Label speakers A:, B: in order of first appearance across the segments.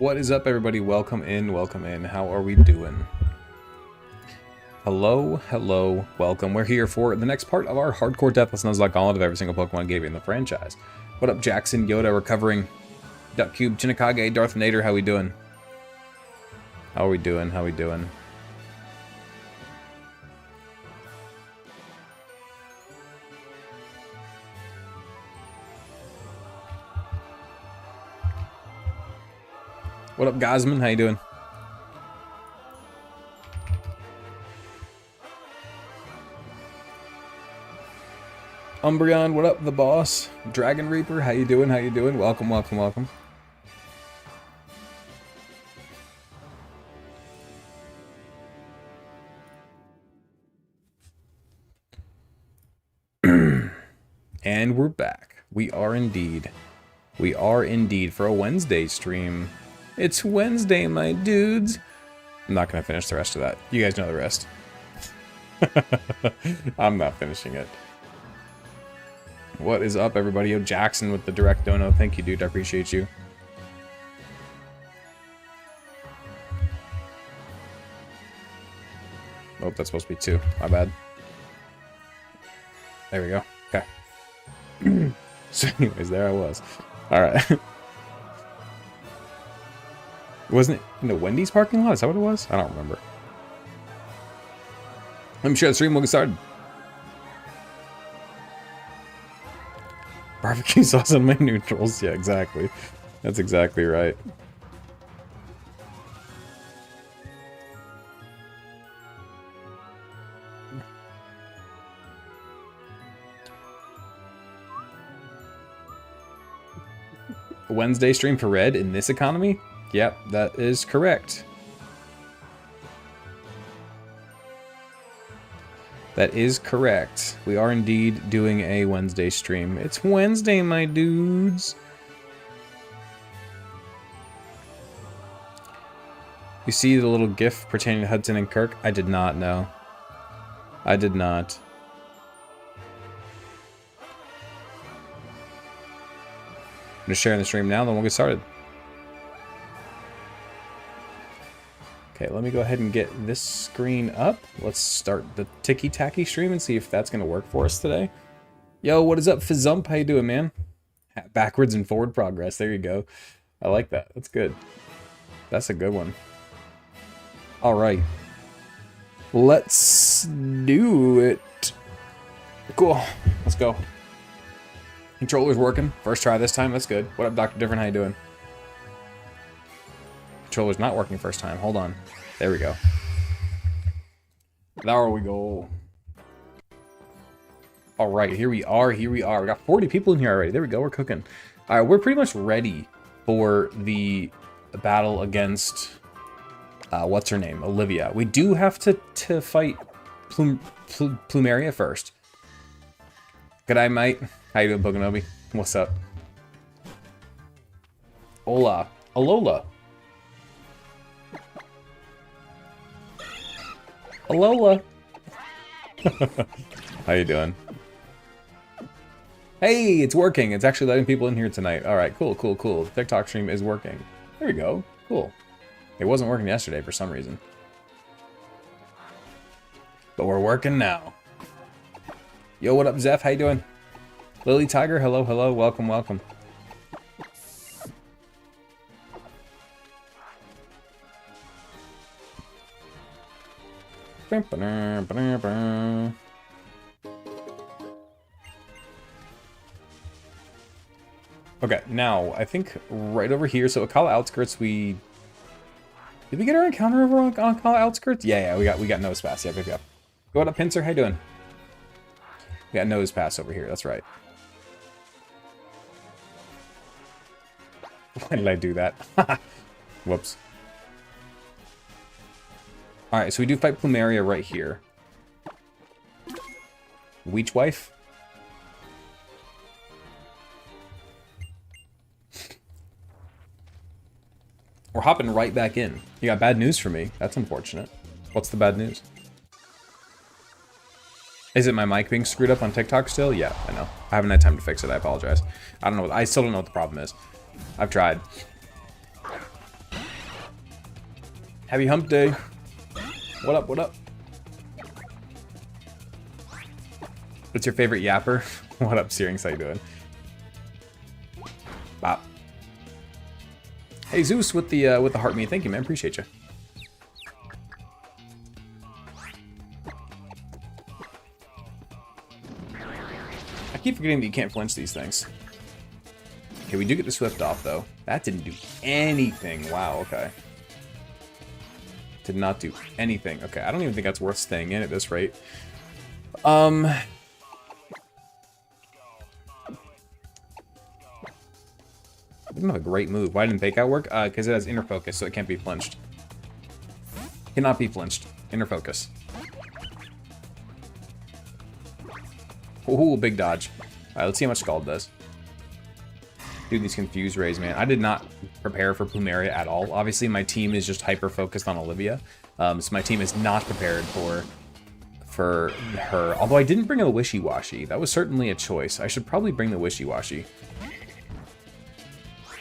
A: What is up, everybody? Welcome in, welcome in. How are we doing? Hello, hello, welcome. We're here for the next part of our hardcore Deathless Nuzlocke Gauntlet of every single Pokemon game in the franchise. What up, Jackson, Yoda, recovering, Duck Cube, Chinikage, Darth Nader, how we doing? How are we doing? How we doing? What up, Gosman? How you doing? Umbreon, what up, the boss? Dragon Reaper, how you doing? How you doing? Welcome, welcome, welcome. And we're back. We are indeed for a Wednesday stream. It's Wednesday, my dudes. I'm not gonna finish the rest of that. You guys know the rest. I'm not finishing it. What is up, everybody? Yo, Jackson with the direct dono. Thank you, dude. I appreciate you. Oh, that's supposed to be 2. My bad. There we go. Okay. So anyways, there I was. Alright. Wasn't it in the Wendy's parking lot? Is that what it was? I don't remember. I'm sure the stream will get started. Barbecue sauce on my neutrals. Yeah, exactly. That's exactly right. Wednesday stream for Red in this economy? Yep, that is correct. That is correct. We are indeed doing a Wednesday stream. It's Wednesday, my dudes. You see the little gif pertaining to Hudson and Kirk? I did not know. I did not. I'm just sharing the stream now, then we'll get started. Okay, let me go ahead and get this screen up. Let's start the ticky-tacky stream and see if that's going to work for us today. Yo, what is up, Fizzump? How you doing, man? Backwards and forward progress. There you go. I like that. That's good. That's a good one. All right. Let's do it. Cool. Let's go. Controller's working. First try this time. That's good. What up, Dr. Different? How you doing? Controller's not working first time. Hold on. There we go. There we go. All right, here we are. Here we are. We got 40 people in here already. There we go. We're cooking. All right, we're pretty much ready for the battle against what's her name, Olivia. We do have to fight Plumeria first. G'day, mate. How you doing, Pokenobi? What's up? Hola. Alola. Alola. How you doing? Hey, it's working. It's actually letting people in here tonight. All right, cool, cool, cool. The TikTok stream is working. There we go. Cool. It wasn't working yesterday for some reason. But we're working now. Yo, what up, Zeph? How you doing? Lily Tiger, hello, hello. Welcome, welcome. Okay, now I think right over here. So Akala Outskirts, did we get our encounter over on Akala Outskirts? Yeah, we got nose pass. Yep. Go up, Pincer. How you doing? We got nose pass over here. That's right. Why did I do that? Whoops. Alright, so we do fight Plumeria right here. Weech Wife? We're hopping right back in. You got bad news for me. That's unfortunate. What's the bad news? Is it my mic being screwed up on TikTok still? Yeah, I know. I haven't had time to fix it. I apologize. I don't know. I still don't know what the problem is. I've tried. Happy hump day. What up, what up? What's your favorite yapper? What up, Searings? How you doing? Bop. Hey, Zeus with the heart me. Thank you, man. Appreciate you. I keep forgetting that you can't flinch these things. Okay, we do get the Swift off, though. That didn't do anything. Wow, okay. Did not do anything. Okay, I don't even think that's worth staying in at this rate. Doesn't have a great move. Why didn't Fake Out work? Because it has inner focus, so it can't be flinched. Cannot be flinched. Inner focus. Ooh, big dodge. Alright, let's see how much Scald does. Dude, these confused rays, man. I did not prepare for Plumeria at all. Obviously, my team is just hyper-focused on Olivia. So my team is not prepared for her. Although I didn't bring a Wishy-Washy. That was certainly a choice. I should probably bring the Wishy-Washy.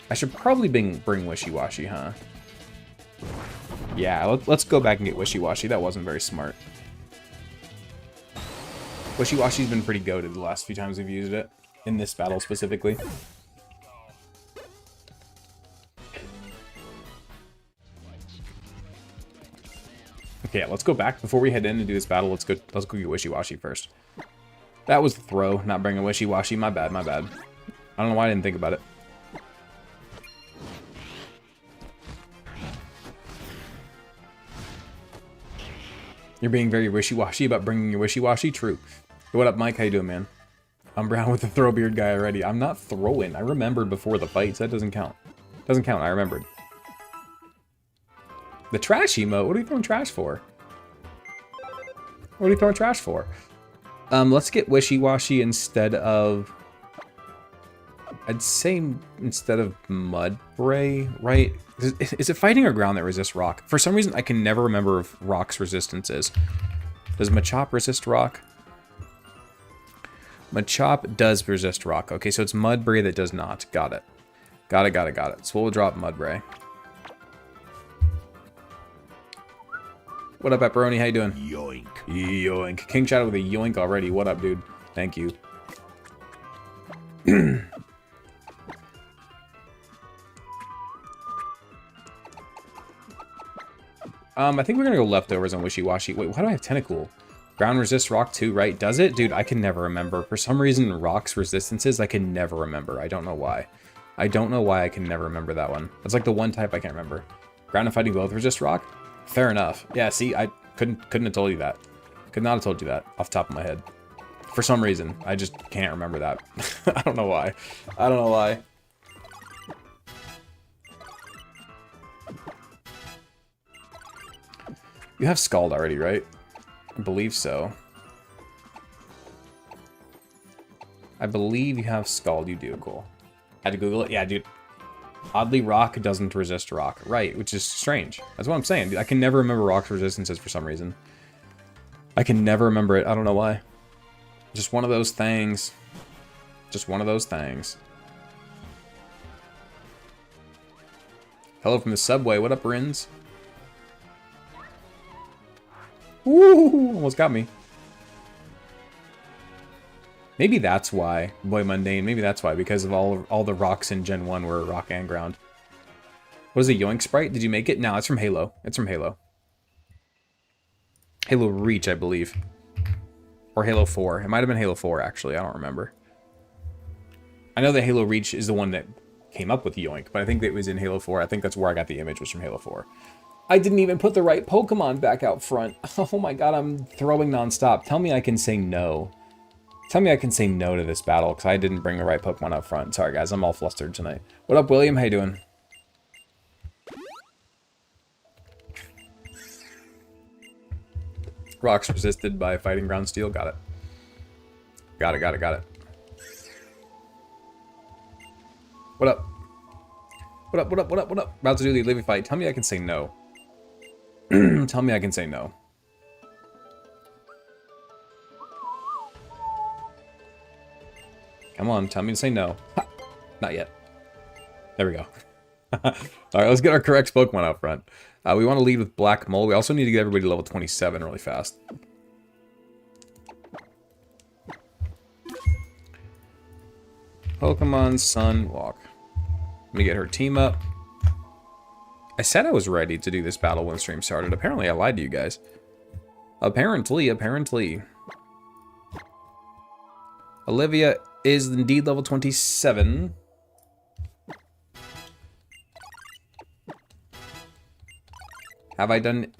A: I should probably bring Wishy-Washy, huh? Yeah, let's go back and get Wishy-Washy. That wasn't very smart. Wishy-Washy's been pretty goated the last few times we've used it. In this battle specifically. Okay, yeah, let's go back. Before we head in and do this battle, let's go get Wishy-Washy first. That was the throw, not bringing Wishy-Washy. My bad, my bad. I don't know why I didn't think about it. You're being very wishy-washy about bringing your wishy-washy? True. Hey, what up, Mike? How you doing, man? I'm Brown with the throw beard guy already. I'm not throwing. I remembered before the fights. That doesn't count. Doesn't count. I remembered. The trash emote? What are you throwing trash for? What are you throwing trash for? Let's get Wishy-Washy instead of... I'd say instead of Mudbray, right? Is it fighting or ground that resists rock? For some reason, I can never remember if rock's resistance is. Does Machop resist rock? Machop does resist rock. Okay, so it's Mudbray that does not. Got it. Got it. So we'll drop Mudbray. What up, Pepperoni? How you doing?
B: Yoink.
A: Yoink. King Shadow with a yoink already. What up, dude? Thank you. I think we're gonna go leftovers on Wishy-Washy. Wait, why do I have Tentacool? Ground resists rock too, right? Does it? Dude, I can never remember. For some reason, rock's resistances, I can never remember. I don't know why. I don't know why I can never remember that one. That's like the one type I can't remember. Ground and fighting both resist rock? Fair enough. Yeah, see, I couldn't have told you that. Could not have told you that off the top of my head. For some reason, I just can't remember that. I don't know why. I don't know why. You have Scald already, right? I believe so. I believe you have Scald. You do. Cool. Had to Google it. Yeah, dude. Oddly, rock doesn't resist rock. Right, which is strange. That's what I'm saying. Dude, I can never remember rock's resistances for some reason. I can never remember it. I don't know why. Just one of those things. Just one of those things. Hello from the subway. What up, Rins? Ooh, almost got me. Maybe that's why, Boy Mundane, maybe that's why, because of all the rocks in Gen 1 were rock and ground. What is a Yoink sprite? Did you make it? No, it's from Halo. It's from Halo. Halo Reach, I believe. Or Halo 4. It might have been Halo 4, actually. I don't remember. I know that Halo Reach is the one that came up with Yoink, but I think that it was in Halo 4. I think that's where I got the image, was from Halo 4. I didn't even put the right Pokemon back out front. Oh my god, I'm throwing nonstop. Tell me I can say no. Tell me I can say no to this battle, because I didn't bring the right Pokemon up front. Sorry guys, I'm all flustered tonight. What up, William? How you doing? Rocks resisted by fighting ground steel. Got it. Got it. What up? What up? About to do the Olivia fight. Tell me I can say no. Tell me I can say no. Come on, tell me to say no. Ha! Not yet. There we go. Alright, let's get our correct Pokemon out front. We want to lead with Black Mole. We also need to get everybody to level 27 really fast. Pokemon Sun Walk. Let me get her team up. I said I was ready to do this battle when stream started. Apparently, I lied to you guys. Apparently. Olivia is indeed level 27. Have I done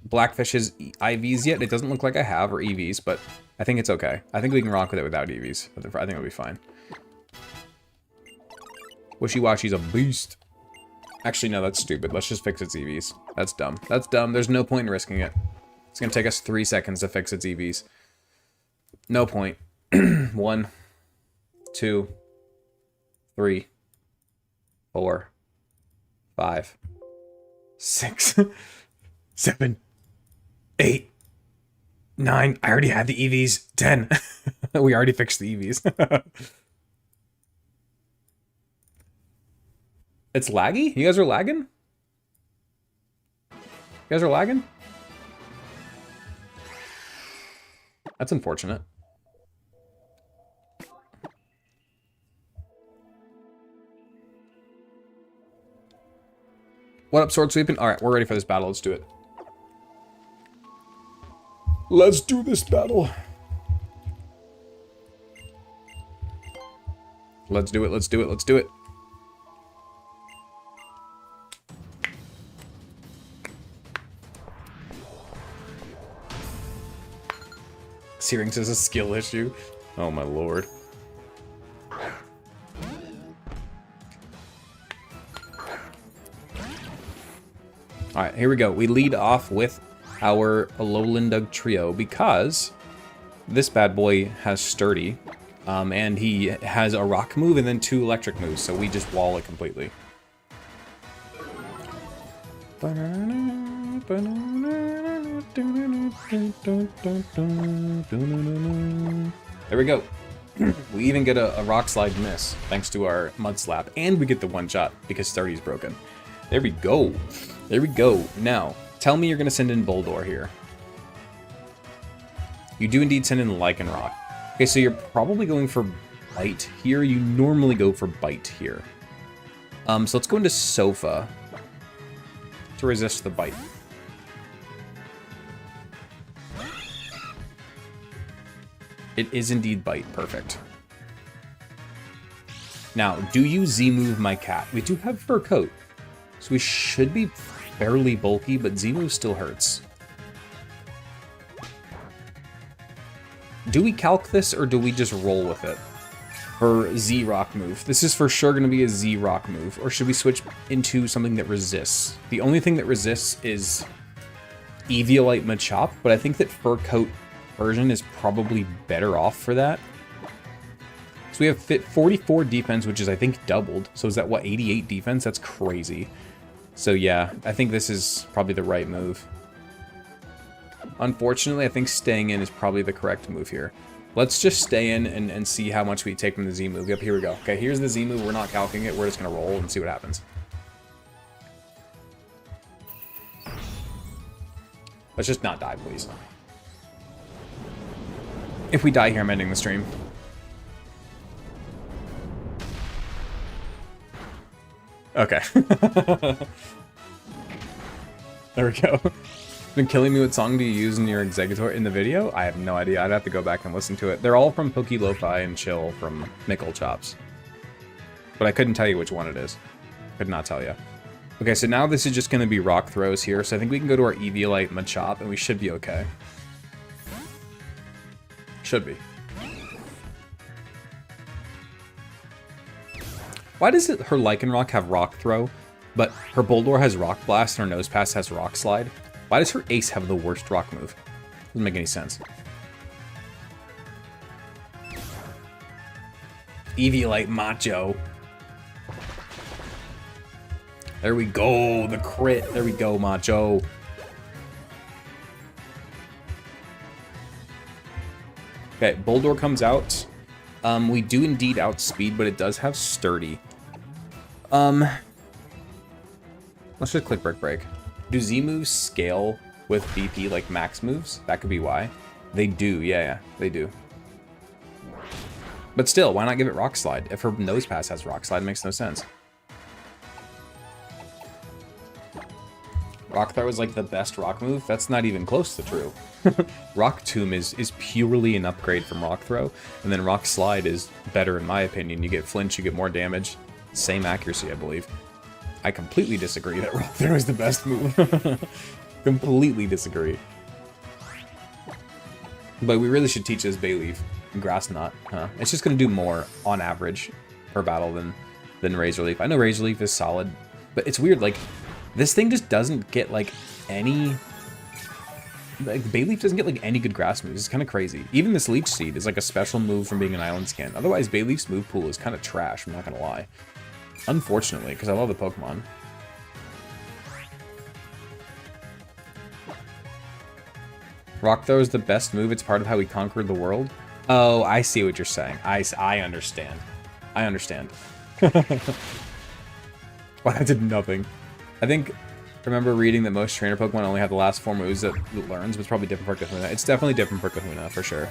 A: Blackfish's IVs yet? It doesn't look like I have, or EVs, but I think it's okay. I think we can rock with it without EVs. I think it'll be fine. Wishy-Washy's a beast. Actually, no, that's stupid. Let's just fix its EVs. That's dumb. That's dumb. There's no point in risking it. It's going to take us 3 seconds to fix its EVs. No point. 1, 2, 3, 4, 5, 6, 7, 8, 9. I already had the EVs. 10. We already fixed the EVs. It's laggy? You guys are lagging? You guys are lagging? That's unfortunate. What up, Sword Sweeping? Alright, we're ready for this battle. Let's do it. Let's do this battle. Let's do it, let's do it, let's do it. Searing is a skill issue. Oh my lord. Alright, here we go. We lead off with our Alolan trio because this bad boy has Sturdy, and he has a rock move and then 2 electric moves, so we just wall it completely. There we go. We even get a rock slide miss thanks to our mud slap, and we get the 1 shot because Sturdy's broken. There we go. There we go. Now, tell me you're gonna send in Boldore here. You do indeed send in Lycanroc. Okay, so you're probably going for Bite here. You normally go for Bite here. So let's go into Sofa to resist the Bite. It is indeed Bite. Perfect. Now, do you Z-move my cat? We do have Fur Coat, so we should be fairly bulky, but Z-move still hurts. Do we calc this, or do we just roll with it? For Z-Rock move. This is for sure going to be a Z-Rock move, or should we switch into something that resists? The only thing that resists is Eviolite Machop, but I think that Fur Coat version is probably better off for that. So we have 44 defense, which is, I think, doubled. So is that, what, 88 defense? That's crazy. So yeah, I think this is probably the right move. Unfortunately, I think staying in is probably the correct move here. Let's just stay in and see how much we take from the Z move. Yep, here we go. Okay, here's the Z move. We're not calcing it. We're just going to roll and see what happens. Let's just not die, please. If we die here, I'm ending the stream. Okay. There we go. Been killing me. What song do you use in your executor in the video? I have no idea. I'd have to go back and listen to it. They're all from Poke Lo-Fi and Chill from Mickle Chops. But I couldn't tell you which one it is. Could not tell you. Okay, so now this is just going to be rock throws here. So I think we can go to our Eviolite Machop and we should be okay. Should be. Why does her Lycanroc have Rock Throw, but her Boldore has Rock Blast and her Nosepass has Rock Slide? Why does her Ace have the worst rock move? Doesn't make any sense. Eviolite Macho. There we go, the crit. There we go, Macho. Okay, Boldore comes out. We do indeed outspeed, but it does have Sturdy. Let's just click Brick Break. Do Z moves scale with BP like max moves? That could be why. They do, yeah, they do. But still, why not give it Rock Slide? If her Nose Pass has Rock Slide, it makes no sense. Rock Throw is like the best rock move? That's not even close to true. Rock Tomb is purely an upgrade from Rock Throw, and then Rock Slide is better in my opinion. You get flinch, you get more damage, same accuracy, I believe. I completely disagree that Rock Throw is the best move. Completely disagree. But we really should teach this Bayleaf and Grass Knot, huh? It's just going to do more, on average, per battle than Razor Leaf. I know Razor Leaf is solid, but it's weird, like, this thing just doesn't get, like, any... Like, Bayleaf doesn't get, like, any good grass moves. It's kind of crazy. Even this Leech Seed is, like, a special move from being an island skin. Otherwise, Bayleaf's move pool is kind of trash, I'm not going to lie. Unfortunately, because I love the Pokemon. Rock Throw is the best move. It's part of how we conquered the world. Oh, I see what you're saying. I understand. I understand. Well, that did nothing. I think, remember reading that most trainer Pokemon only have the last 4 moves that it learns, but it's probably different for Kahuna. It's definitely different for Kahuna, for sure.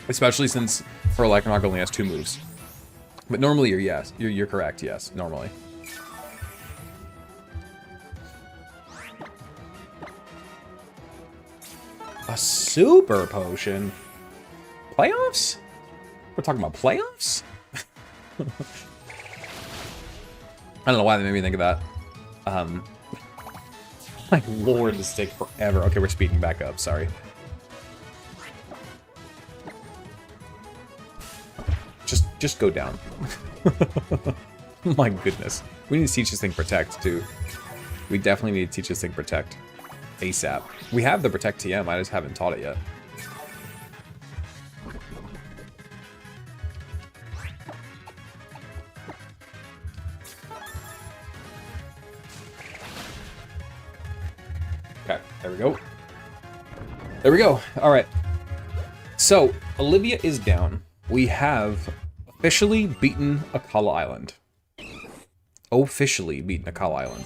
A: Especially since her Electromog only has 2 moves. But normally you're correct, yes, normally. A super potion? Playoffs? We're talking about playoffs? I don't know why they made me think of that. My lord, this take forever. Okay, we're speeding back up, sorry. Just go down. My goodness. We need to teach this thing Protect, too. We definitely need to teach this thing Protect. ASAP. We have the Protect TM, I just haven't taught it yet. Okay, there we go. There we go. Alright. So, Olivia is down. We have officially beaten Akala Island. Officially beaten Akala Island.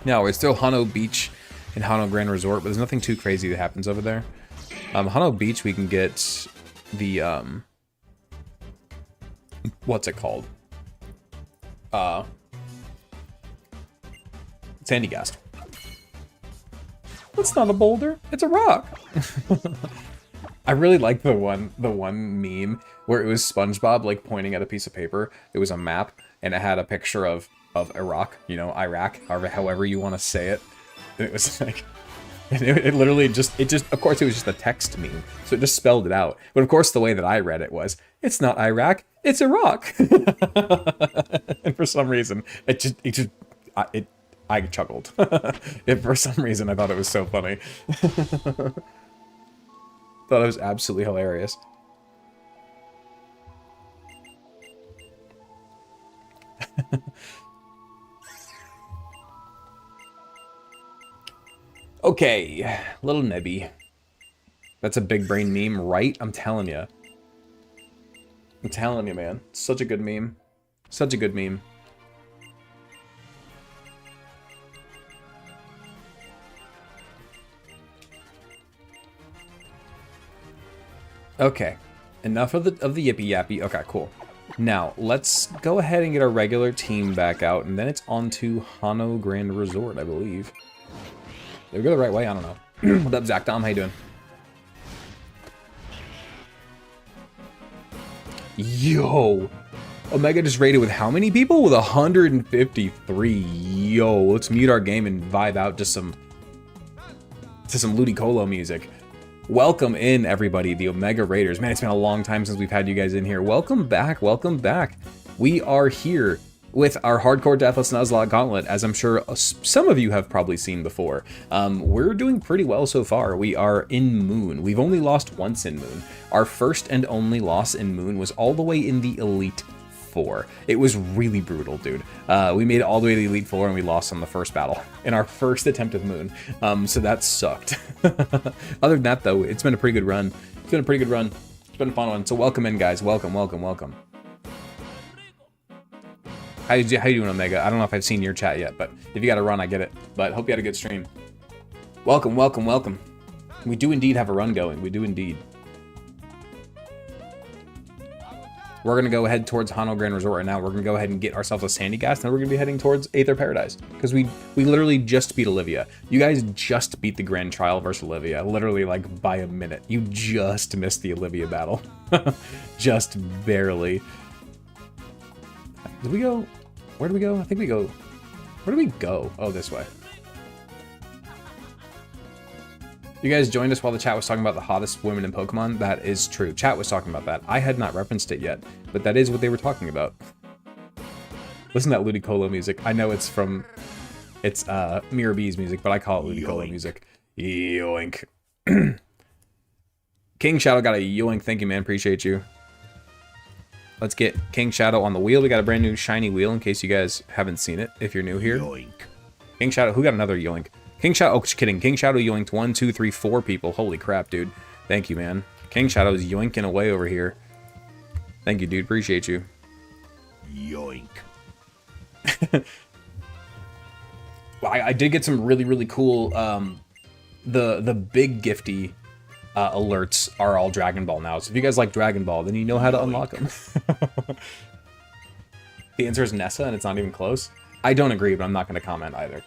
A: Now, it's still Hano Beach and Hano Grand Resort, but there's nothing too crazy that happens over there. Hano Beach, we can get the, what's it called? Sandygast. That's not a boulder, it's a rock. I really like the one meme where it was SpongeBob like pointing at a piece of paper. It was a map and it had a picture of Iraq, you know, Iraq, however you want to say it. And it was like, it literally just, of course it was just a text meme, so it just spelled it out. But of course the way that I read it was, it's not Iraq, it's Iraq. And for some reason, I chuckled. For some reason, I thought it was so funny. Thought it was absolutely hilarious. Okay, little Nebby. That's a big brain meme, right? I'm telling you. I'm telling you, man. Such a good meme. Such a good meme. Okay, enough of the yippee yappy. Okay, cool. Now let's go ahead and get our regular team back out, and then it's on to Hano Grand Resort, I believe. Did we go the right way? I don't know. What up, Zach Dom? How you doing? Yo, Omega just raided with how many people? With 153. Yo, let's mute our game and vibe out to some Ludicolo music. Welcome in, everybody, the Omega Raiders. Man, it's been a long time since we've had you guys in here. Welcome back, welcome back. We are here with our hardcore Deathless Nuzlocke Gauntlet, as I'm sure some of you have probably seen before. We're doing pretty well so far. We are in Moon. We've only lost once in Moon. Our first and only loss in Moon was all the way in the Elite Four. It was really brutal, dude. We made it all the way to the Elite Four and we lost on the first battle in our first attempt of Moon. So that sucked. Other than that, though, it's been a pretty good run. It's been a pretty good run. It's been a fun one. So welcome in, guys. Welcome, welcome, welcome. How you doing, Omega? I don't know if I've seen your chat yet, but if you got to run, I get it. But hope you had a good stream. Welcome, welcome, welcome. We do indeed have a run going. We do indeed. We're going to go ahead towards Hano Grand Resort right now. We're going to go ahead and get ourselves a Sandy Gas, and then we're going to be heading towards Aether Paradise. Because we literally just beat Olivia. You guys just beat the Grand Trial versus Olivia. Literally, like, by a minute. You just missed the Olivia battle. Just barely. Did we go? Where do we go? I think we go... Where do we go? Oh, this way. You guys joined us while the chat was talking about the hottest women in Pokemon. That is true. Chat was talking about that. I had not referenced it yet, but that is what they were talking about. Listen to that Ludicolo music. I know it's from... It's Mirror B's music, but I call it Ludicolo music. Yoink. King Shadow got a yoink. Thank you, man. Appreciate you. Let's get King Shadow on the wheel. We got a brand new shiny wheel in case you guys haven't seen it, if you're new here. Yoink. King Shadow, who got another yoink? King Shadow, oh, just kidding. King Shadow yoinked 1, 2, 3, 4 people. Holy crap, dude. Thank you, man. King Shadow is yoinking away over here. Thank you, dude. Appreciate you. Yoink. Well, I did get some really, really cool, the big gifty alerts are all Dragon Ball now. So if you guys like Dragon Ball, then you know how to unlock them. The answer is Nessa, and it's not even close. I don't agree, but I'm not going to comment either.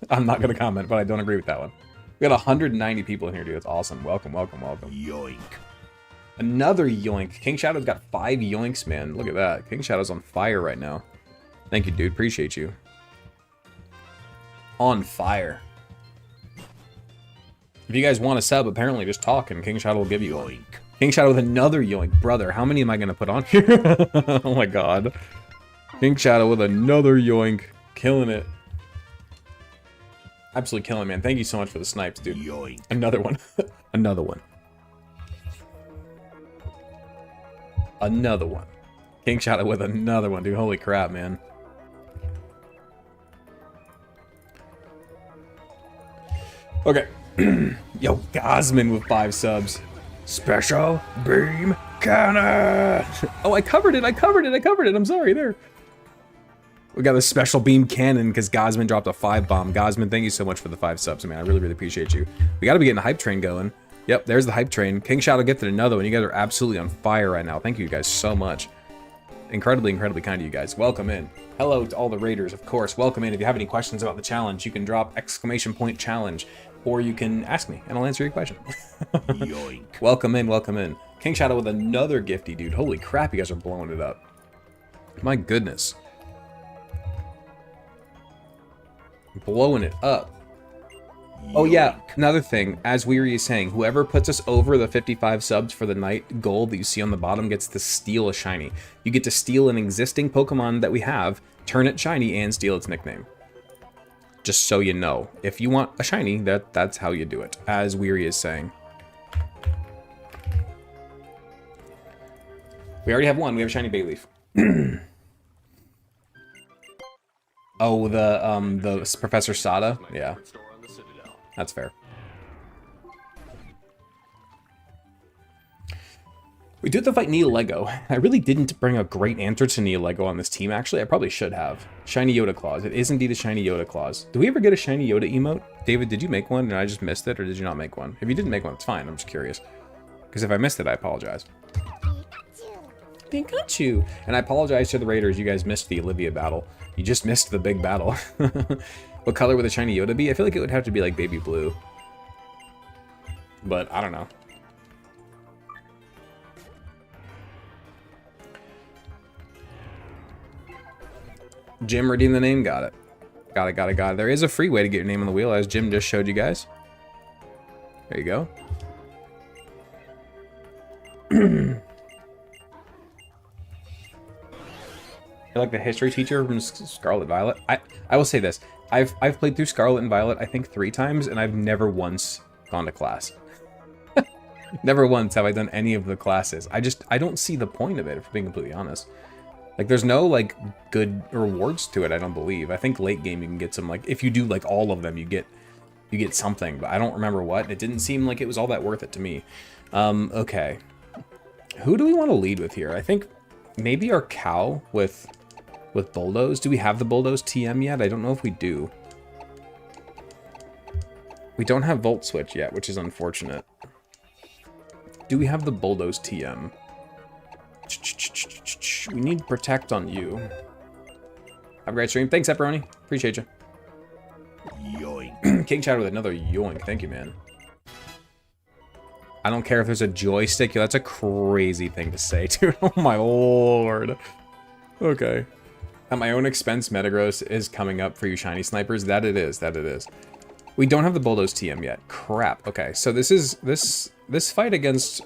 A: I'm not going to comment, but I don't agree with that one. We got 190 people in here, dude. It's awesome. Welcome, welcome, welcome. Yoink. Another yoink. King Shadow's got 5 yoinks, man. Look at that. King Shadow's on fire right now. Thank you, dude. Appreciate you. On fire. If you guys want a sub, apparently just talk and King Shadow will give you one. Yoink. King Shadow with another yoink. Brother, how many am I going to put on here? Oh my god. King Shadow with another yoink. Killing it. Absolutely killing, man. Thank you so much for the snipes, dude. Yoink. Another one. Another one. Another one. King Shadow with another one, dude. Holy crap, man. Okay. Yo, Gosman with 5 subs. Special beam cannon. Oh, I covered it. I covered it. I covered it. I'm sorry. There. We got a special beam cannon because Gosman dropped a 5 bomb. Gosman, thank you so much for the 5 subs, man. I really, really appreciate you. We got to be getting the hype train going. Yep, there's the hype train. King Shadow gifted another one. You guys are absolutely on fire right now. Thank you guys so much. Incredibly, incredibly kind of you guys. Welcome in. Hello to all the raiders, of course. Welcome in. If you have any questions about the challenge, you can drop !challenge, or you can ask me, and I'll answer your question. Yoink. Welcome in, welcome in. King Shadow with another gifty, dude. Holy crap, you guys are blowing it up. My goodness. Blowing it up. Yoink. Oh yeah, another thing, as Weary is saying, whoever puts us over the 55 subs for the night gold that you see on the bottom gets to steal a shiny. You get to steal an existing Pokemon that we have, turn it shiny, and steal its nickname. Just so you know. If you want a shiny, that's how you do it, as Weary is saying. We already have one. We have a shiny Bayleaf. Oh, the Professor Sada? Yeah. That's fair. We do have to fight Neolego. I really didn't bring a great answer to Neolego on this team, actually. I probably should have. Shiny Yoda Claws. It is indeed a Shiny Yoda Claws. Do we ever get a Shiny Yoda emote? David, did you make one and I just missed it, or did you not make one? If you didn't make one, it's fine. I'm just curious. Because if I missed it, I apologize. Pikachu! And I apologize to the Raiders. You guys missed the Olivia battle. You just missed the big battle. What color would a Shiny Yoda be? I feel like it would have to be like baby blue. But I don't know. Jim, redeem the name. Got it. Got it, got it, got it. There is a free way to get your name on the wheel, as Jim just showed you guys. There you go. You're like the history teacher from Scarlet Violet. I will say this. I've played through Scarlet and Violet, I think 3 times, and I've never once gone to class. Never once have I done any of the classes. I don't see the point of it, if I'm being completely honest. Like, there's no, like, good rewards to it, I don't believe. I think late game you can get some, like, if you do, like, all of them, you get something, but I don't remember what. It didn't seem like it was all that worth it to me. Okay. Who do we want to lead with here? I think maybe our cow with with Bulldoze. Do we have the Bulldoze TM yet? I don't know if we do. We don't have Volt Switch yet, which is unfortunate. Do we have the Bulldoze TM? We need Protect on you. Have a great stream. Thanks, Pepperoni. Appreciate you. Yoink. King Chad with another yoink. Thank you, man. I don't care if there's a joystick. That's a crazy thing to say, dude. Oh my lord. Okay. At my own expense, Metagross is coming up for you shiny snipers. That it is. That it is. We don't have the Bulldoze TM yet. Crap. Okay, so this fight against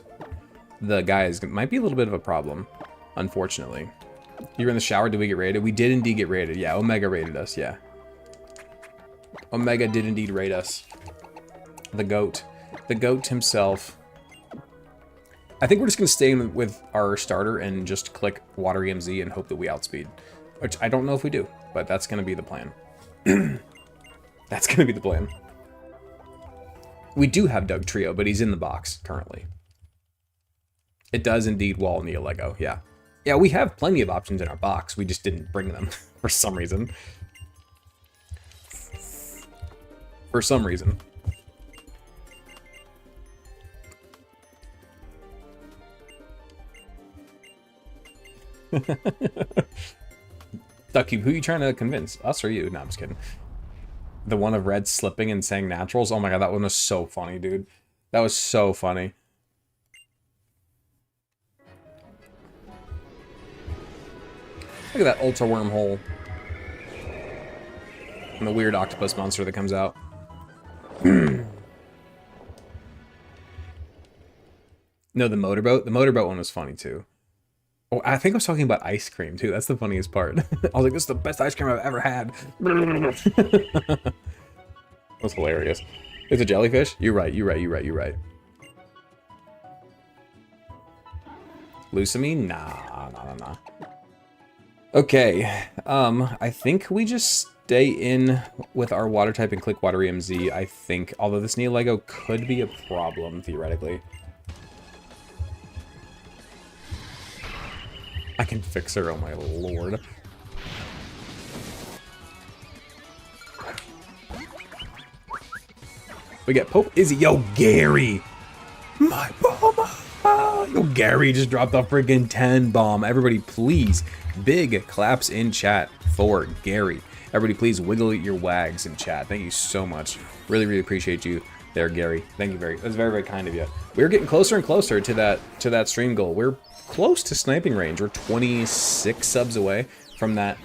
A: the guys might be a little bit of a problem, unfortunately. You were in the shower. Did we get raided? We did indeed get raided. Yeah, Omega raided us. Yeah. Omega did indeed raid us. The goat. The goat himself. I think we're just going to stay with our starter and just click Water EMZ and hope that we outspeed. Which I don't know if we do, but that's going to be the plan. That's going to be the plan. We do have Doug Trio, but he's in the box currently. It does indeed wall Neo Lego, yeah. Yeah, we have plenty of options in our box. We just didn't bring them for some reason. For some reason. Ducky, who are you trying to convince? Us or you? No, I'm just kidding. The one of Red slipping and saying naturals. Oh my god, that one was so funny, dude. That was so funny. Look at that ultra wormhole. And the weird octopus monster that comes out. No, the motorboat. The motorboat one was funny too. Oh, I think I was talking about ice cream too. That's the funniest part. I was like, this is the best ice cream I've ever had. That's hilarious. It's a jellyfish? You're right, you're right, you're right, you're right. Lucamine? Nah. Okay, I think we just stay in with our water type and click Water EMZ, I think. Although this Neo Lego could be a problem, theoretically. I can fix her, oh my lord. We get Pope Izzy. Yo, Gary! My bomb! Yo, Gary just dropped a freaking 10 bomb. Everybody, please, big claps in chat for Gary. Everybody, please wiggle your wags in chat. Thank you so much. Really, really appreciate you there, Gary. Thank you that's very, very kind of you. We're getting closer and closer to that stream goal. We're close to sniping range. We're 26 subs away from that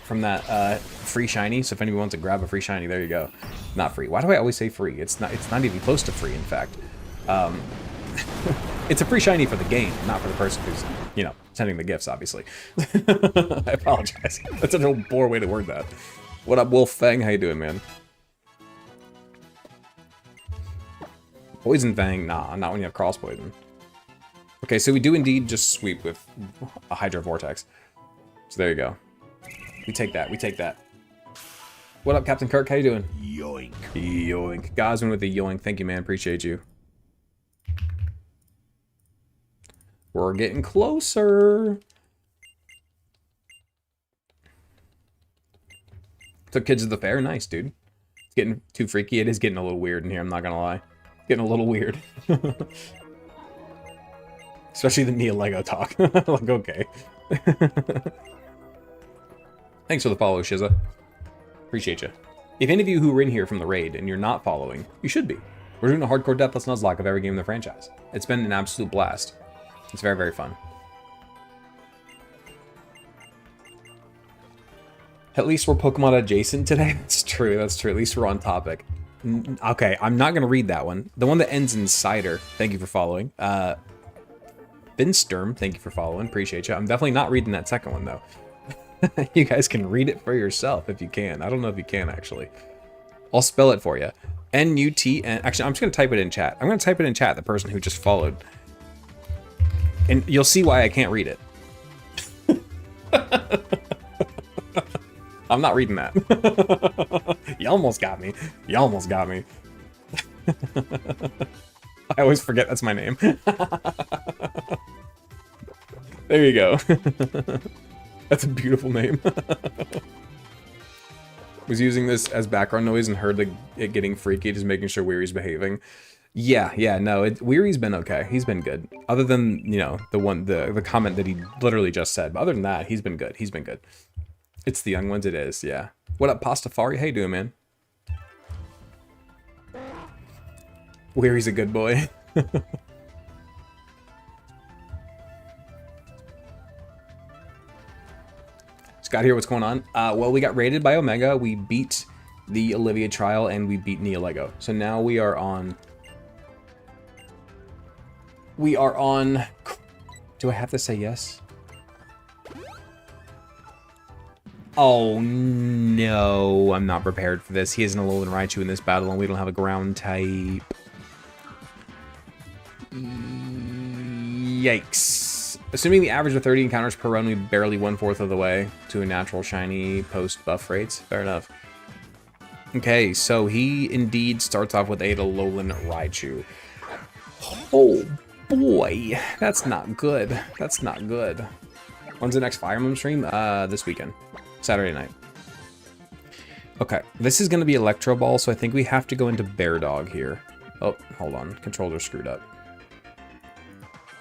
A: free shiny. So if anyone wants to grab a free shiny, there you go. Not free. Why do I always say free? It's not even close to free, in fact. It's a free shiny for the game, not for the person who's, you know, sending the gifts, obviously. I apologize. That's a real poor way to word that. What up, Wolf Fang? How you doing, man? Poison Fang? Nah, not when you have cross poison. Okay, so we do indeed just sweep with a Hydro Vortex. So there you go. We take that. We take that. What up, Captain Kirk? How you doing? Yoink. Yoink. Gosman with the yoink. Thank you, man. Appreciate you. We're getting closer. Took kids to the fair. Nice, dude. It's getting too freaky. It is getting a little weird in here. I'm not gonna lie. It's getting a little weird. Especially the Neo Lego talk. Like, okay. Thanks for the follow, Shiza. Appreciate you. If any of you who were in here from the raid and you're not following, you should be. We're doing a hardcore Deathless Nuzlocke of every game in the franchise. It's been an absolute blast. It's very, very fun. At least we're Pokemon adjacent today. That's true. That's true. At least we're on topic. Okay, I'm not going to read that one. The one that ends in Cider. Thank you for following. Binsturm, thank you for following. Appreciate you. I'm definitely not reading that second one, though. You guys can read it for yourself if you can. I don't know if you can, actually. I'll spell it for you. N-U-T-N. Actually, I'm just going to type it in chat. I'm going to type it in chat, the person who just followed. And you'll see why I can't read it. I'm not reading that. You almost got me. You almost got me. I always forget that's my name. There you go. That's a beautiful name. Was using this as background noise and heard it getting freaky, just making sure Weary's behaving. Yeah, no, Weary's been okay. He's been good. Other than, you know, the comment that he literally just said. But other than that, he's been good. He's been good. It's the young ones, it is, yeah. What up, Pastafari? How you doing, man? Weary's a good boy. Scott here, what's going on? Well, we got raided by Omega. We beat the Olivia trial and we beat Neolego. So now we are on... Do I have to say yes? Oh no, I'm not prepared for this. He has an Alolan Raichu in this battle and we don't have a ground type. Yikes. Assuming the average of 30 encounters per run, we barely 1/4 of the way to a natural shiny post buff rates. Fair enough. Okay, so he indeed starts off with a Alolan Raichu. Oh boy, that's not good. That's not good. When's the next Fire Emblem stream? This weekend. Saturday night. Okay, this is going to be Electro Ball, so I think we have to go into Bear Dog here. Oh, hold on. Controls are screwed up.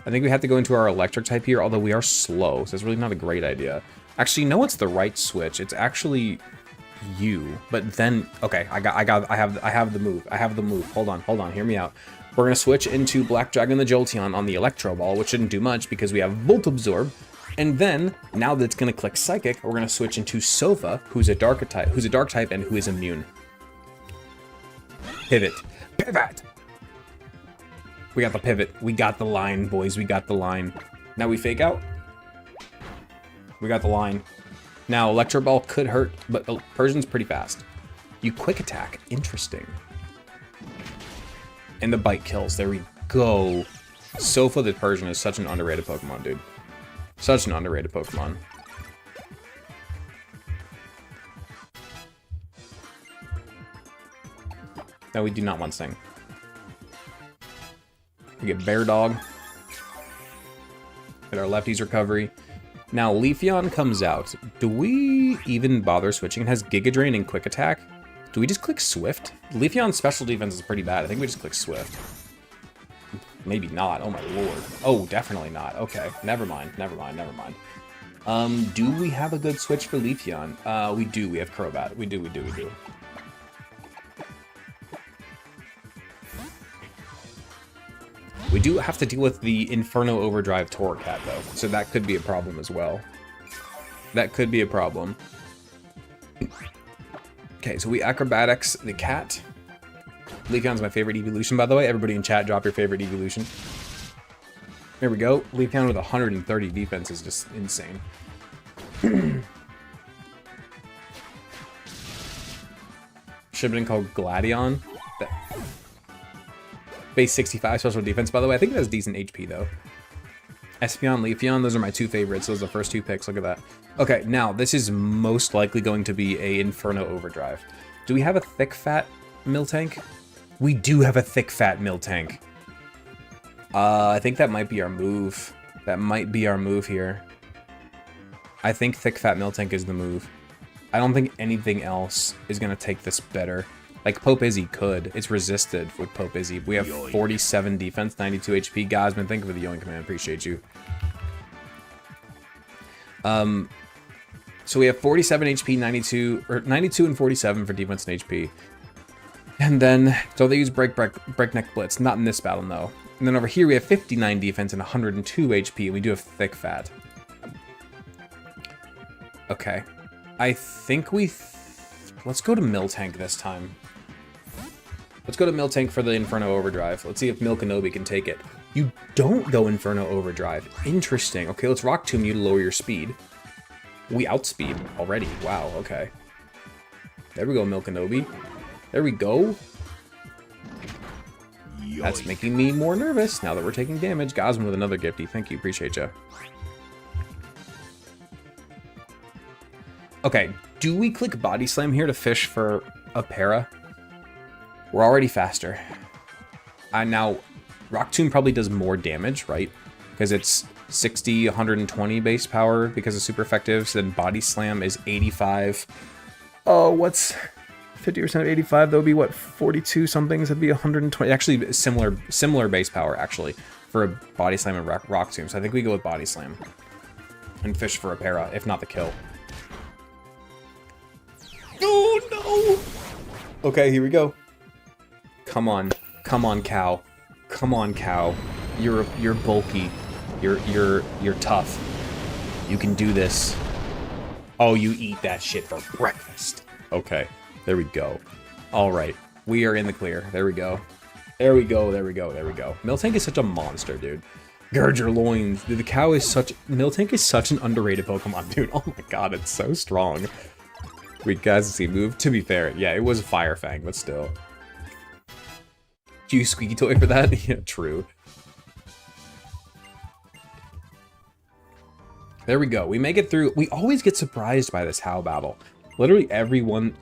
A: I think we have to go into our electric type here, although we are slow, so it's really not a great idea. Actually, no, it's the right switch. It's actually you. But then, okay, I have the move. I have the move. Hold on, hear me out. We're gonna switch into Black Dragon the Jolteon on the Electro Ball, which shouldn't do much because we have Volt Absorb. And then, now that it's gonna click Psychic, we're gonna switch into Sofa, who's a dark type, and who is immune. Pivot. Pivot! We got the pivot. We got the line, boys. We got the line. Now we fake out. We got the line. Now, Electro Ball could hurt, but Persian's pretty fast. You quick attack. Interesting. And the bite kills. There we go. Sofa the Persian is such an underrated Pokemon, dude. Such an underrated Pokemon. No, we do not want Sing. We get Bear Dog. Get our lefties recovery. Now, Leafeon comes out. Do we even bother switching? It has Giga Drain and Quick Attack. Do we just click Swift? Leafeon's special defense is pretty bad. I think we just click Swift. Maybe not. Oh my lord. Oh, definitely not. Okay. Never mind. Never mind. Never mind. Do we have a good switch for Leafeon? We do. We have Crobat. We do. We do have to deal with the Inferno Overdrive Torracat, though, so that could be a problem as well. That could be a problem. Okay, so we Acrobatics the cat. Leafeon's my favorite evolution, by the way. Everybody in chat, drop your favorite evolution. There we go. Leafeon with 130 defense is just insane. Should have been called Gladion. Base 65 special defense, by the way. I think it has decent HP, though. Espeon, Leafeon, those are my two favorites. Those are the first two picks. Look at that. Okay, now, this is most likely going to be a Inferno Overdrive. Do we have a thick, fat Miltank? We do have a thick, fat Miltank. I think that might be our move. That might be our move here. I think thick, fat Miltank is the move. I don't think anything else is going to take this better. Like, Pope Izzy could. It's resisted with Pope Izzy. We have 47 defense, 92 HP. Gosman, thank you for the yoink, man. Appreciate you. So we have 47 HP, 92 and 47 for defense and HP. And then, so they use Breakneck Blitz. Not in this battle, no. And then over here we have 59 defense and 102 HP, and we do have thick fat. Okay. I think let's go to Miltank this time. Let's go to Miltank for the Inferno Overdrive. Let's see if Milkanobi can take it. You don't go Inferno Overdrive. Interesting. Okay, let's Rock Tomb you to lower your speed. We outspeed already. Wow, okay. There we go, Milkanobi. There we go. That's making me more nervous now that we're taking damage. Gosman with another gifty. Thank you. Appreciate you. Okay, do we click Body Slam here to fish for a para? We're already faster. Now, Rock Tomb probably does more damage, right? Because it's 60, 120 base power because it's super effective. So then Body Slam is 85. Oh, what's 50% of 85? That would be what, 42 something? That'd be 120. Actually, similar base power actually for a Body Slam and Rock Tomb. So I think we go with Body Slam and fish for a para, if not the kill. Oh no! Okay, here we go. Come on, cow. Come on, cow. You're bulky. You're tough. You can do this. Oh, you eat that shit for breakfast. Okay, there we go. All right, we are in the clear. There we go. There we go. Miltank is such a monster, dude. Gird your loins. Dude, the cow is such... Miltank is such an underrated Pokemon, dude. Oh my god, it's so strong. Wait, guys, let's see. Move. To be fair, yeah, it was a Fire Fang, but still. Do you squeaky toy for that? Yeah, true. There we go. We make it through. We always get surprised by this How battle. Literally every run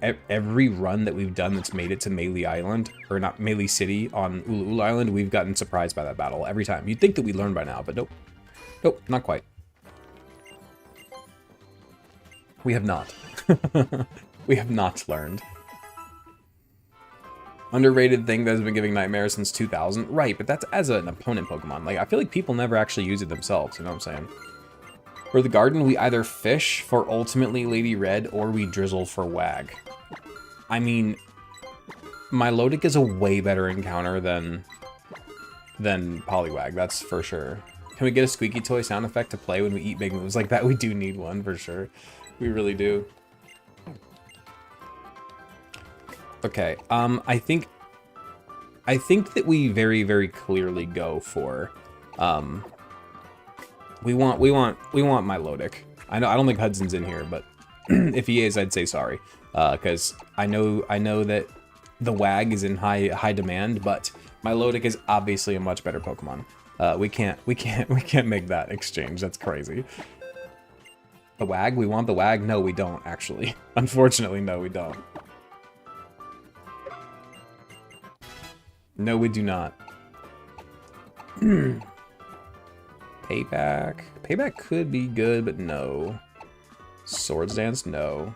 A: that we've done that's made it to Melee Island, or not Melee City on Ulu Island, we've gotten surprised by that battle every time. You'd think that we learned by now, but nope. Nope, not quite. We have not. We have not learned. Underrated thing that has been giving nightmares since 2000. Right, but that's as an opponent Pokemon. Like, I feel like people never actually use it themselves, you know what I'm saying? For the garden, we either fish for ultimately Lady Red or we drizzle for Wag. I mean, Milotic is a way better encounter than Poliwag, that's for sure. Can we get a squeaky toy sound effect to play when we eat big moves like that? We do need one for sure. We really do. Okay, I think that we very, very clearly go for we want Milotic. I don't think Hudson's in here, but if he is, I'd say sorry. Because I know that the Wag is in high demand, but Milotic is obviously a much better Pokemon. We can't make that exchange. That's crazy. The Wag? We want the Wag? No, we don't, actually. Unfortunately, no, we don't. No, we do not. Payback. Payback could be good, but no. Swords Dance, no.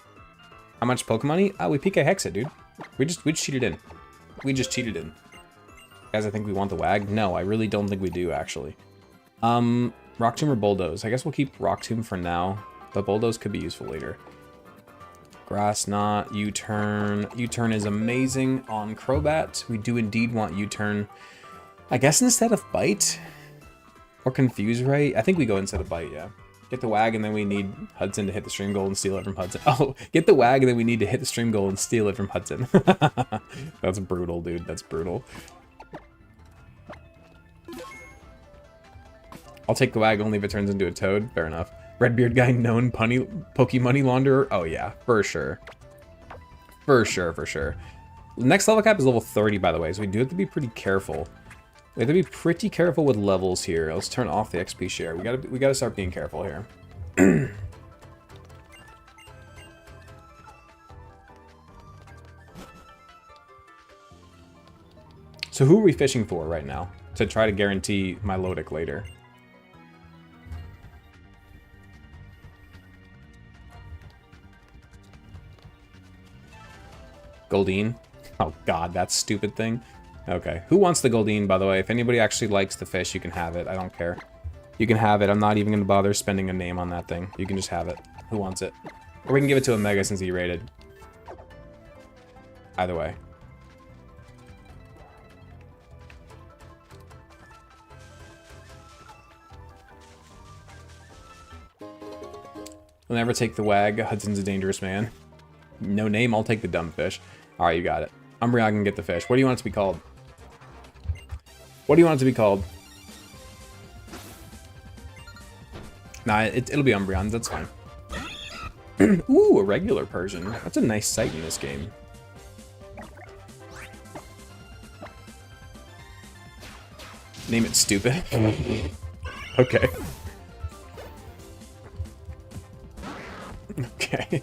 A: How much Pokemon-y? Oh, we PK Hex it, dude. We just cheated in. We just cheated in. Guys, I think we want the Wag. No, I really don't think we do, actually. Rock Tomb or Bulldoze? I guess we'll keep Rock Tomb for now, but Bulldoze could be useful later. Grass Knot, U-Turn. U-Turn is amazing on Crobat. We do indeed want U-Turn. I guess instead of Bite? Or Confuse Ray? I think we go instead of Bite, yeah. Get the Wag and then we need Hudson to hit the Stream Goal and steal it from Hudson. Oh, get the Wag and then we need to hit the Stream Goal and steal it from Hudson. That's brutal, dude. That's brutal. I'll take the Wag only if it turns into a Toad. Fair enough. Redbeard guy known Pokemoney launderer? Oh yeah, for sure. For sure, for sure. Next level cap is level 30, by the way, so we do have to be pretty careful. We have to be pretty careful with levels here. Let's turn off the XP share. We gotta start being careful here. So who are we fishing for right now to try to guarantee Milotic later? Goldeen? Oh god, that stupid thing. Okay, who wants the Goldeen, by the way? If anybody actually likes the fish, you can have it. I don't care. You can have it. I'm not even going to bother spending a name on that thing. You can just have it. Who wants it? Or we can give it to a Mega since he rated. Either way. We'll never take the Wag. Hudson's a dangerous man. No name, I'll take the dumb fish. Alright, you got it. Umbreon can get the fish. What do you want it to be called? What do you want it to be called? Nah, it'll be Umbreon. That's fine. Ooh, a regular Persian. That's a nice sight in this game. Name it stupid. Okay. Okay.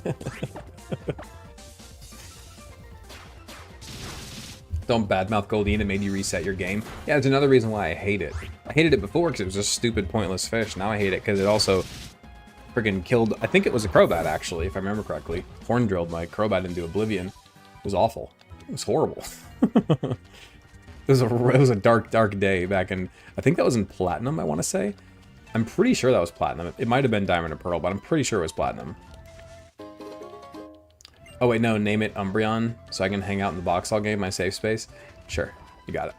A: Don't badmouth Goldeen, it made you reset your game. Yeah, it's another reason why I hate it. I hated it before because it was a stupid, pointless fish. Now I hate it because it also friggin' killed, I think it was a Crobat actually, if I remember correctly. Horn drilled my Crobat into oblivion. It was awful. It was horrible. It was a dark, dark day back in, I think that was in Platinum, I want to say. I'm pretty sure that was Platinum. It might have been Diamond and Pearl, but I'm pretty sure it was Platinum. Oh wait, no, name it Umbreon, so I can hang out in the box all game, my safe space. Sure, you got it.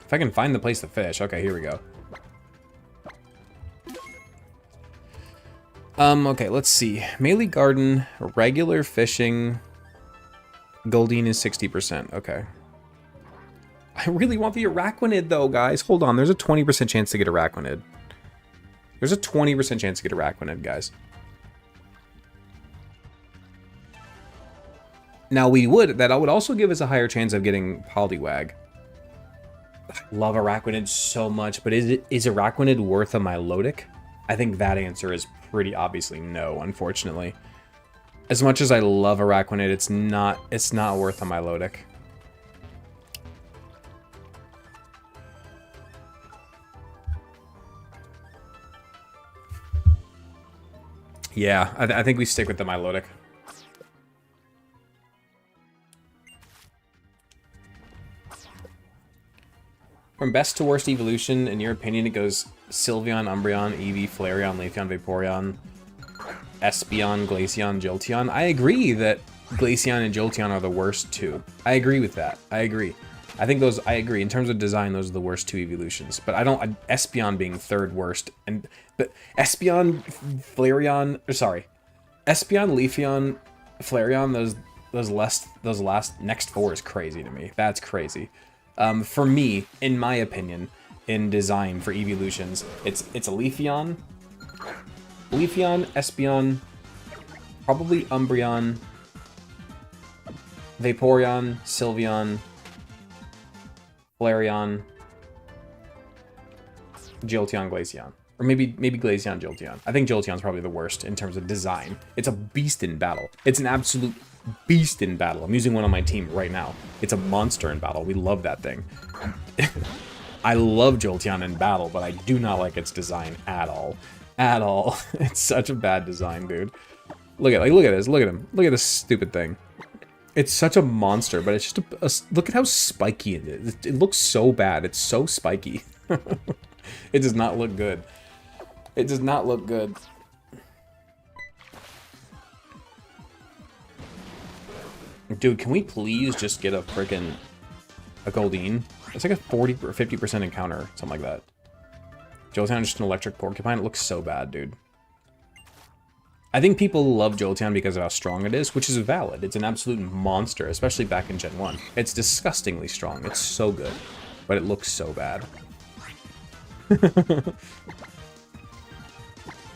A: If I can find the place to fish, okay, here we go. Okay, let's see. Melee Garden, regular fishing, Goldeen is 60%, okay. I really want the Araquanid though, guys. Hold on, there's a 20% chance to get Araquanid. There's a 20% chance to get Araquanid, guys. Now that would also give us a higher chance of getting Poliwag. I love Araquanid so much, but is Araquanid worth a Milotic? I think that answer is pretty obviously no, unfortunately. As much as I love Araquanid, it's not worth a Milotic. Yeah, I think we stick with the Milotic. From best to worst evolution, in your opinion, it goes Sylveon, Umbreon, Eevee, Flareon, Leafeon, Vaporeon, Espeon, Glaceon, Jolteon. I agree that Glaceon and Jolteon are the worst two. I agree with that. I agree. I think those, I agree. In terms of design, those are the worst two evolutions. But I don't, Espeon being third worst. But Espeon, Flareon, sorry. Espeon, Leafeon, Flareon, those last next four is crazy to me. That's crazy. For me, in my opinion, in design for evolutions, it's a Leafeon, Espeon, probably Umbreon, Vaporeon, Sylveon, Flareon, Jolteon, Glaceon. Or maybe Glaceon, Jolteon. I think Jolteon's probably the worst in terms of design. It's a beast in battle. It's an absolute beast in battle. I'm using one on my team right now. It's a monster in battle. We love that thing. I love Jolteon in battle, but I do not like its design at all. At all. It's such a bad design, dude. Look at this. Look at him. Look at this stupid thing. It's such a monster, but it's just look at how spiky it is. It looks so bad. It's so spiky. It does not look good. It does not look good. Dude, can we please just get a freaking Goldeen? It's like a 40 or 50% encounter, something like that. Jolteon is just an electric porcupine. It looks so bad, dude. I think people love Jolteon because of how strong it is, which is valid. It's an absolute monster, especially back in Gen 1. It's disgustingly strong. It's so good, but it looks so bad.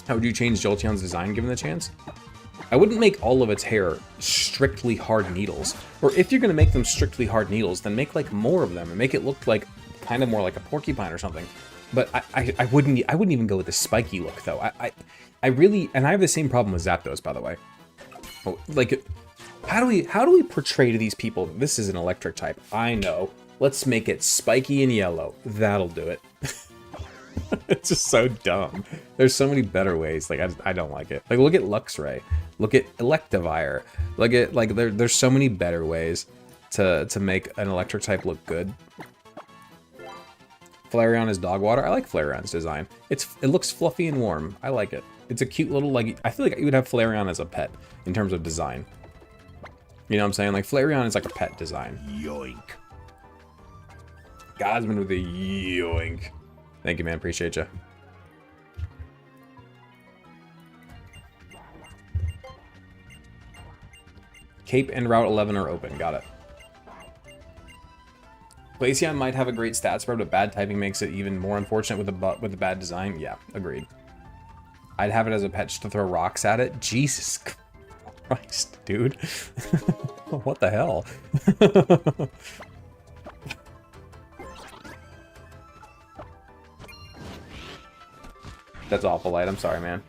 A: How would you change Jolteon's design given the chance? I wouldn't make all of its hair strictly hard needles. Or if you're going to make them strictly hard needles, then make like more of them and make it look like kind of more like a porcupine or something. But I wouldn't even go with the spiky look though. I really, and I have the same problem with Zapdos, by the way. Oh, like, how do we portray to these people that this is an electric type? I know. Let's make it spiky and yellow. That'll do it. It's just so dumb. There's so many better ways. Like, I don't like it. Like, look at Luxray. Look at Electivire. Look at, like, there's so many better ways to make an electric type look good. Flareon is dog water. I like Flareon's design. It looks fluffy and warm. I like it. It's a cute little, like, I feel like you would have Flareon as a pet in terms of design. You know what I'm saying? Like, Flareon is like a pet design. Yoink. Gosman with a yoink. Thank you, man. Appreciate you. Cape and Route 11 are open. Got it. Glaceon might have a great stat spread, but bad typing makes it even more unfortunate with the bad design. Yeah, agreed. I'd have it as a pet just to throw rocks at it. Jesus Christ, dude. What the hell? That's awful, Light. I'm sorry, man.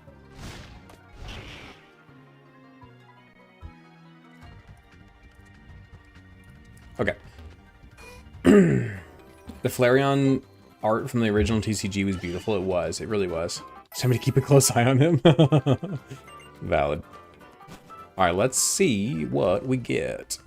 A: Okay. The Flareon art from the original TCG was beautiful. It was. It really was. Somebody keep a close eye on him. Valid. All right, let's see what we get.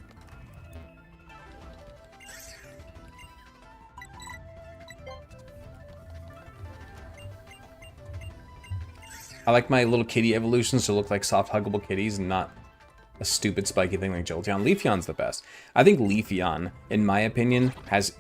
A: I like my little kitty evolutions to look like soft, huggable kitties and not a stupid spiky thing like Jolteon. Leafeon's the best. I think Leafeon, in my opinion, has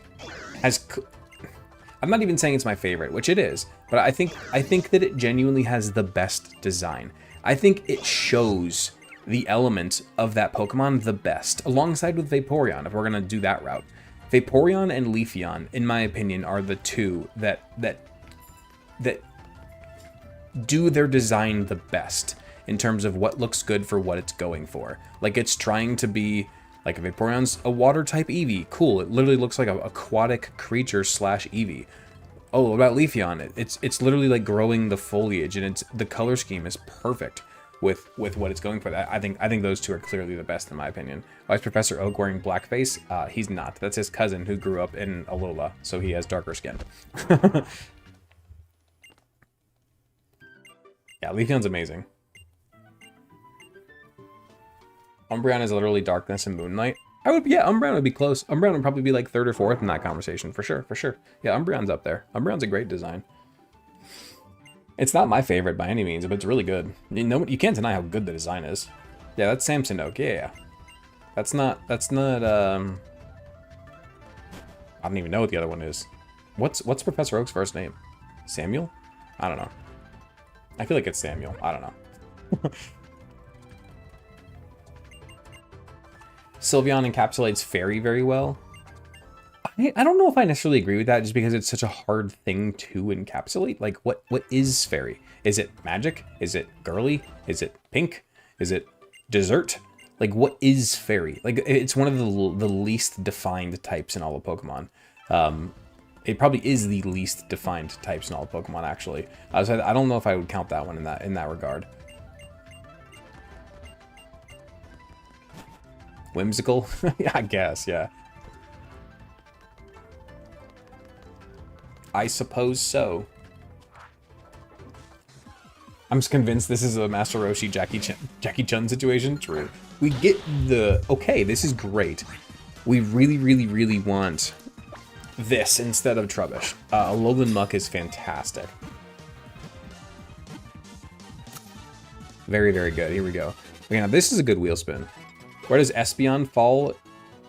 A: I'm not even saying it's my favorite, which it is, but I think that it genuinely has the best design. I think it shows the element of that Pokemon the best, alongside with Vaporeon, if we're gonna do that route. Vaporeon and Leafeon, in my opinion, are the two that do their design the best in terms of what looks good for what it's going for. Like, it's trying to be, like, Vaporeon's a water type Eevee. Cool, it literally looks like an aquatic creature slash Eevee. Oh, what about Leafeon? It's literally like growing the foliage, and the color scheme is perfect with what it's going for. I think those two are clearly the best in my opinion. Why is Professor Oak wearing blackface? He's not. That's his cousin who grew up in Alola, so he has darker skin. Yeah, Leafeon's amazing. Umbreon is literally darkness and moonlight. Umbreon would be close. Umbreon would probably be like 3rd or 4th in that conversation, for sure, for sure. Yeah, Umbreon's up there. Umbreon's a great design. It's not my favorite by any means, but it's really good. You can't deny how good the design is. Yeah, that's Samson Oak, yeah. That's not, I don't even know what the other one is. What's Professor Oak's first name? Samuel? I don't know. I feel like it's Samuel. I don't know. Sylveon encapsulates Fairy very well. I don't know if I necessarily agree with that, just because it's such a hard thing to encapsulate. Like, what is Fairy? Is it magic? Is it girly? Is it pink? Is it dessert? Like, what is Fairy? Like, it's one of the least defined types in all of Pokemon. It probably is the least defined types in all of Pokemon, actually. So I don't know if I would count that one in that regard. Whimsical? Yeah, I guess, yeah. I suppose so. I'm just convinced this is a Master Roshi Jackie Chun situation. True. We get the... Okay, this is great. We really, really, really want this instead of Trubbish. Alolan Muck is fantastic. Very, very good. Here we go. Okay, now this is a good wheel spin. Where does Espeon fall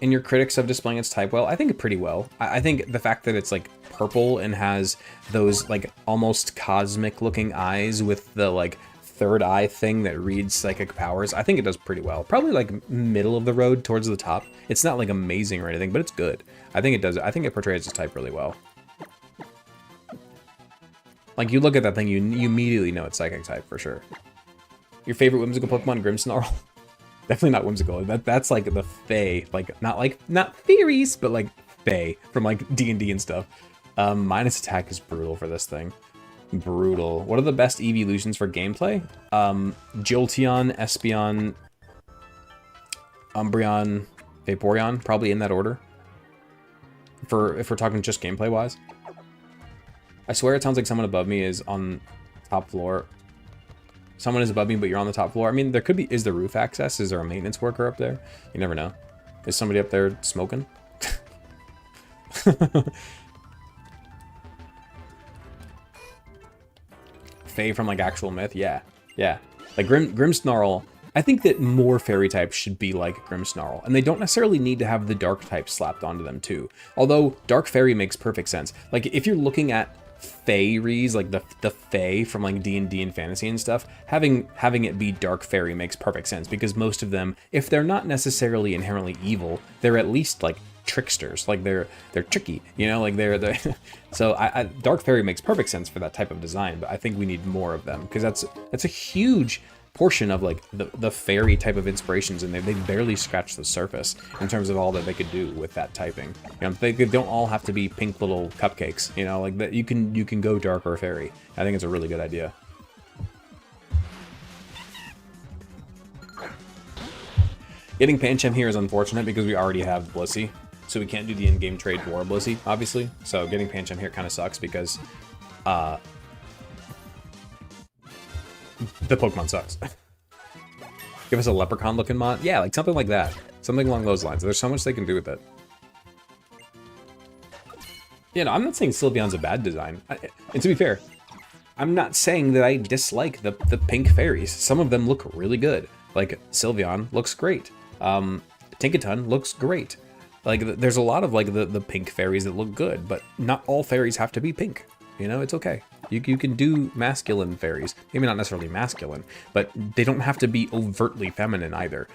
A: in your critics of displaying its type well? I think pretty well. I think the fact that it's like purple and has those like almost cosmic looking eyes with the like third eye thing that reads psychic powers, I think it does pretty well. Probably like middle of the road towards the top. It's not like amazing or anything, but it's good. I think it does. I think it portrays its type really well. Like, you look at that thing, you immediately know it's psychic type for sure. Your favorite whimsical Pokemon, Grimmsnarl? Definitely not whimsical. That's like the Fae, like not theories, but like Fae from like D&D and stuff. Minus attack is brutal for this thing. Brutal. What are the best evolutions for gameplay? Jolteon, Espeon, Umbreon, Vaporeon, probably in that order. If we're talking just gameplay wise. I swear it sounds like someone above me is on top floor. Someone is above me, but you're on the top floor. I mean, there could be... Is there roof access? Is there a maintenance worker up there? You never know. Is somebody up there smoking? Fae from, like, actual myth? Yeah. Yeah. Like, Grimmsnarl... I think that more fairy types should be like Grimmsnarl, and they don't necessarily need to have the dark type slapped onto them, too. Although, Dark Fairy makes perfect sense. Like, if you're looking at fairies, like the fae from like D&D and fantasy and stuff, having it be Dark Fairy makes perfect sense, because most of them, if they're not necessarily inherently evil, they're at least like tricksters. Like they're tricky, you know, like they're so Dark Fairy makes perfect sense for that type of design, but I think we need more of them, because that's a huge portion of like the fairy type of inspirations, and they barely scratch the surface in terms of all that they could do with that typing. You know, they don't all have to be pink little cupcakes, you know, like that. You can go dark or fairy. I think it's a really good idea. Getting Pancham here is unfortunate because we already have Blissey. so we can't do the in-game trade for Blissey, obviously. So getting Pancham here kind of sucks because the Pokemon sucks. Give us a leprechaun-looking mod? Yeah, like something like that. Something along those lines. There's so much they can do with it. You know, I'm not saying Sylveon's a bad design. And to be fair, I'm not saying that I dislike the pink fairies. Some of them look really good. Like, Sylveon looks great. Tinkaton looks great. Like, there's a lot of, like, the pink fairies that look good, but not all fairies have to be pink. You know, it's okay. You can do masculine fairies. Maybe not necessarily masculine, but they don't have to be overtly feminine either.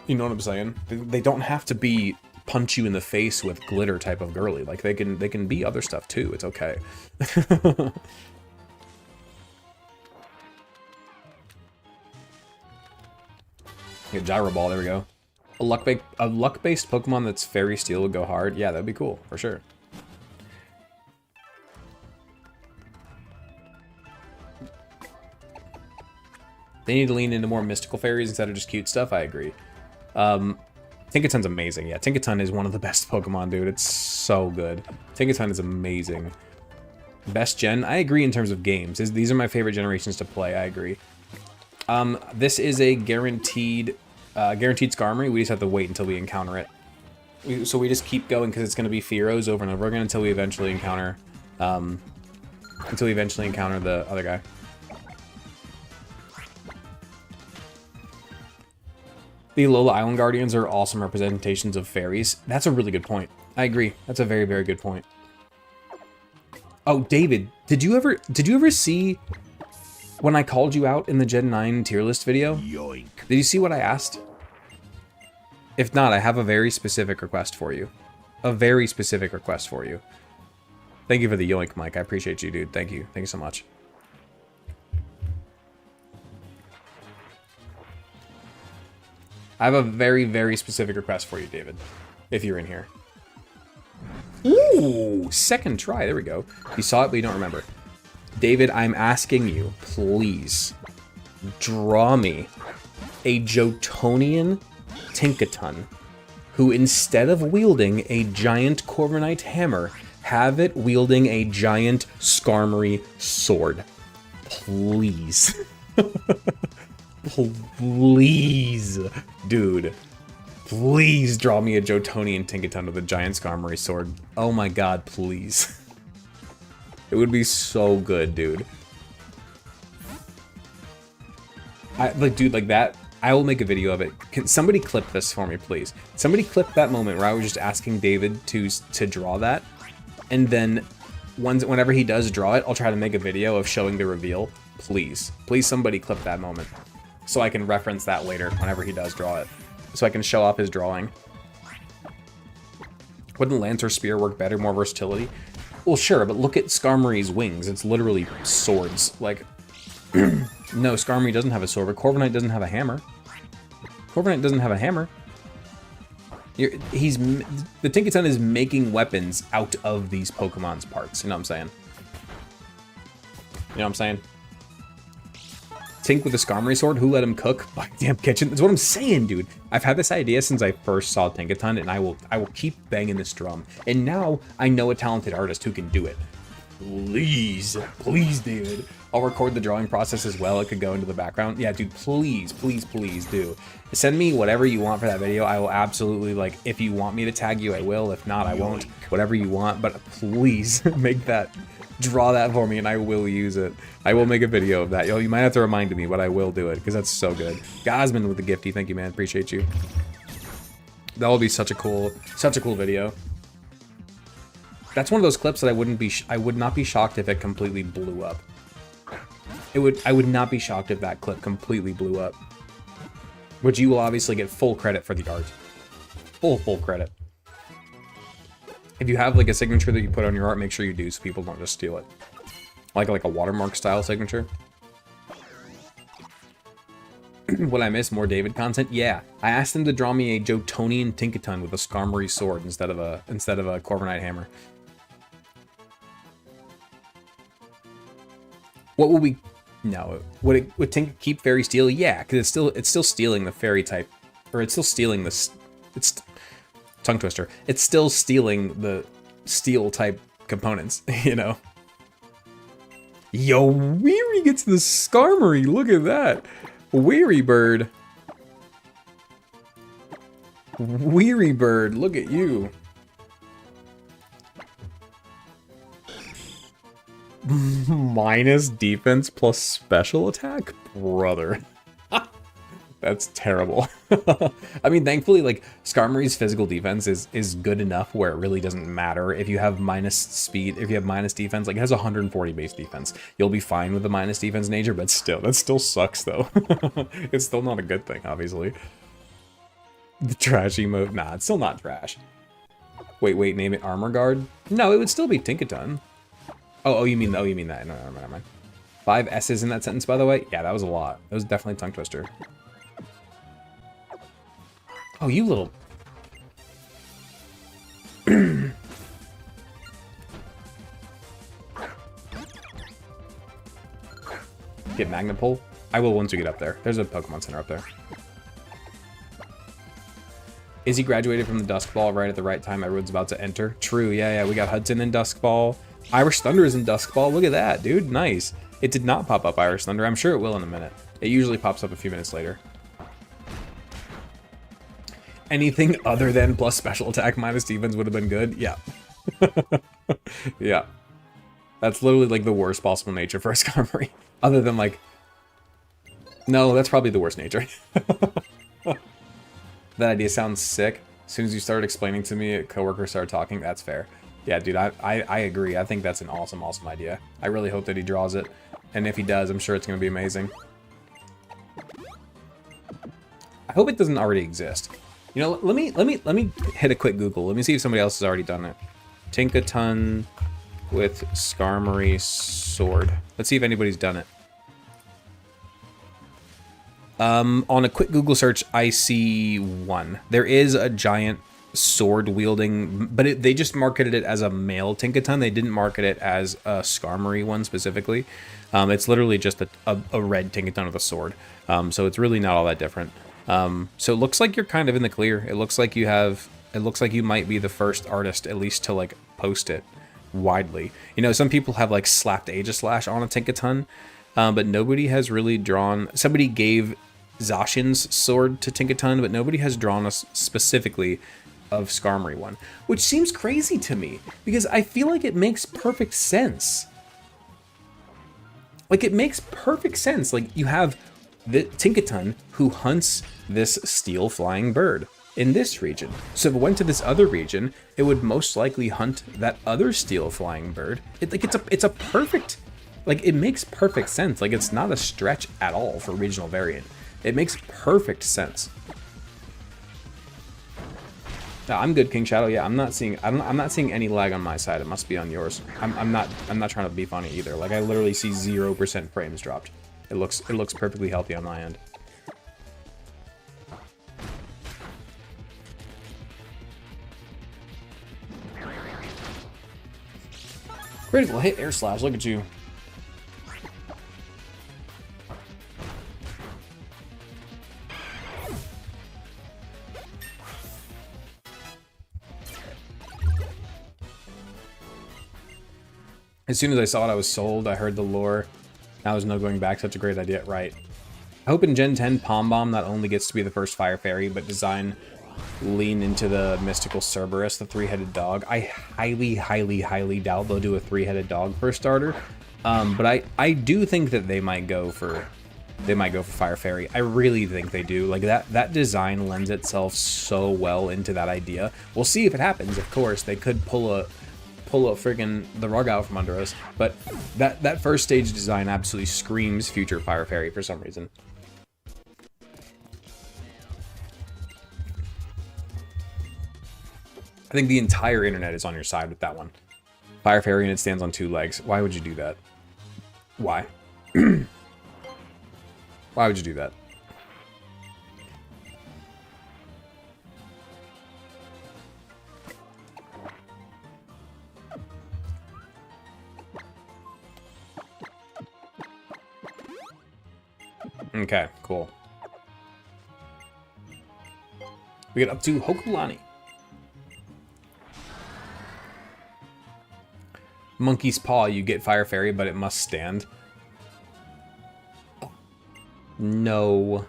A: You know what I'm saying? They don't have to be punch you in the face with glitter type of girly. Like, they can be other stuff too. It's okay. Get Gyro Ball, there we go. A luck-based Pokemon that's Fairy Steel would go hard. Yeah, that'd be cool, for sure. They need to lean into more mystical fairies instead of just cute stuff, I agree. Tinkaton's amazing. Yeah, Tinkaton is one of the best Pokemon, dude. It's so good. Tinkaton is amazing. Best gen? I agree in terms of games. These are my favorite generations to play, I agree. This is a guaranteed Skarmory. We just have to wait until we encounter it. So we just keep going because it's going to be Fearos over and over again until we eventually encounter, the other guy. The Alola Island Guardians are awesome representations of fairies. That's a really good point. I agree. That's a very, very good point. Oh, David, did you ever see when I called you out in the Gen 9 tier list video? Yoink. Did you see what I asked? If not, I have a very specific request for you. A very specific request for you. Thank you for the yoink, Mike. I appreciate you, dude. Thank you. Thank you so much. I have a very, very specific request for you, David, if you're in here. Ooh, second try. There we go. You saw it, but you don't remember. David, I'm asking you, please, draw me a Jotonian Tinkaton who, instead of wielding a giant Corviknight hammer, have it wielding a giant Skarmory sword. Please. Please, dude. Please draw me a Jotonian Tinkaton with a giant Skarmory sword. Oh my god, please. It would be so good, dude. Dude, like that. I will make a video of it. Can somebody clip this for me, please? Somebody clip that moment where I was just asking David to draw that, and then whenever he does draw it, I'll try to make a video of showing the reveal. Please, please, somebody clip that moment, so I can reference that later whenever he does draw it, so I can show off his drawing. Wouldn't Lance or Spear work better, more versatility? Well, sure, but look at Skarmory's wings. It's literally swords. Like, no, Skarmory doesn't have a sword, but Corviknight doesn't have a hammer. Corviknight doesn't have a hammer. The Tinkaton is making weapons out of these Pokemon's parts. You know what I'm saying? You know what I'm saying? Tink with a Skarmory sword? Who let him cook? By damn kitchen. That's what I'm saying, dude. I've had this idea since I first saw Tinkaton, and I will keep banging this drum. And now I know a talented artist who can do it. Please, please, David. I'll record the drawing process as well. It could go into the background. Yeah, dude, please, please, please do. Send me whatever you want for that video. I will absolutely, like, if you want me to tag you, I will. If not, I won't. Whatever you want, but please make that, draw that for me, and I will use it. I will make a video of that. Yo, you might have to remind me, but I will do it, because that's so good. Gosman with the gifty. Thank you, man. Appreciate you. That will be such a cool video. That's one of those clips that I would not be shocked if it completely blew up. I would not be shocked if that clip completely blew up. Which you will obviously get full credit for the art. Full credit. If you have like a signature that you put on your art, make sure you do so people don't just steal it. Like a watermark style signature. Would I miss more David content? Yeah. I asked him to draw me a Jotonian Tinkaton with a Skarmory sword instead of a Corviknight hammer. What will we... No. Would Tink keep Fairy Steel? Yeah, because it's still stealing the fairy type. Or it's still stealing this... tongue twister. It's still stealing the steel type components, you know. Yo, Weary gets the Skarmory. Look at that. Weary Bird. Weary Bird, look at you. Minus defense plus special attack? Brother. That's terrible. I mean, thankfully, like, Skarmory's physical defense is good enough where it really doesn't matter if you have minus speed, if you have minus defense. Like, it has 140 base defense. You'll be fine with the minus defense nature, but still, that still sucks, though. It's still not a good thing, obviously. The trash emote? Nah, it's still not trash. Wait, name it Armor Guard? No, it would still be Tinkaton. Oh, you mean that. No, never mind. 5 S's in that sentence, by the way? Yeah, that was a lot. That was definitely tongue twister. Oh, you little... Get Magnet Pull? I will once we get up there. There's a Pokemon Center up there. Izzy graduated from the Dusk Ball right at the right time everyone's about to enter. True, yeah, we got Hudson in Dusk Ball. Irish Thunder is in Dusk Ball. Look at that, dude. Nice. It did not pop up Irish Thunder. I'm sure it will in a minute. It usually pops up a few minutes later. Anything other than plus special attack minus defense would have been good. Yeah. Yeah. That's literally like the worst possible nature for a Skarmory. Other than like... No, that's probably the worst nature. That idea sounds sick. As soon as you started explaining to me, a coworker started talking. That's fair. Yeah, dude, I agree. I think that's an awesome idea. I really hope that he draws it. And if he does, I'm sure it's going to be amazing. I hope it doesn't already exist. You know, let me hit a quick Google. Let me see if somebody else has already done it. Tinkaton with Skarmory sword. Let's see if anybody's done it. On a quick Google search, I see one. There is a giant sword wielding, but they just marketed it as a male Tinkaton. They didn't market it as a Skarmory one specifically. It's literally just a red Tinkaton with a sword. So it's really not all that different. So it looks like you're kind of in the clear. It looks like you might be the first artist, at least, to like post it widely. You know, some people have like slapped Aegislash on a Tinkaton, but nobody has really drawn. Somebody gave Zacian's sword to Tinkaton, but nobody has drawn us specifically of Skarmory one, which seems crazy to me because I feel like it makes perfect sense. Like, it makes perfect sense. Like, you have the Tinkaton who hunts this steel flying bird in this region. So if it went to this other region, it would most likely hunt that other steel flying bird. It's a perfect, like, it makes perfect sense. Like, it's not a stretch at all for regional variant. It makes perfect sense. No, I'm good, King Shadow. Yeah, I'm not seeing any lag on my side. It must be on yours. I'm not trying to be funny either. Like, I literally see 0% frames dropped. It looks perfectly healthy on my end. Critical hit, air slash. Look at you. As soon as I saw it, I was sold. I heard the lore. Now there's no going back. Such a great idea. Right. I hope in Gen 10, Pom Bomb not only gets to be the first Fire Fairy, but design lean into the mystical Cerberus, the 3-headed dog. I highly doubt they'll do a 3-headed dog for a starter. But I do think that they might go for Fire Fairy. I really think they do. Like, that design lends itself so well into that idea. We'll see if it happens. Of course, they could pull a friggin' the rug out from under us, but that first stage design absolutely screams future Fire Fairy for some reason. I think the entire internet is on your side with that one. Fire Fairy and it stands on 2 legs. Why would you do that? Why? Why would you do that? Okay, cool. We get up to Hokulani. Monkey's Paw, you get Fire Fairy, but it must stand. No.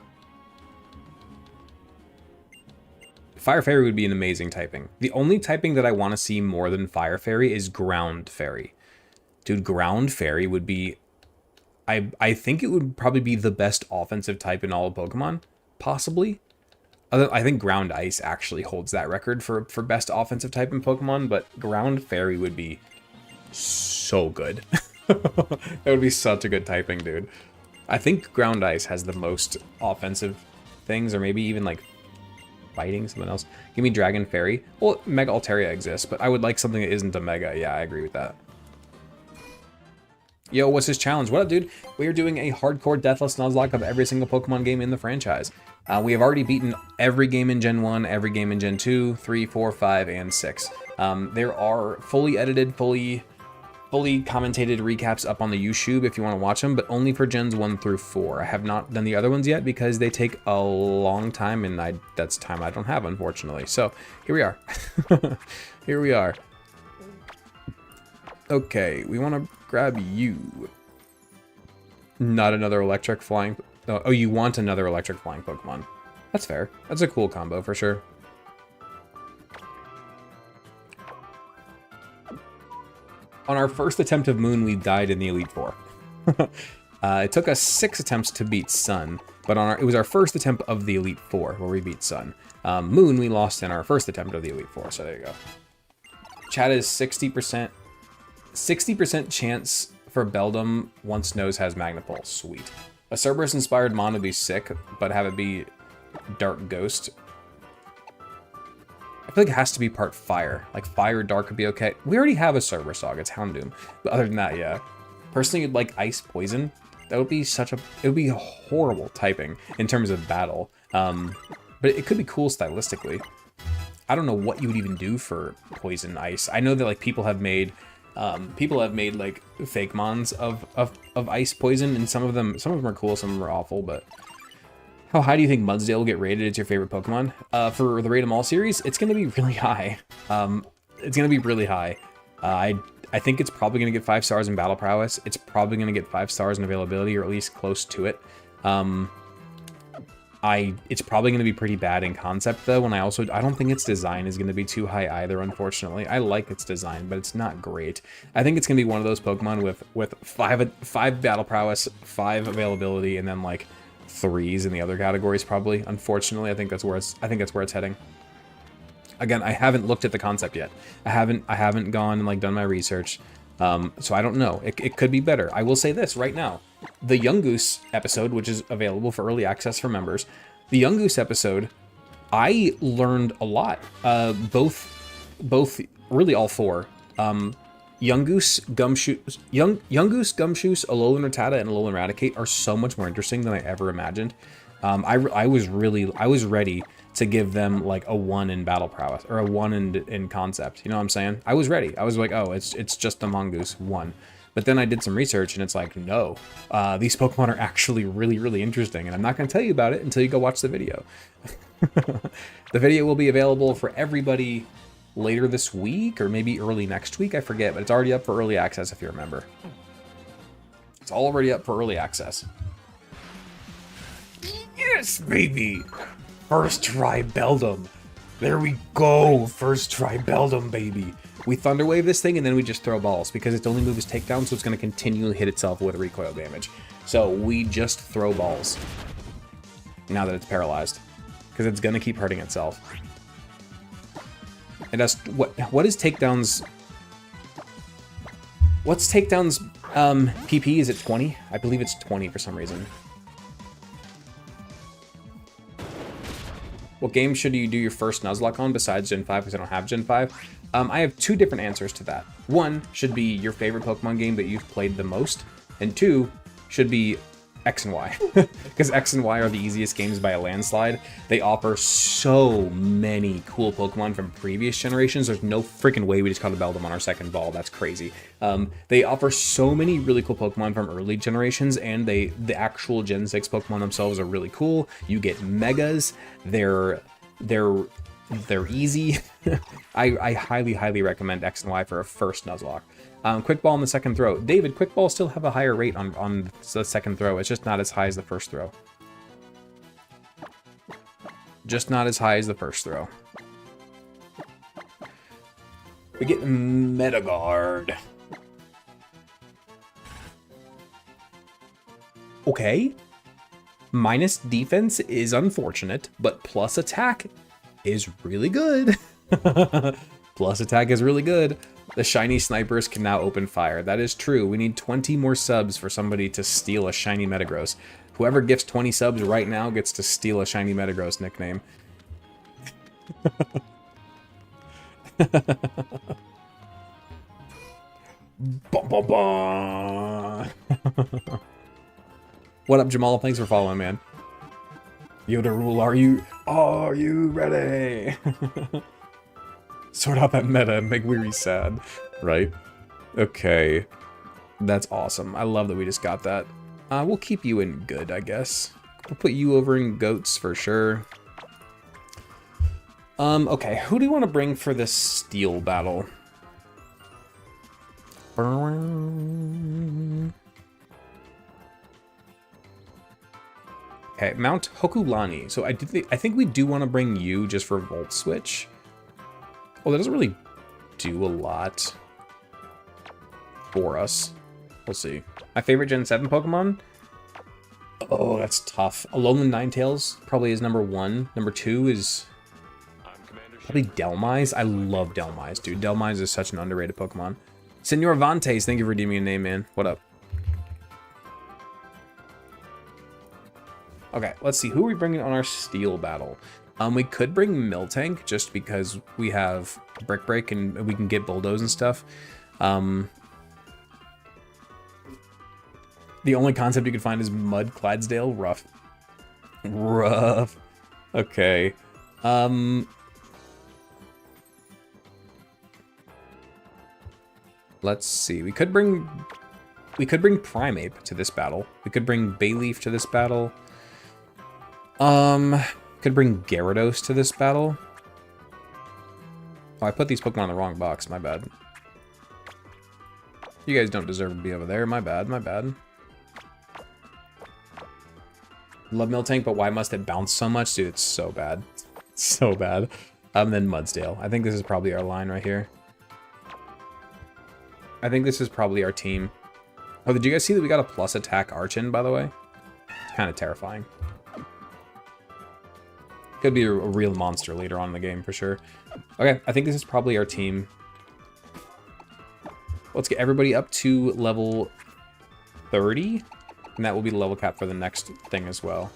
A: Fire Fairy would be an amazing typing. The only typing that I want to see more than Fire Fairy is Ground Fairy. Dude, Ground Fairy would be... I think it would probably be the best offensive type in all of Pokemon. Possibly. I think Ground Ice actually holds that record for best offensive type in Pokemon, but Ground Fairy would be so good. That would be such a good typing, dude. I think Ground Ice has the most offensive things, or maybe even like fighting, something else. Give me Dragon Fairy. Well, Mega Altaria exists, but I would like something that isn't a Mega. Yeah, I agree with that. Yo, what's his challenge? What up, dude? We are doing a hardcore Deathless Nuzlocke of every single Pokemon game in the franchise. We have already beaten every game in Gen 1, every game in Gen 2, 3, 4, 5, and 6. There are fully edited, fully commentated recaps up on the YouTube if you want to watch them, but only for Gens 1 through 4. I have not done the other ones yet because they take a long time, and that's time I don't have, unfortunately. So, here we are. Here we are. Okay, we want to grab you. Not another electric flying... Oh, you want another electric flying Pokemon. That's fair. That's a cool combo for sure. On our first attempt of Moon, we died in the Elite Four. It took us 6 attempts to beat Sun, but it was our first attempt of the Elite Four where we beat Sun. Moon, we lost in our first attempt of the Elite Four, so there you go. Chat is 60% chance for Beldum once Nose has Magnapulse. Sweet. A Cerberus-inspired Mon would be sick, but have it be Dark Ghost. I feel like it has to be part Fire. Like, Fire Dark would be okay. We already have a Cerberus dog. It's Houndoom. But other than that, yeah. Personally, you'd like Ice Poison. That would be such a... It would be a horrible typing in terms of battle. But it could be cool stylistically. I don't know what you would even do for Poison Ice. I know that, like, people have made like fake mons of Ice Poison, and some of them are cool, some of them are awful, but how high do you think Mudsdale will get rated as your favorite Pokemon? For the Rate 'em All series, it's gonna be really high. It's gonna be really high. I think it's probably gonna get 5 stars in battle prowess. It's probably gonna get 5 stars in availability, or at least close to it. It's probably going to be pretty bad in concept, though, and I don't think its design is going to be too high either, unfortunately. I like its design, but it's not great. I think it's going to be one of those Pokemon with 5 battle prowess, 5 availability, and then, like, 3s in the other categories, probably. Unfortunately, I think that's where it's heading. Again, I haven't looked at the concept yet. I haven't gone and, like, done my research, so I don't know. It could be better. I will say this right now. The Young Goose episode, which is available for early access for members, the Young Goose episode, I learned a lot. Both, really all 4. Young Goose, Gumshoos, Alolan Rattata, and Alolan Raticate are so much more interesting than I ever imagined. I was ready to give them like a 1 in battle prowess, or a 1 in concept. You know what I'm saying? I was ready. I was like, oh, it's just a Mongoose 1. But then I did some research, and it's like, no, these Pokemon are actually really, really interesting, and I'm not going to tell you about it until you go watch the video. The video will be available for everybody later this week, or maybe early next week, I forget, but it's already up for early access, if you remember. It's already up for early access. Yes, baby! First try Beldum. There we go, first try Beldum, baby. We Thunder Wave this thing, and then we just throw balls, because its only move is Takedown, so it's going to continually hit itself with recoil damage. So we just throw balls, now that it's paralyzed, because it's going to keep hurting itself. It has... What is Takedown's... What's Takedown's PP? Is it 20? I believe it's 20 for some reason. What game should you do your first Nuzlocke on besides Gen 5, because I don't have Gen 5? I have 2 different answers to that. 1 should be your favorite Pokemon game that you've played the most, and 2 should be X and Y, because X and Y are the easiest games by a landslide. They offer so many cool Pokemon from previous generations. There's no freaking way we just caught a Beldum on our second ball. That's crazy. They offer so many really cool Pokemon from early generations, and the actual Gen 6 Pokemon themselves are really cool. You get Megas. They're They're easy. I highly, highly recommend X and Y for a first Nuzlocke. Quick ball on the second throw. David, quick balls still have a higher rate on the second throw. It's just not as high as the first throw. Just not as high as the first throw. We get Meta Guard. Okay. Minus defense is unfortunate, but plus attack is really good. Plus attack is really good. The shiny snipers can now open fire. That is true. We need 20 more subs for somebody to steal a shiny Metagross. Whoever gifts 20 subs right now gets to steal a shiny Metagross nickname. Bum, bum, bum. What up, Jamal? Thanks for following, man. Yoda Rule, are you ready? Sort out that meta and make Weary sad, right? Okay. That's awesome. I love that we just got that. We'll keep you in good, I guess. We'll put you over in goats for sure. Okay, who do you want to bring for this steel battle? Okay, Mount Hokulani. So I think we do want to bring you just for Volt Switch. Well, that doesn't really do a lot for us. We'll see. My favorite Gen 7 Pokemon? Oh, that's tough. Alolan Ninetales probably is number 1. Number 2 is probably Delmise. I love Delmise, dude. Delmise is such an underrated Pokemon. Senor Vantes, thank you for redeeming a name, man. What up? Okay, let's see. Who are we bringing on our steel battle? We could bring Miltank just because we have Brick Break and we can get Bulldoze and stuff. The only concept you can find is Mud Clydesdale. Rough. Rough. Okay. Let's see. We could bring Primeape to this battle. We could bring Bayleaf to this battle. Could bring Gyarados to this battle. Oh, I put these Pokemon in the wrong box. My bad. You guys don't deserve to be over there. My bad. My bad. Love Miltank, but why must it bounce so much? Dude, it's so bad. So bad. Then Mudsdale. I think this is probably our line right here. I think this is probably our team. Oh, did you guys see that we got a plus attack Archon, by the way? It's kind of terrifying. Could be a real monster later on in the game, for sure. Okay, I think this is probably our team. Let's get everybody up to level 30. And that will be the level cap for the next thing as well.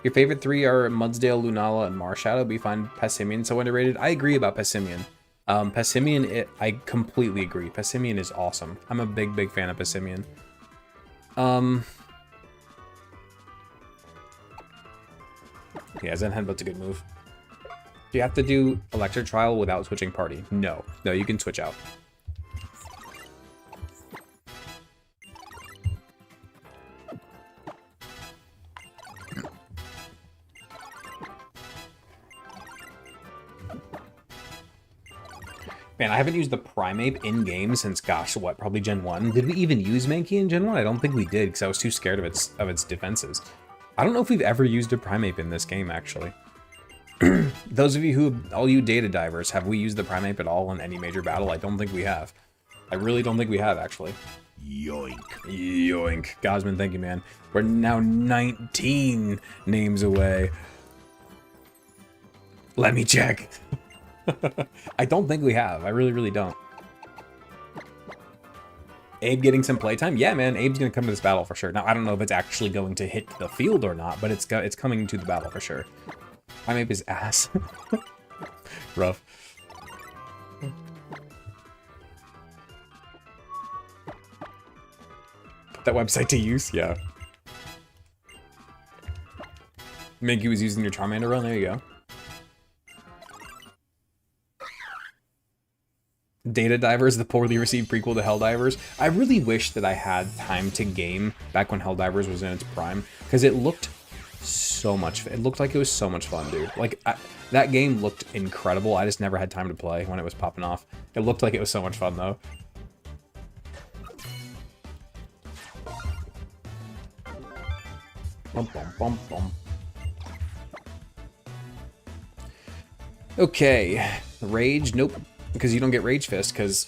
A: Your favorite 3 are Mudsdale, Lunala, and Marshadow, but you find Passimian so underrated. I agree about Passimian. Passimian, I completely agree. Passimian is awesome. I'm a big, big fan of Passimian. Yeah, Zen Headbutt's a good move. Do you have to do Electric Trial without switching party? No. No, you can switch out. Man, I haven't used the Primeape in-game since, gosh, what, probably Gen 1? Did we even use Mankey in Gen 1? I don't think we did, because I was too scared of its defenses. I don't know if we've ever used a Primeape in this game, actually. Those of you all you data divers, have we used the Primeape at all in any major battle? I don't think we have. I really don't think we have, actually. Yoink. Yoink. Gosman, thank you, man. We're now 19 names away. Let me check. I don't think we have. I really, really don't. Abe getting some playtime? Yeah, man. Abe's going to come to this battle for sure. Now, I don't know if it's actually going to hit the field or not, but it's coming to the battle for sure. Primeape is ass. Rough. Put that website to use? Yeah. Mankey was using your Charmander run? There you go. Data Divers, the poorly received prequel to Helldivers. I really wish that I had time to game back when Helldivers was in its prime, because it looked so much. It looked like it was so much fun, dude. Like, that game looked incredible. I just never had time to play when it was popping off. It looked like it was so much fun, though. Bum, bum, bum, bum. Okay, Rage, nope, because you don't get Rage Fist, because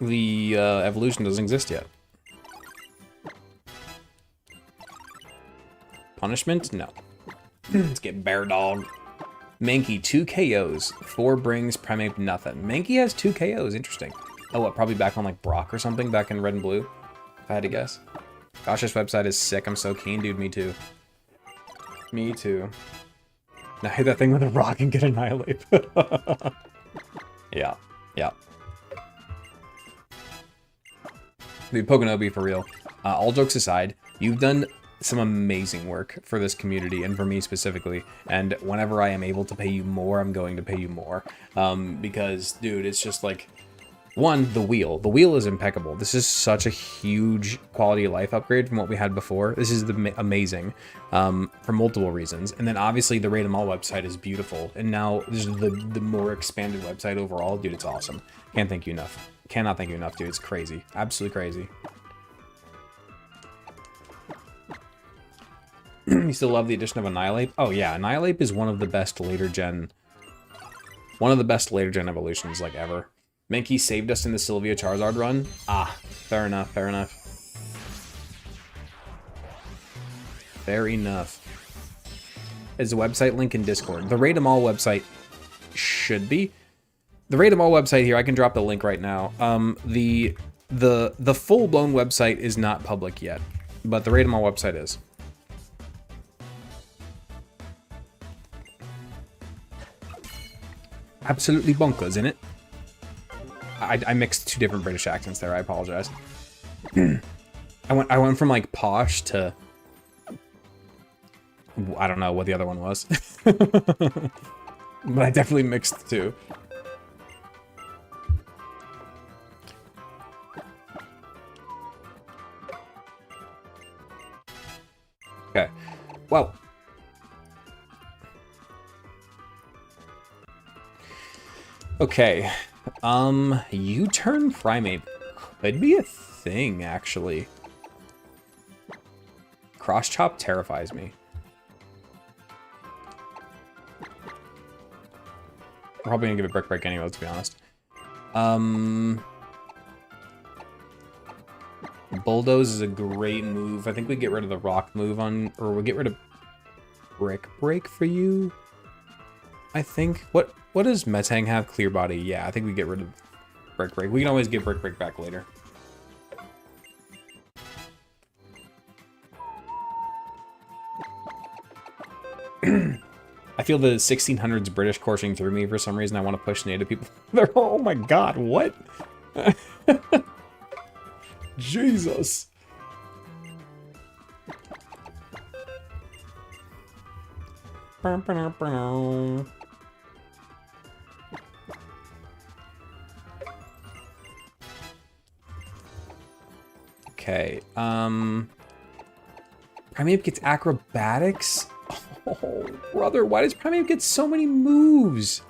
A: the evolution doesn't exist yet. Punishment? No. Let's get Bear Dog. Mankey, 2 KOs. 4 brings, Primeape, nothing. Mankey has 2 KOs, interesting. Oh, what, probably back on like Brock or something, back in Red and Blue, if I had to guess. Gosh, this website is sick, I'm so keen, dude, me too. Me too. Now hit that thing with a rock and get Annihilate. Yeah, yeah. Dude, Pokenobi, for real. All jokes aside, you've done some amazing work for this community and for me specifically. And whenever I am able to pay you more, I'm going to pay you more. Because, dude, it's just like... One, the wheel. The wheel is impeccable. This is such a huge quality of life upgrade from what we had before. This is amazing for multiple reasons. And then obviously the Rate 'em All website is beautiful. And now this is the more expanded website overall. Dude, it's awesome. Can't thank you enough. Cannot thank you enough, dude. It's crazy. Absolutely crazy. You still love the addition of Annihilate? Oh yeah, Annihilate is one of the best later gen evolutions like ever. Mankey saved us in the Sylvia Charizard run. Ah, fair enough, fair enough. Fair enough. Is the website link in Discord? The Rate 'em All website should be. The Rate 'em All website here, I can drop the link right now. The full-blown website is not public yet, but the Rate 'em All website is. Absolutely bonkers, isn't it? I mixed 2 different British accents there. I apologize. I went from like posh to I don't know what the other one was, but I definitely mixed the 2. Okay. Well. Okay. U-turn Primeape could be a thing, actually. Cross Chop terrifies me. I'm probably gonna give it Brick Break anyway, let's be honest. Bulldoze is a great move. I think we get rid of the Rock move on, or we'll get rid of Brick Break for you. I think. What does Metang have? Clear Body. Yeah, I think we get rid of Brick Break. We can always get Brick Break back later. I feel the 1600s British coursing through me for some reason. I want to push native people. Oh my god, what? Jesus. Okay, Primeape gets acrobatics? Oh, brother, why does Primeape get so many moves?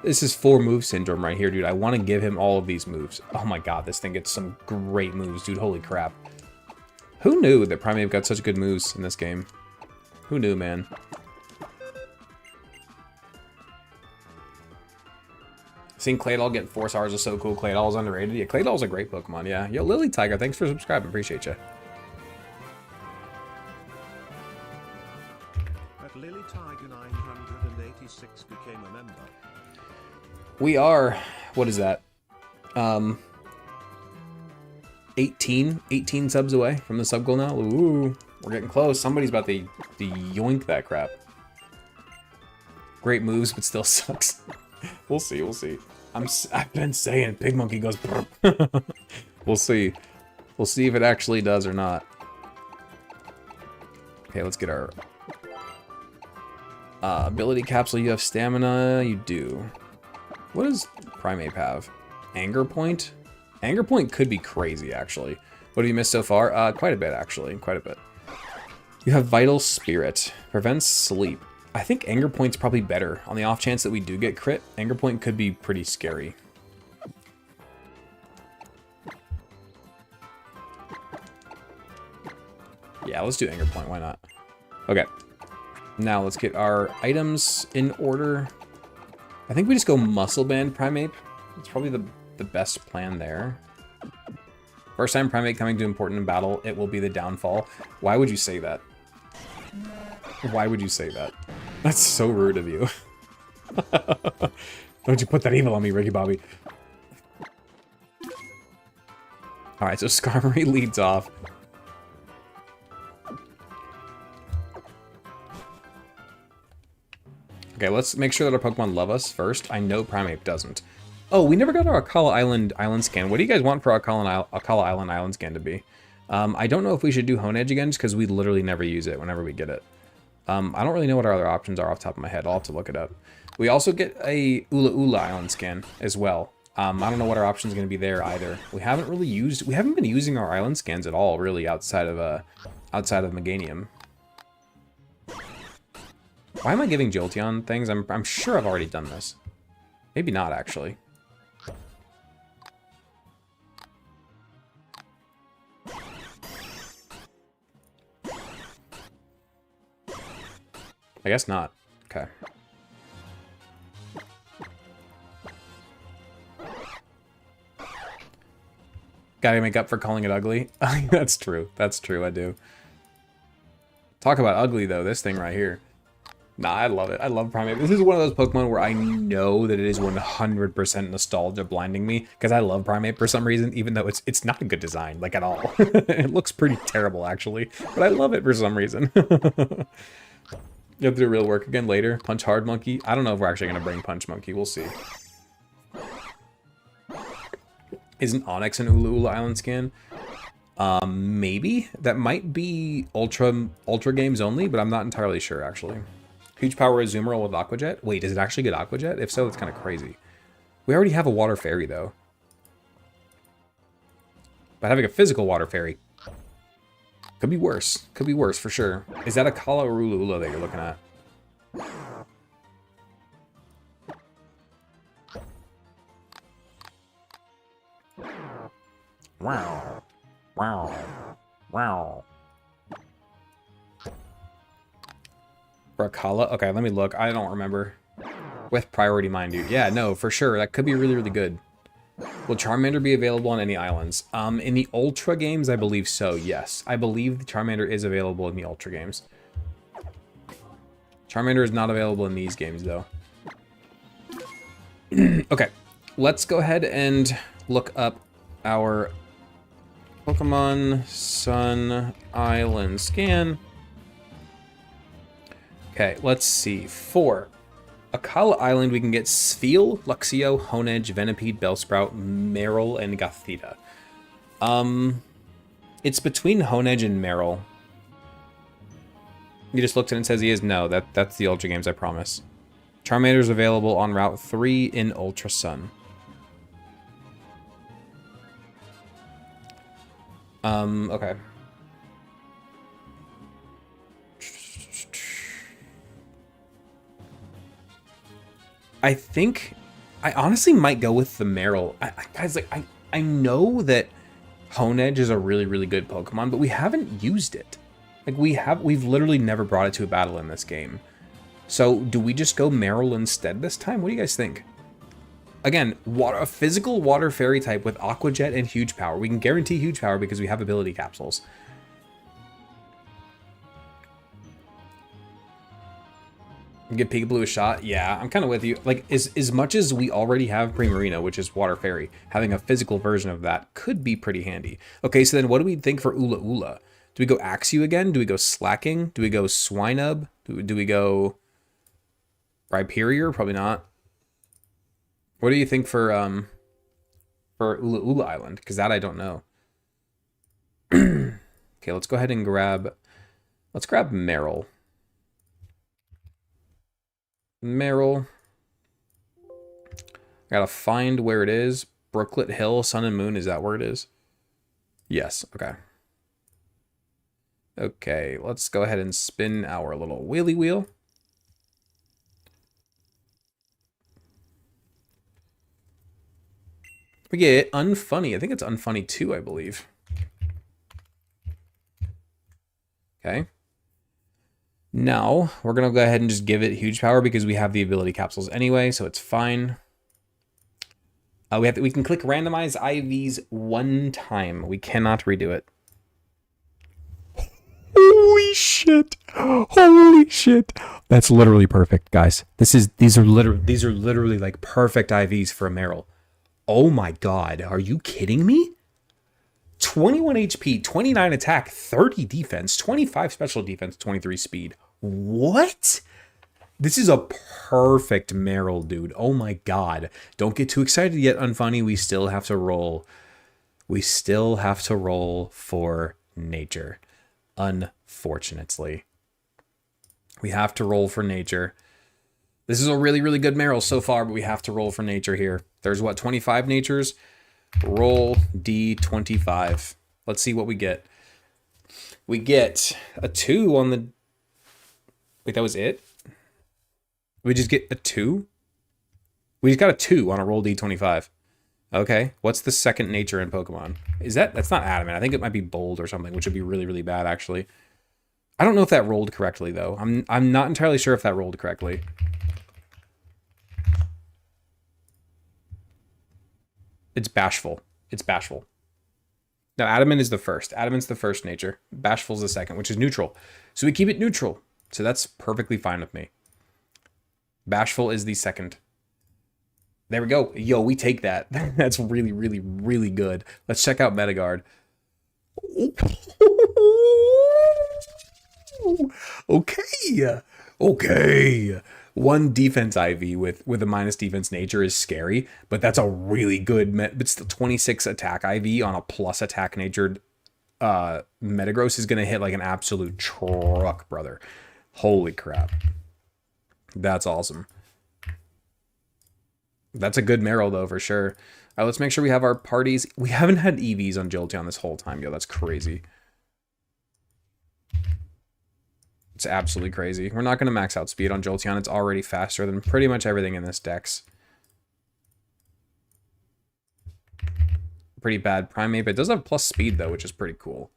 A: This is 4 move syndrome right here, dude. I want to give him all of these moves. Oh my god, this thing gets some great moves, dude. Holy crap. Who knew that Primeape got such good moves in this game? Who knew, man? Seeing Claydol get 4 stars is so cool. Claydol's underrated. Yeah, Claydol's a great Pokemon, yeah. Yo, Lily Tiger, thanks for subscribing. Appreciate you.
B: At Lily Tiger 986 became a member.
A: We are, what is that? 18 subs away from the sub goal now. Ooh, we're getting close. Somebody's about to yoink that crap. Great moves, but still sucks. We'll see, we'll see. I've been saying Pig Monkey goes brrr. We'll see. We'll see if it actually does or not. Okay, let's get our ability capsule. You have stamina, you do. What does Primeape have? Anger Point? Anger Point could be crazy, actually. What have you missed so far? Quite a bit, actually. Quite a bit. You have Vital Spirit. Prevents sleep. I think Anger Point's probably better. On the off chance that we do get crit, Anger Point could be pretty scary. Yeah, let's do Anger Point. Why not? Okay. Now let's get our items in order. I think we just go Muscle Band Primeape. It's probably the best plan there. First time Primeape coming to important in battle, it will be the downfall. Why would you say that? Why would you say that? That's so rude of you. Don't you put that evil on me, Ricky Bobby. Alright, so Skarmory leads off. Okay, let's make sure that our Pokemon love us first. I know Primeape doesn't. Oh, we never got our Akala Island scan. What do you guys want for Akala Island scan to be? I don't know if we should do Hone Edge again, just because we literally never use it whenever we get it. I don't really know what our other options are off the top of my head. I'll have to look it up. We also get a Ula Island scan as well. I don't know what our options are going to be there either. We haven't been using our island scans at all, really, outside of Meganium. Why am I giving Jolteon things? I'm sure I've already done this. Maybe not, actually. I guess not. Okay. Gotta make up for calling it ugly. That's true. That's true, I do. Talk about ugly, though. This thing right here. Nah, I love it. I love Primeape. This is one of those Pokemon where I know that it is 100% nostalgia blinding me, because I love Primeape for some reason, even though it's not a good design, like, at all. It looks pretty terrible, actually, but I love it for some reason. You have to do real work again later. Punch Hard Monkey. I don't know if we're actually going to bring Punch Monkey. We'll see. Isn't Onix an Ula Island scan? Maybe. That might be Ultra games only, but I'm not entirely sure, actually. Huge Power Azumarill with Aqua Jet? Wait, does it actually get Aqua Jet? If so, it's kind of crazy. We already have a Water Fairy, though. But having a physical Water Fairy could be worse. Could be worse, for sure. Is that a Kala or Ula that you're looking at? Wow. Wow. Wow. For a Kala? Okay, let me look. I don't remember. With priority, mind you. Yeah, no, for sure. That could be really, really good. Will Charmander be available on any islands? In the Ultra games, I believe so, yes. I believe the Charmander is available in the Ultra games. Charmander is not available in these games, though. Okay, let's go ahead and look up our Pokemon Sun Island scan. Okay, let's see. For Akala Island, we can get Spheal, Luxio, Honedge, Venipede, Bellsprout, Marill, and Gothita. It's between Honedge and Marill. You just looked at it and says he is. No, that's the Ultra games, I promise. Charmander's available on Route 3 in Ultra Sun. Okay. I think I honestly might go with the Marill. Guys, like I know that Honedge is a really, really good Pokemon, but we haven't used it. Like we've literally never brought it to a battle in this game. So do we just go Marill instead this time? What do you guys think? Again, a physical Water Fairy type with Aqua Jet and Huge Power. We can guarantee Huge Power because we have ability capsules. Give Peekaboo a shot? Yeah, I'm kind of with you. Like, as much as we already have Primarina, which is Water Fairy, having a physical version of that could be pretty handy. Okay, so then what do we think for Ula? Do we go Axew again? Do we go Slacking? Do we go Swinub? Do we go Rhyperior? Probably not. What do you think for Ula Island? Because that I don't know. Okay, let's go ahead and grab Marill. gotta find where it is. Brooklet Hill, Sun and Moon, is that where it is? Yes, okay. Okay, let's go ahead and spin our little wheelie wheel. We get Unfunny. I think it's Unfunny 2, I believe. Okay. Now, we're going to go ahead and just give it huge power because we have the ability capsules anyway, so it's fine. We can click randomize IVs one time. We cannot redo it. Holy shit. Holy shit. That's literally perfect, guys. These are literally like perfect IVs for a Meryl. Oh my god, are you kidding me? 21 HP, 29 attack, 30 defense, 25 special defense, 23 speed. What? This is a perfect Meryl, dude. Oh my god. Don't get too excited yet, Unfunny. We still have to roll. We still have to roll for nature. Unfortunately. We have to roll for nature. This is a really, really good Meryl so far, but we have to roll for nature here. There's what, 25 natures? Roll D25. Let's see what we get. We get a 2 on the... Wait, that was it? We just get a 2? We just got a 2 on a roll D25. Okay, what's the second nature in Pokemon? That's not adamant. I think it might be bold or something, which would be really, really bad, actually. I don't know if that rolled correctly, though. I'm not entirely sure if that rolled correctly. It's bashful. It's bashful. Now, adamant is the first. Adamant's the first nature. Bashful's the second, which is neutral. So we keep it neutral. So that's perfectly fine with me. Bashful is the second. There we go. Yo, we take that. That's really, really, really good. Let's check out Metagard. Okay. Okay. 1 defense IV with a minus defense nature is scary, but that's a really good... It's the 26 attack IV on a plus attack natured Metagross is going to hit like an absolute truck, brother. Holy crap. That's awesome. That's a good Meryl, though, for sure. All right, let's make sure we have our parties. We haven't had EVs on Jolteon this whole time. Yo, that's crazy. It's absolutely crazy. We're not going to max out speed on Jolteon. It's already faster than pretty much everything in this dex. Pretty bad Primate, but it does have plus speed, though, which is pretty cool.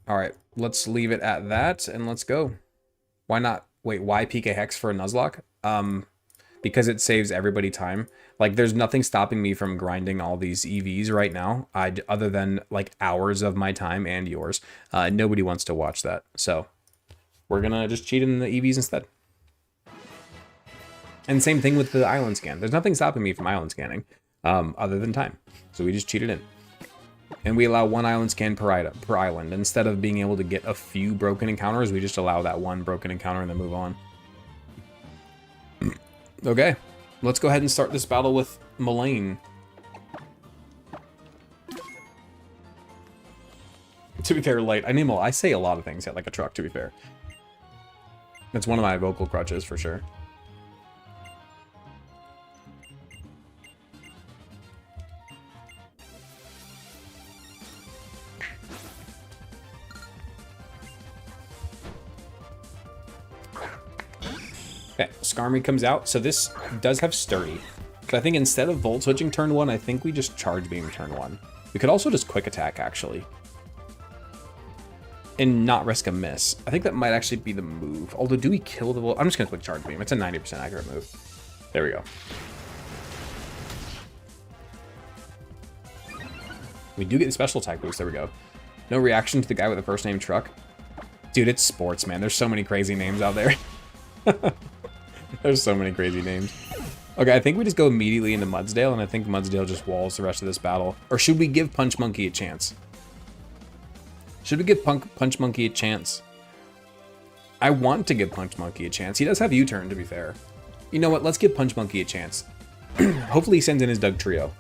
A: All right, let's leave it at that, and let's go. Why not? Wait, why PK Hex for a Nuzlocke? Because it saves everybody time. Like, there's nothing stopping me from grinding all these EVs right now, other than, like, hours of my time and yours. Nobody wants to watch that, so we're gonna just cheat in the EVs instead. And same thing with the island scan. There's nothing stopping me from island scanning, other than time. So we just cheated in. And we allow 1 island scan per island. Instead of being able to get a few broken encounters, we just allow that 1 broken encounter and then move on. Okay, let's go ahead and start this battle with Mullane. To be fair, Light, I say a lot of things like a truck, to be fair. It's one of my vocal crutches, for sure. Okay, Skarmory comes out. So this does have Sturdy. But I think instead of Volt Switching turn 1, I think we just Charge Beam turn 1. We could also just Quick Attack, actually. And not risk a miss. I think that might actually be the move. Although, do we kill the Volt? I'm just going to Quick Charge Beam. It's a 90% accurate move. There we go. We do get the special attack boost. There we go. No reaction to the guy with the first name Truck. Dude, it's sports, man. There's so many crazy names out there. There's so many crazy names. Okay, I think we just go immediately into Mudsdale, and I think Mudsdale just walls the rest of this battle. Or should we give Punch Monkey a chance? Should we give Punch Monkey a chance? I want to give Punch Monkey a chance. He does have U-turn, to be fair. You know what? Let's give Punch Monkey a chance. Hopefully he sends in his Doug Trio.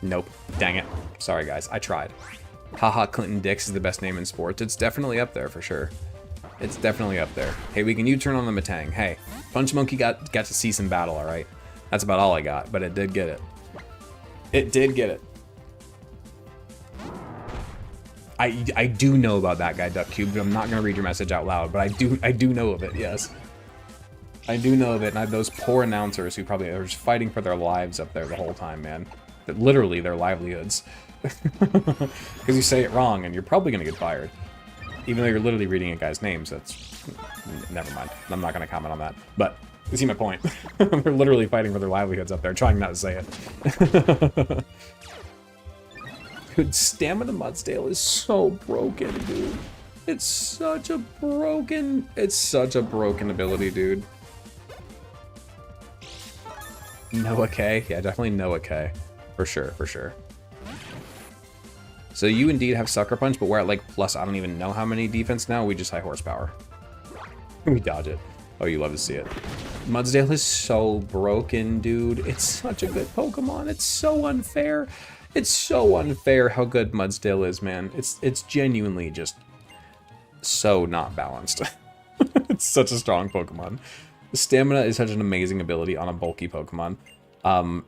A: Nope. Dang it. Sorry, guys. I tried. Haha, Clinton Dix is the best name in sports. It's definitely up there, for sure. It's definitely up there. Hey, we can U-turn on the Metang. Hey, Punch Monkey got to see some battle, all right? That's about all I got, but it did get it. It did get it. I do know about that guy, Duck Cube, but I'm not gonna read your message out loud, but I do know of it, yes. I do know of it, and I have those poor announcers who probably are just fighting for their lives up there the whole time, man. Literally their livelihoods. Because you say it wrong, and you're probably gonna get fired. Even though you're literally reading a guy's name, so that's... Never mind. I'm not gonna comment on that. But, you see my point. They're literally fighting for their livelihoods up there, trying not to say it. Dude, Stamina Mudsdale is so broken, dude. It's such a broken ability, dude. Noah K? Yeah, definitely Noah K. For sure, for sure. So you indeed have Sucker Punch, but we're at like plus I don't even know how many defense now. We just high horsepower. We dodge it. Oh, you love to see it. Mudsdale is so broken, dude. It's such a good Pokemon. It's so unfair. It's so unfair how good Mudsdale is, man. It's genuinely just so not balanced. It's such a strong Pokemon. Stamina is such an amazing ability on a bulky Pokemon. I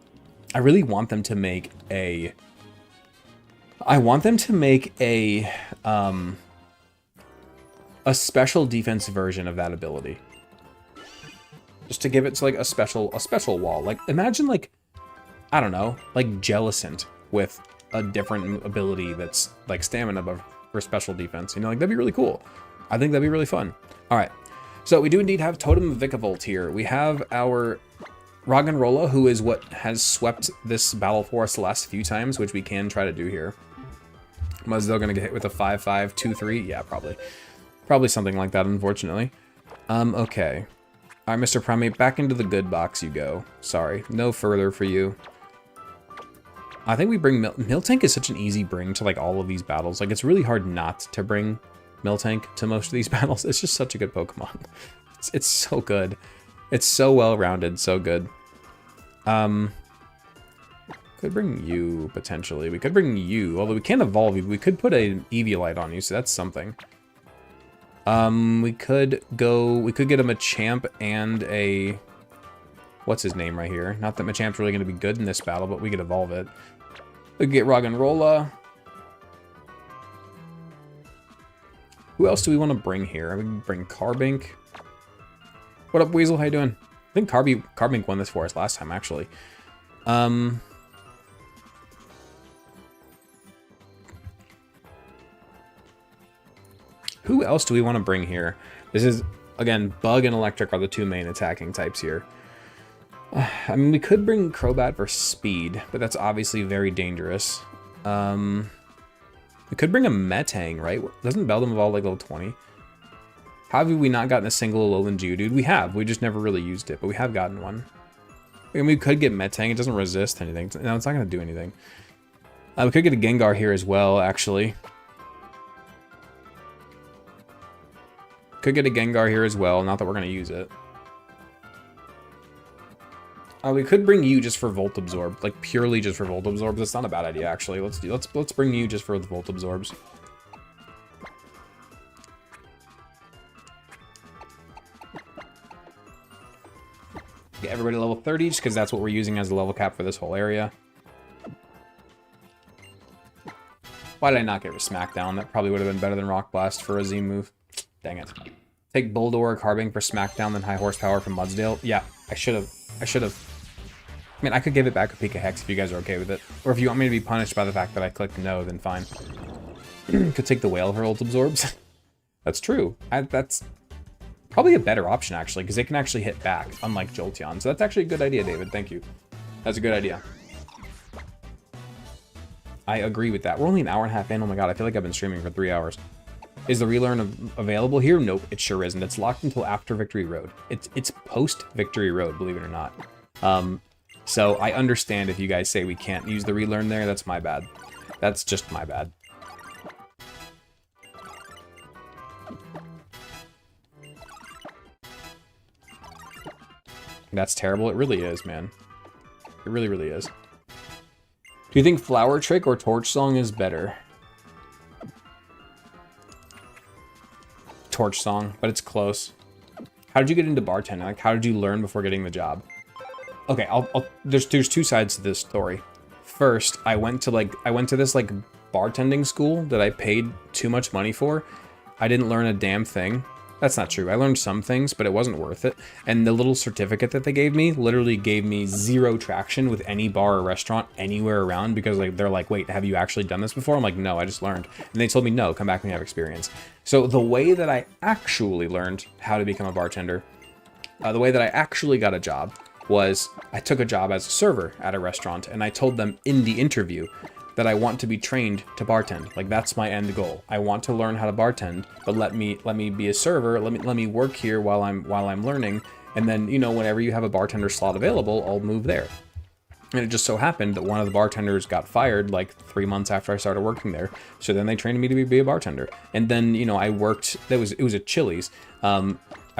A: really want them to make a... a special defense version of that ability. Just to give it to like a special wall. Like imagine like, I don't know, like Jellicent with a different ability that's like stamina but for special defense. You know, like that'd be really cool. I think that'd be really fun. All right, so we do indeed have Totem Vikavolt here. We have our Roggenrola, who is what has swept this battle for us the last few times, which we can try to do here. Mudsdale gonna get hit with a 5-5, 2-3. Yeah, probably something like that, unfortunately. Okay. All right, Mr. Primate, back into the good box you go. Sorry, no further for you. I think we bring Miltank is such an easy bring to like all of these battles. Like it's really hard not to bring Miltank to most of these battles. It's just such a good Pokemon. It's so good. It's so well-rounded, so good. Could bring you potentially. We could bring you, although we can't evolve you. We could put an Eviolite on you, so that's something. We could get a Machamp and a... What's his name right here? Not that Machamp's really going to be good in this battle, but we could evolve it. We could get Roggenrola. Who else do we want to bring here? We can bring Carbink. What up, Weasel? How you doing? I think Carbink won this for us last time, actually. Who else do we want to bring here? This is, again, Bug and Electric are the two main attacking types here. I mean, we could bring Crobat for speed, but that's obviously very dangerous. We could bring a Metang, right? Doesn't Beldum evolve like level 20? How have we not gotten a single Alolan Geodude? We have. We just never really used it, but we have gotten one. I mean, we could get Metang. It doesn't resist anything. No, it's not going to do anything. We could get a Gengar here as well, actually. Could get a Gengar here as well. Not that we're going to use it. We could bring you just for Volt Absorb, like purely just for Volt Absorb. That's not a bad idea, actually. Let's bring you just for the Volt Absorbs. Get everybody level 30, just because that's what we're using as the level cap for this whole area. Why did I not get Smackdown? That probably would have been better than Rock Blast for a Z move. Dang it. Take Bulldor, Carbink for Smackdown, then High Horsepower from Mudsdale. Yeah, I should have. I mean, I could give it back a Pika Hex if you guys are okay with it. Or if you want me to be punished by the fact that I clicked no, then fine. Could take the Whale for Ult Absorbs. That's true. That's probably a better option, actually, because it can actually hit back, unlike Jolteon. So that's actually a good idea, David. Thank you. That's a good idea. I agree with that. We're only an hour and a half in. Oh my god, I feel like I've been streaming for 3 hours. Is the relearn available here? Nope, it sure isn't. It's locked until after Victory Road. It's post-Victory Road, believe it or not. So I understand if you guys say we can't use the relearn there. That's my bad. That's just my bad. That's terrible. It really is, man. It really, really is. Do you think Flower Trick or Torch Song is better? Torch Song, but it's close. How did you get into bartending? Like, how did you learn before getting the job? Okay, there's two sides to this story. First, I went to this like bartending school that I paid too much money for. I didn't learn a damn thing. That's not true. I learned some things, but it wasn't worth it. And the little certificate that they gave me literally gave me zero traction with any bar or restaurant anywhere around, because like they're like, wait, have you actually done this before? I'm like, no, I just learned. And they told me, no, come back when you have experience. So the way that I actually learned how to become a bartender, the way that I actually got a job was I took a job as a server at a restaurant, and I told them in the interview that I want to be trained to bartend. Like, that's my end goal. I want to learn how to bartend, but let me be a server. Let me work here while I'm learning. And then, you know, whenever you have a bartender slot available, I'll move there. And it just so happened that one of the bartenders got fired like 3 months after I started working there. So then they trained me to be a bartender. And then, you know, I worked, it was at Chili's.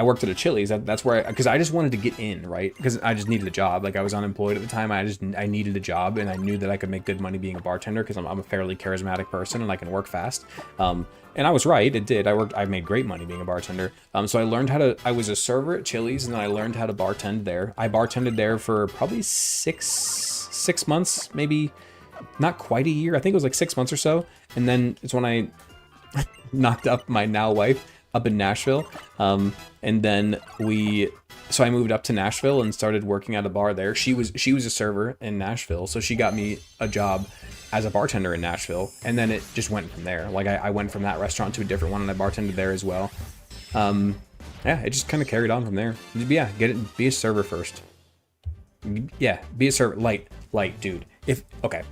A: I worked at a Chili's. That's where because I just wanted to get in, right? Because I just needed a job. Like, I was unemployed at the time. I needed a job, and I knew that I could make good money being a bartender because I'm a fairly charismatic person and I can work fast. And I was right. It did. I made great money being a bartender. So I learned how to, I was a server at Chili's, and then I learned how to bartend there. I bartended there for probably six months, maybe not quite a year. I think it was like 6 months or so. And then it's when I knocked up my now wife up in Nashville. And then so I moved up to Nashville and started working at a bar there. She was a server in Nashville, so she got me a job as a bartender in Nashville, and then it just went from there. Like, I went from that restaurant to a different one, and I bartended there as well. Yeah, it just kind of carried on from there. Yeah, be a server first. Yeah, be a server. Light, dude. Okay,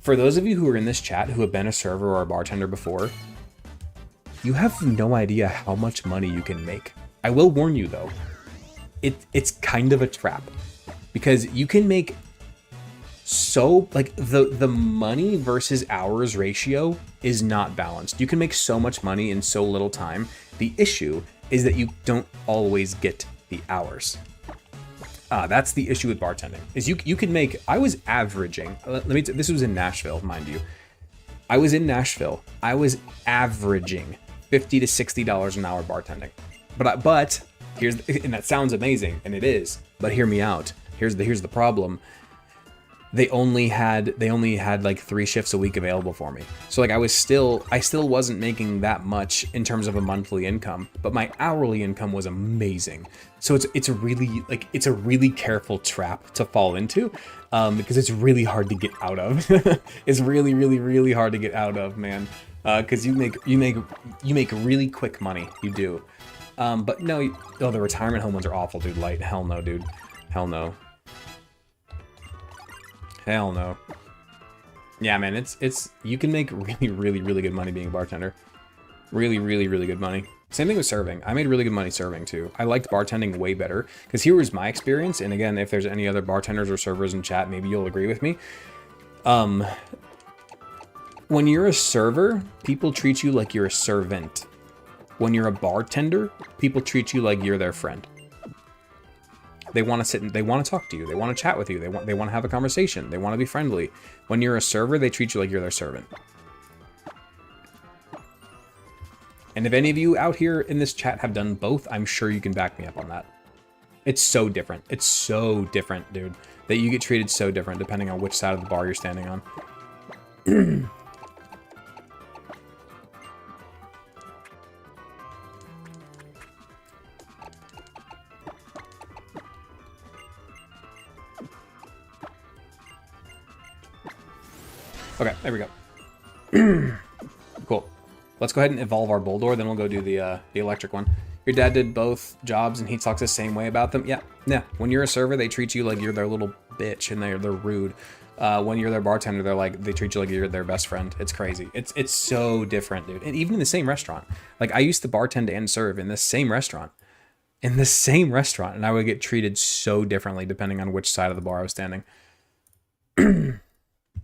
A: for those of you who are in this chat who have been a server or a bartender before, you have no idea how much money you can make. I will warn you though, it's kind of a trap, because you can make so, like, the money versus hours ratio is not balanced. You can make so much money in so little time. The issue is that you don't always get the hours. That's the issue with bartending, is you can make, I was averaging, this was in Nashville, mind you. I was in Nashville. I was averaging $50 to $60 an hour bartending. But and that sounds amazing, and it is, but hear me out. Here's the problem. They only had like 3 shifts a week available for me. So like I still wasn't making that much in terms of a monthly income, but my hourly income was amazing. So it's a really careful trap to fall into, because it's really hard to get out of. It's really, really, really hard to get out of, man. Because you make really quick money. You do. But no, the retirement home ones are awful, dude. Light, hell no, dude. Hell no. Hell no. Yeah, man, it's you can make really, really, really good money being a bartender. Really, really, really good money. Same thing with serving. I made really good money serving too. I liked bartending way better, because here was my experience. And again, if there's any other bartenders or servers in chat, maybe you'll agree with me. When you're a server, people treat you like you're a servant. When you're a bartender, people treat you like you're their friend. They want to sit and they want to talk to you. They want to chat with you. They want to have a conversation. They want to be friendly. When you're a server, they treat you like you're their servant. And if any of you out here in this chat have done both, I'm sure you can back me up on that. It's so different. It's so different, dude. That you get treated so different depending on which side of the bar you're standing on. Okay, there we go. Cool. Let's go ahead and evolve our Boldor, then we'll go do the electric one. Your dad did both jobs and he talks the same way about them? Yeah. When you're a server, they treat you like you're their little bitch and they're rude. When you're their bartender, they treat you like you're their best friend. It's crazy. It's so different, dude. And even in the same restaurant. Like, I used to bartend and serve in the same restaurant. And I would get treated so differently depending on which side of the bar I was standing. Why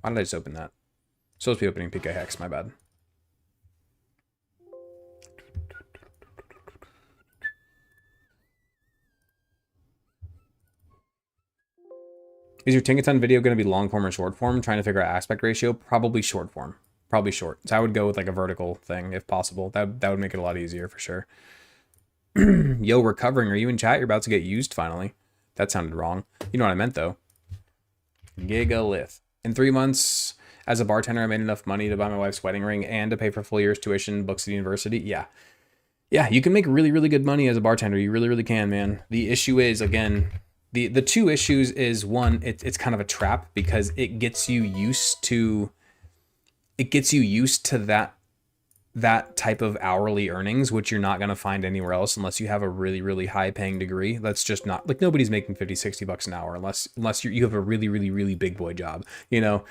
A: did I just open that? Supposed to be opening PK Hex, my bad. Is your Tinkaton video going to be long form or short form? Trying to figure out aspect ratio? Probably short form. Probably short. So I would go with like a vertical thing if possible. That would make it a lot easier for sure. Yo, recovering. Are you in chat? You're about to get used finally. That sounded wrong. You know what I meant though. GAUNTLET. In 3 months, as a bartender, I made enough money to buy my wife's wedding ring and to pay for full year's tuition, books at university. Yeah. Yeah, you can make really, really good money as a bartender. You really, really can, man. The issue is, again, the two issues is, one, it's kind of a trap because it gets you used to that type of hourly earnings, which you're not going to find anywhere else unless you have a really, really high paying degree. That's just not, like, nobody's making 50, 60 bucks an hour unless you have a really, really, really big boy job, you know?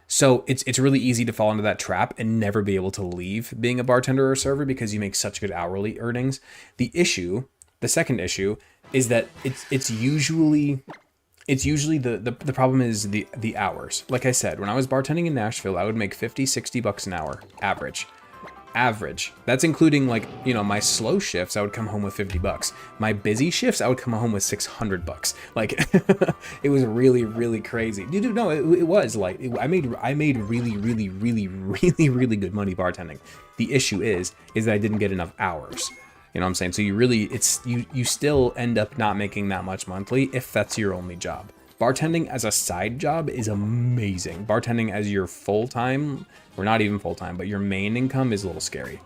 A: So it's really easy to fall into that trap and never be able to leave being a bartender or a server because you make such good hourly earnings. The second issue is that it's usually the problem is the hours. Like I said, when I was bartending in Nashville, I would make 50, 60 bucks an hour average. That's including, like, you know, my slow shifts. I would come home with 50 bucks. My busy shifts, I would come home with 600 bucks. Like, it was really, really crazy. Dude, no, it was like, I made really, really, really, really, really good money bartending. The issue is that I didn't get enough hours. You know what I'm saying? So you still end up not making that much monthly if that's your only job. Bartending as a side job is amazing. Bartending as your full-time, or not even full-time, but your main income is a little scary.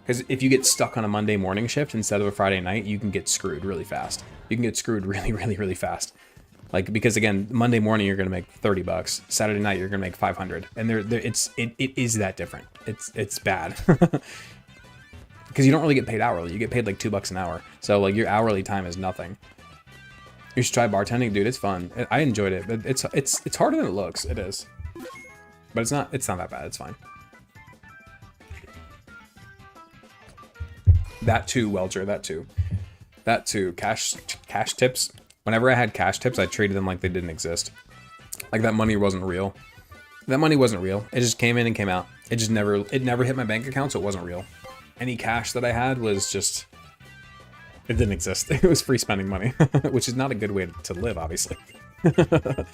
A: Because if you get stuck on a Monday morning shift instead of a Friday night, you can get screwed really fast. You can get screwed really, really, really fast. Like, because again, Monday morning you're gonna make 30 bucks. Saturday night you're gonna make 500, and it is that different. It's bad. Because you don't really get paid hourly. You get paid like $2 an hour. So like your hourly time is nothing. You should try bartending, dude. It's fun. I enjoyed it, but it's harder than it looks. It is, but it's not that bad. It's fine. That too, Welcher. That too. Cash tips. Whenever I had cash tips, I treated them like they didn't exist. Like that money wasn't real. That money wasn't real. It just came in and came out. It never hit my bank account, so it wasn't real. Any cash that I had was just, it didn't exist. It was free spending money, which is not a good way to live, obviously. To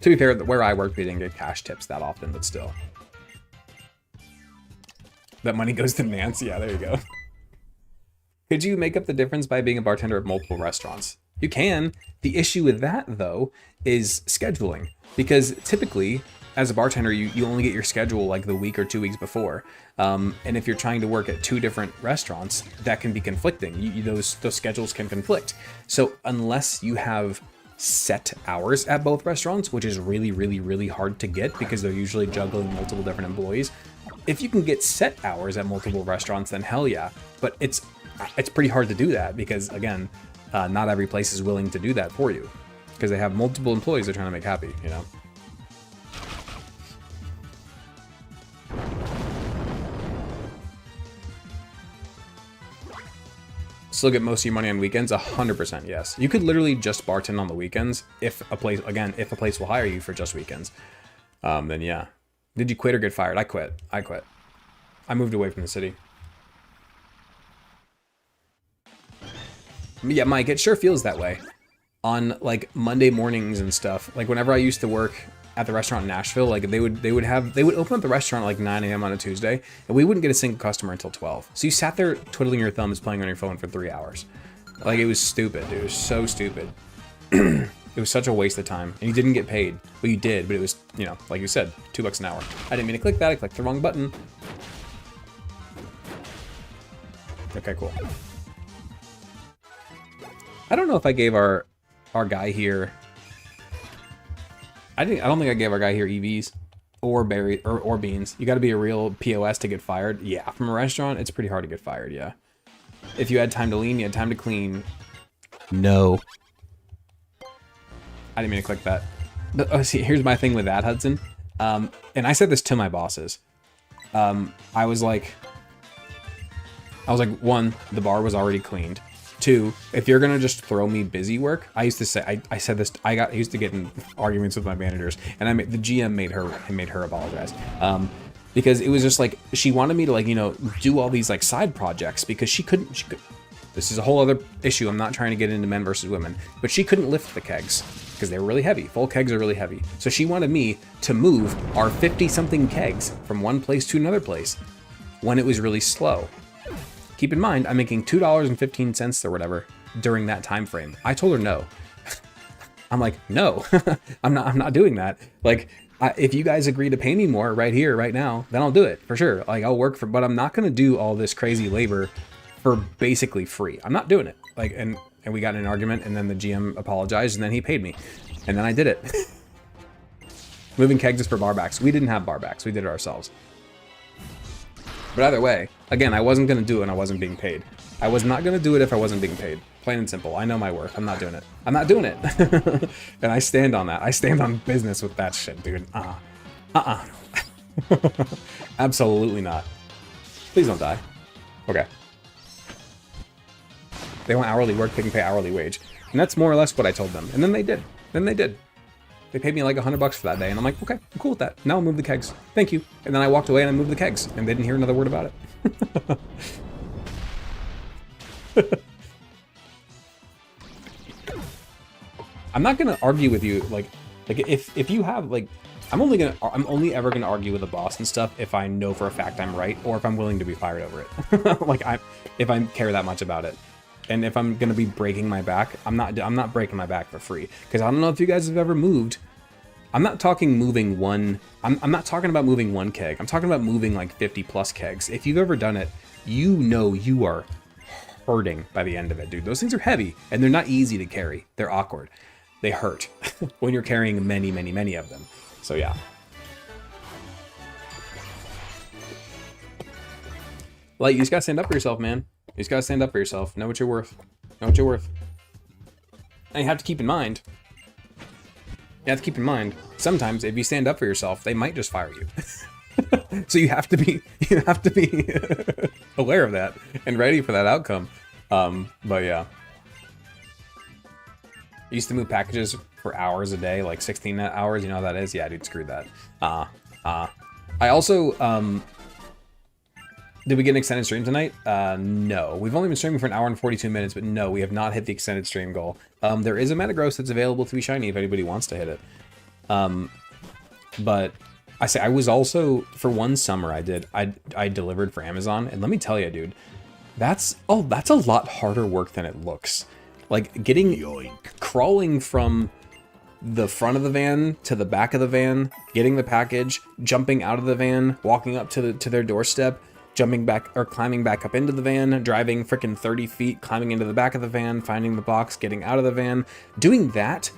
A: be fair, where I work, we didn't get cash tips that often, but still. That money goes to Nance. Yeah, there you go. Could you make up the difference by being a bartender at multiple restaurants? You can. The issue with that, though, is scheduling. Because typically, as a bartender, you only get your schedule like the week or 2 weeks before. And if you're trying to work at 2 different restaurants, that can be conflicting. Those schedules can conflict. So unless you have set hours at both restaurants, which is really, really, really hard to get because they're usually juggling multiple different employees. If you can get set hours at multiple restaurants, then hell yeah. But it's pretty hard to do that because, again, not every place is willing to do that for you because they have multiple employees they're trying to make happy, you know? Still get most of your money on weekends? 100% yes. You could literally just bartend on the weekends if a place will hire you for just weekends. Then yeah. Did you quit or get fired? I quit. I moved away from the city. Yeah, Mike, it sure feels that way. On like Monday mornings and stuff. Like whenever I used to work at the restaurant in Nashville, like they would open up the restaurant at like 9 a.m. on a Tuesday, and we wouldn't get a single customer until 12. So you sat there twiddling your thumbs playing on your phone for 3 hours. Like, it was stupid. It was so stupid. It was such a waste of time, and you didn't get paid. Well, you did, but it was, you know, like you said, $2 an hour. I didn't mean to click that. I clicked the wrong button. Okay, cool. I don't know if I gave our guy here. I don't think I gave our guy here EVs or berry or beans. You got to be a real POS to get fired. Yeah, from a restaurant, it's pretty hard to get fired. Yeah. If you had time to lean, you had time to clean. No. I didn't mean to click that. But, oh, see, here's my thing with that, Hudson. And I said this to my bosses. I was like, one, the bar was already cleaned. 2, if you're gonna just throw me busy work, I used to say, I said this, I used to get in arguments with my managers, and the GM made her apologize, because it was just like she wanted me to, like, you know, do all these like side projects because she could. This is a whole other issue. I'm not trying to get into men versus women, but she couldn't lift the kegs because they were really heavy. Full kegs are really heavy, so she wanted me to move our 50-something kegs from one place to another place. when it was really slow. Keep in mind, I'm making $2.15 or whatever during that time frame. I told her no. I'm like, no, I'm not doing that. Like, if you guys agree to pay me more right here, right now, then I'll do it for sure. Like, I'll work for, but I'm not gonna do all this crazy labor for basically free. I'm not doing it. Like, and we got in an argument, and then the GM apologized, and then he paid me, and then I did it. Moving kegs is for barbacks. We didn't have barbacks. We did it ourselves. But either way, again, I wasn't gonna do it when I wasn't being paid. I was not gonna do it if I wasn't being paid. Plain and simple. I know my worth. I'm not doing it. I'm not doing it. And I stand on that. I stand on business with that shit, dude. Absolutely not. Please don't die. Okay. They want hourly work, they can pay hourly wage. And that's more or less what I told them. And then they did. They paid me like $100 for that day. And I'm like, okay, I'm cool with that. Now I'll move the kegs. Thank you. And then I walked away and I moved the kegs. And they didn't hear another word about it. I'm not gonna argue with you, like if you have, like, I'm only ever gonna argue with a boss and stuff if I know for a fact I'm right, or if I'm willing to be fired over it. Like, if I care that much about it, and if I'm gonna be breaking my back, I'm not breaking my back for free. Because I don't know if you guys have ever moved. I'm not talking moving one. I'm not talking about moving one keg. I'm talking about moving like 50 plus kegs. If you've ever done it, you know you are hurting by the end of it, dude. Those things are heavy and they're not easy to carry. They're awkward. They hurt when you're carrying many, many, many of them. So yeah. Like, you just gotta stand up for yourself, man. You just gotta stand up for yourself. Know what you're worth. Know what you're worth. And you have to keep in mind. You have to keep in mind, sometimes if you stand up for yourself, they might just fire you. So you have to be aware of that and ready for that outcome. But yeah. I used to move packages for hours a day, like 16 hours. You know how that is? Yeah, dude, screw that. I also, did we get an extended stream tonight? No. We've only been streaming for an hour and 42 minutes, but no, we have not hit the extended stream goal. There is a Metagross that's available to be shiny if anybody wants to hit it. But I was also, for one summer I delivered for Amazon, and let me tell you, dude, that's a lot harder work than it looks. Like, crawling from the front of the van to the back of the van, getting the package, jumping out of the van, walking up to their doorstep, jumping back or climbing back up into the van, driving freaking 30 feet, climbing into the back of the van, finding the box, getting out of the van, doing that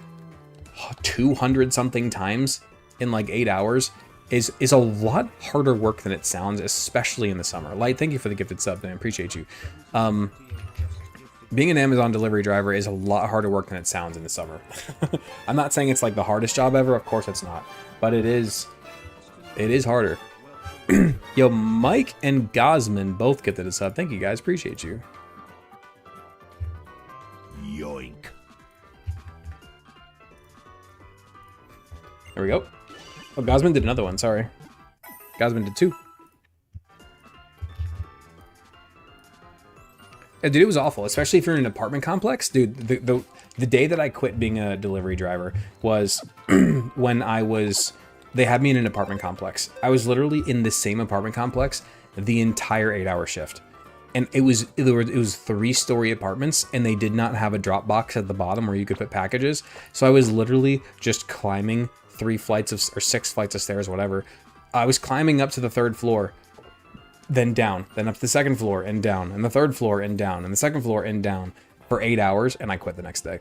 A: 200 something times in like 8 hours is a lot harder work than it sounds, especially in the summer. Light, thank you for the gifted sub, man. I appreciate you. Being an Amazon delivery driver is a lot harder work than it sounds in the summer. I'm not saying it's like the hardest job ever, of course it's not, but it is harder. Yo, Mike and Gosman both get to the sub. Thank you guys, appreciate you.
B: Yoink.
A: There we go. Oh, Gosman did another one, sorry. Gosman did 2. Yeah, dude, it was awful, especially if you're in an apartment complex. Dude, the day that I quit being a delivery driver was when they had me in an apartment complex. I was literally in the same apartment complex the entire 8-hour shift. And it was 3-story apartments, and they did not have a drop box at the bottom where you could put packages. So I was literally just climbing 6 flights of stairs, whatever. I was climbing up to the 3rd floor, then down, then up to the 2nd floor and down, and the 3rd floor and down, and the 2nd floor and down for 8 hours, and I quit the next day.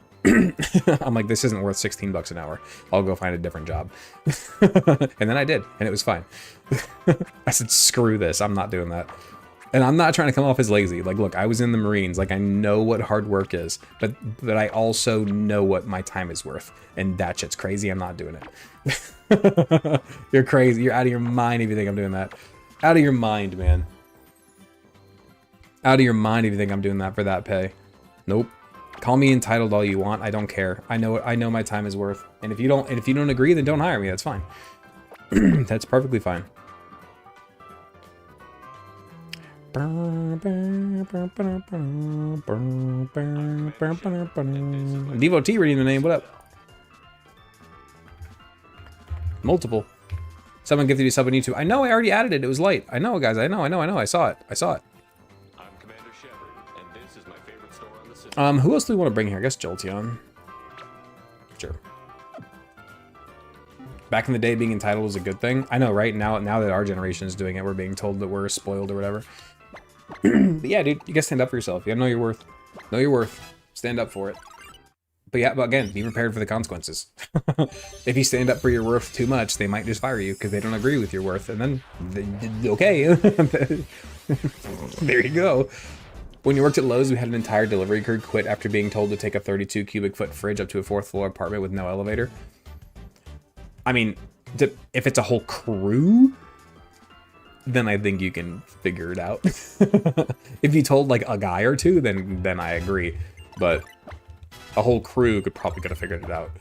A: I'm like, this isn't worth 16 bucks an hour. I'll go find a different job. And then I did, and it was fine. I said, screw this, I'm not doing that. And I'm not trying to come off as lazy. Like, look, I was in the Marines. Like, I know what hard work is, but I also know what my time is worth. And that shit's crazy. I'm not doing it. You're crazy. You're out of your mind if you think I'm doing that. Out of your mind, man. Out of your mind if you think I'm doing that for that pay. Nope. Call me entitled all you want. I don't care. I know my time is worth. And if you don't agree, then don't hire me. That's fine. That's perfectly fine. Devotee reading the name. What up? Multiple. Someone gifted you sub on YouTube. I know, I already added it. It was late. I know, guys. I know. I saw it. I saw it.
C: I'm Commander Shepard, and this is my favorite store on the system.
A: Who else do we want to bring here? I guess Jolteon. Sure. Back in the day, being entitled was a good thing. I know, right? Now that our generation is doing it, we're being told that we're spoiled or whatever. But yeah, dude, you gotta stand up for yourself. You gotta know your worth. Know your worth. Stand up for it. But yeah, but again, be prepared for the consequences. If you stand up for your worth too much, they might just fire you because they don't agree with your worth. And then, okay. There you go. When you worked at Lowe's, we had an entire delivery crew quit after being told to take a 32 cubic foot fridge up to a 4th floor apartment with no elevator. I mean, if it's a whole crew, then I think you can figure it out. If you told like a guy or two, then I agree. But a whole crew could have figured it out.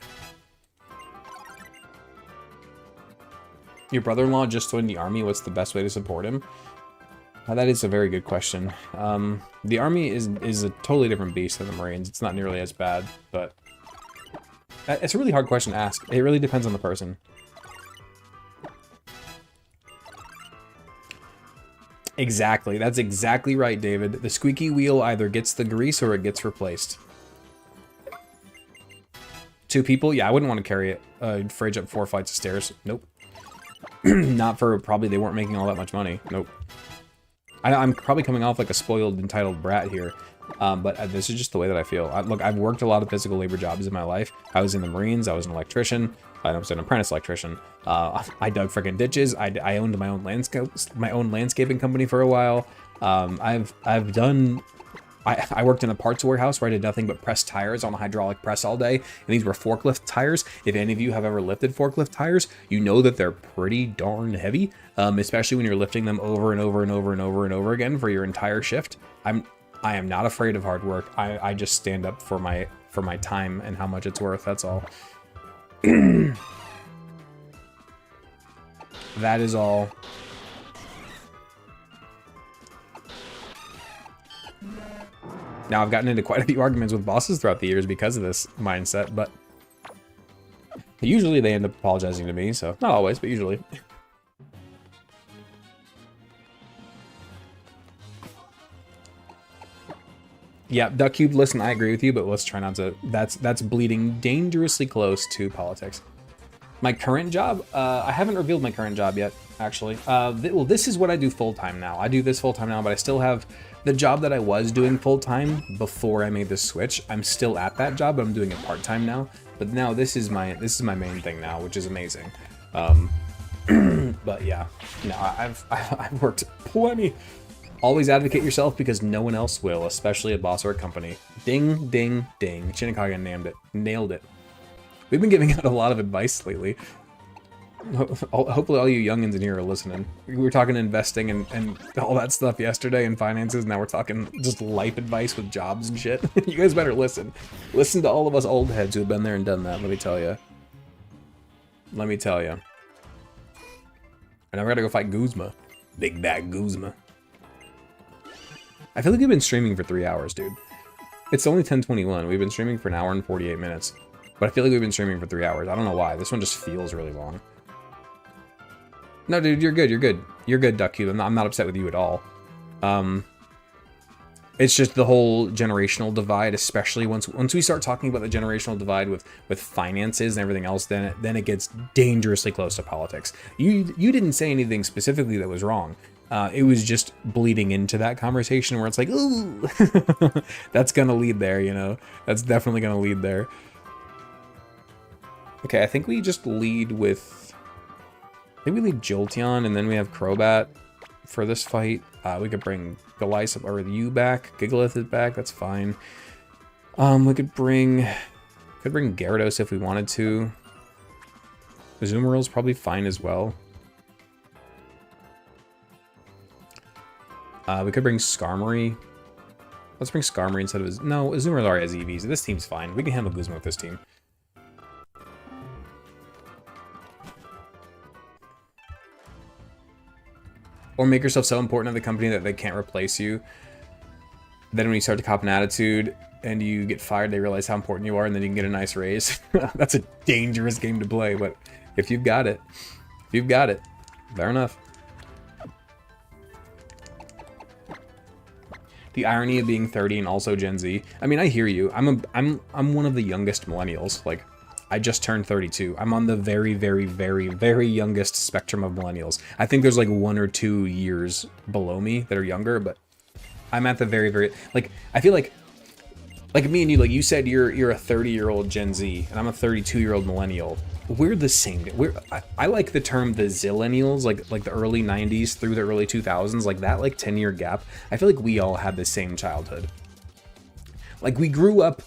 A: Your brother-in-law just joined the army. What's the best way to support him? That is a very good question. The army is a totally different beast than the Marines. It's not nearly as bad, but it's a really hard question to ask. It really depends on the person. Exactly. That's exactly right, David. The squeaky wheel either gets the grease or it gets replaced. 2 people? Yeah, I wouldn't want to carry a fridge up 4 flights of stairs. Nope. Not for probably they weren't making all that much money. Nope. I'm probably coming off like a spoiled, entitled brat here. But this is just the way that I feel. Look, I've worked a lot of physical labor jobs in my life. I was in the Marines. I was an electrician. I was an apprentice electrician. I dug freaking ditches. I owned my own landscaping company for a while. I've done. I worked in a parts warehouse where I did nothing but press tires on a hydraulic press all day, and these were forklift tires. If any of you have ever lifted forklift tires, you know that they're pretty darn heavy, especially when you're lifting them over and over and over and over and over again for your entire shift. I am not afraid of hard work. I just stand up for my time and how much it's worth. That's all. That is all. Now, I've gotten into quite a few arguments with bosses throughout the years because of this mindset, but usually they end up apologizing to me, so not always, but usually. Yeah, Duck Cube, listen, I agree with you, but let's try not to... That's bleeding dangerously close to politics. My current job? I haven't revealed my current job yet, actually. Well, this is what I do full-time now. I do this full-time now, but I still have the job that I was doing full-time before I made this switch. I'm still at that job, but I'm doing it part-time now. But now this is my main thing now, which is amazing. But yeah, no, I've worked plenty. Always advocate yourself because no one else will, especially a boss or a company. Ding, ding, ding. Shinikaga nailed it. We've been giving out a lot of advice lately. Hopefully all you youngins in here are listening. We were talking investing and all that stuff yesterday and finances. Now we're talking just life advice with jobs and shit. You guys better listen. Listen to all of us old heads who have been there and done that, let me tell you. Let me tell you. And now we're gonna go fight Guzma. Big bad Guzma. I feel like we've been streaming for 3 hours, dude. It's only 10:21. We've been streaming for an hour and 48 minutes. But I feel like we've been streaming for 3 hours. I don't know why. This one just feels really long. No, dude, you're good. You're good. You're good, Duck Cube. I'm not upset with you at all. It's just the whole generational divide, especially once we start talking about the generational divide with finances and everything else, then it gets dangerously close to politics. You didn't say anything specifically that was wrong. It was just bleeding into that conversation where it's like, ooh, that's gonna lead there, you know? That's definitely gonna lead there. Okay, I think we just lead with... I think we lead Jolteon, and then we have Crobat for this fight. We could bring Goliath or you back. Gigalith is back, that's fine. We could bring Gyarados if we wanted to. Azumarill's probably fine as well. We could bring Skarmory. Let's bring Skarmory instead of... No, Azumarill already has EVs. This team's fine. We can handle Guzma with this team. Or make yourself so important to the company that they can't replace you. Then when you start to cop an attitude and you get fired, they realize how important you are, and then you can get a nice raise. That's a dangerous game to play, but if you've got it, you've got it. Fair enough. The irony of being 30 and also Gen Z. I mean, I hear you. I'm one of the youngest millennials. Like, I just turned 32. I'm on the very, very, very, very youngest spectrum of millennials. I think there's like 1 or 2 years below me that are younger, but I'm at the very, very, like, I feel like me and you, like you said, you're a 30-year-old Gen Z, and I'm a 32-year-old millennial. We're the same. I like the term the zillennials, like the early 90s through the early 2000s, like that, like 10-year gap. I feel like we all had the same childhood. Like we grew up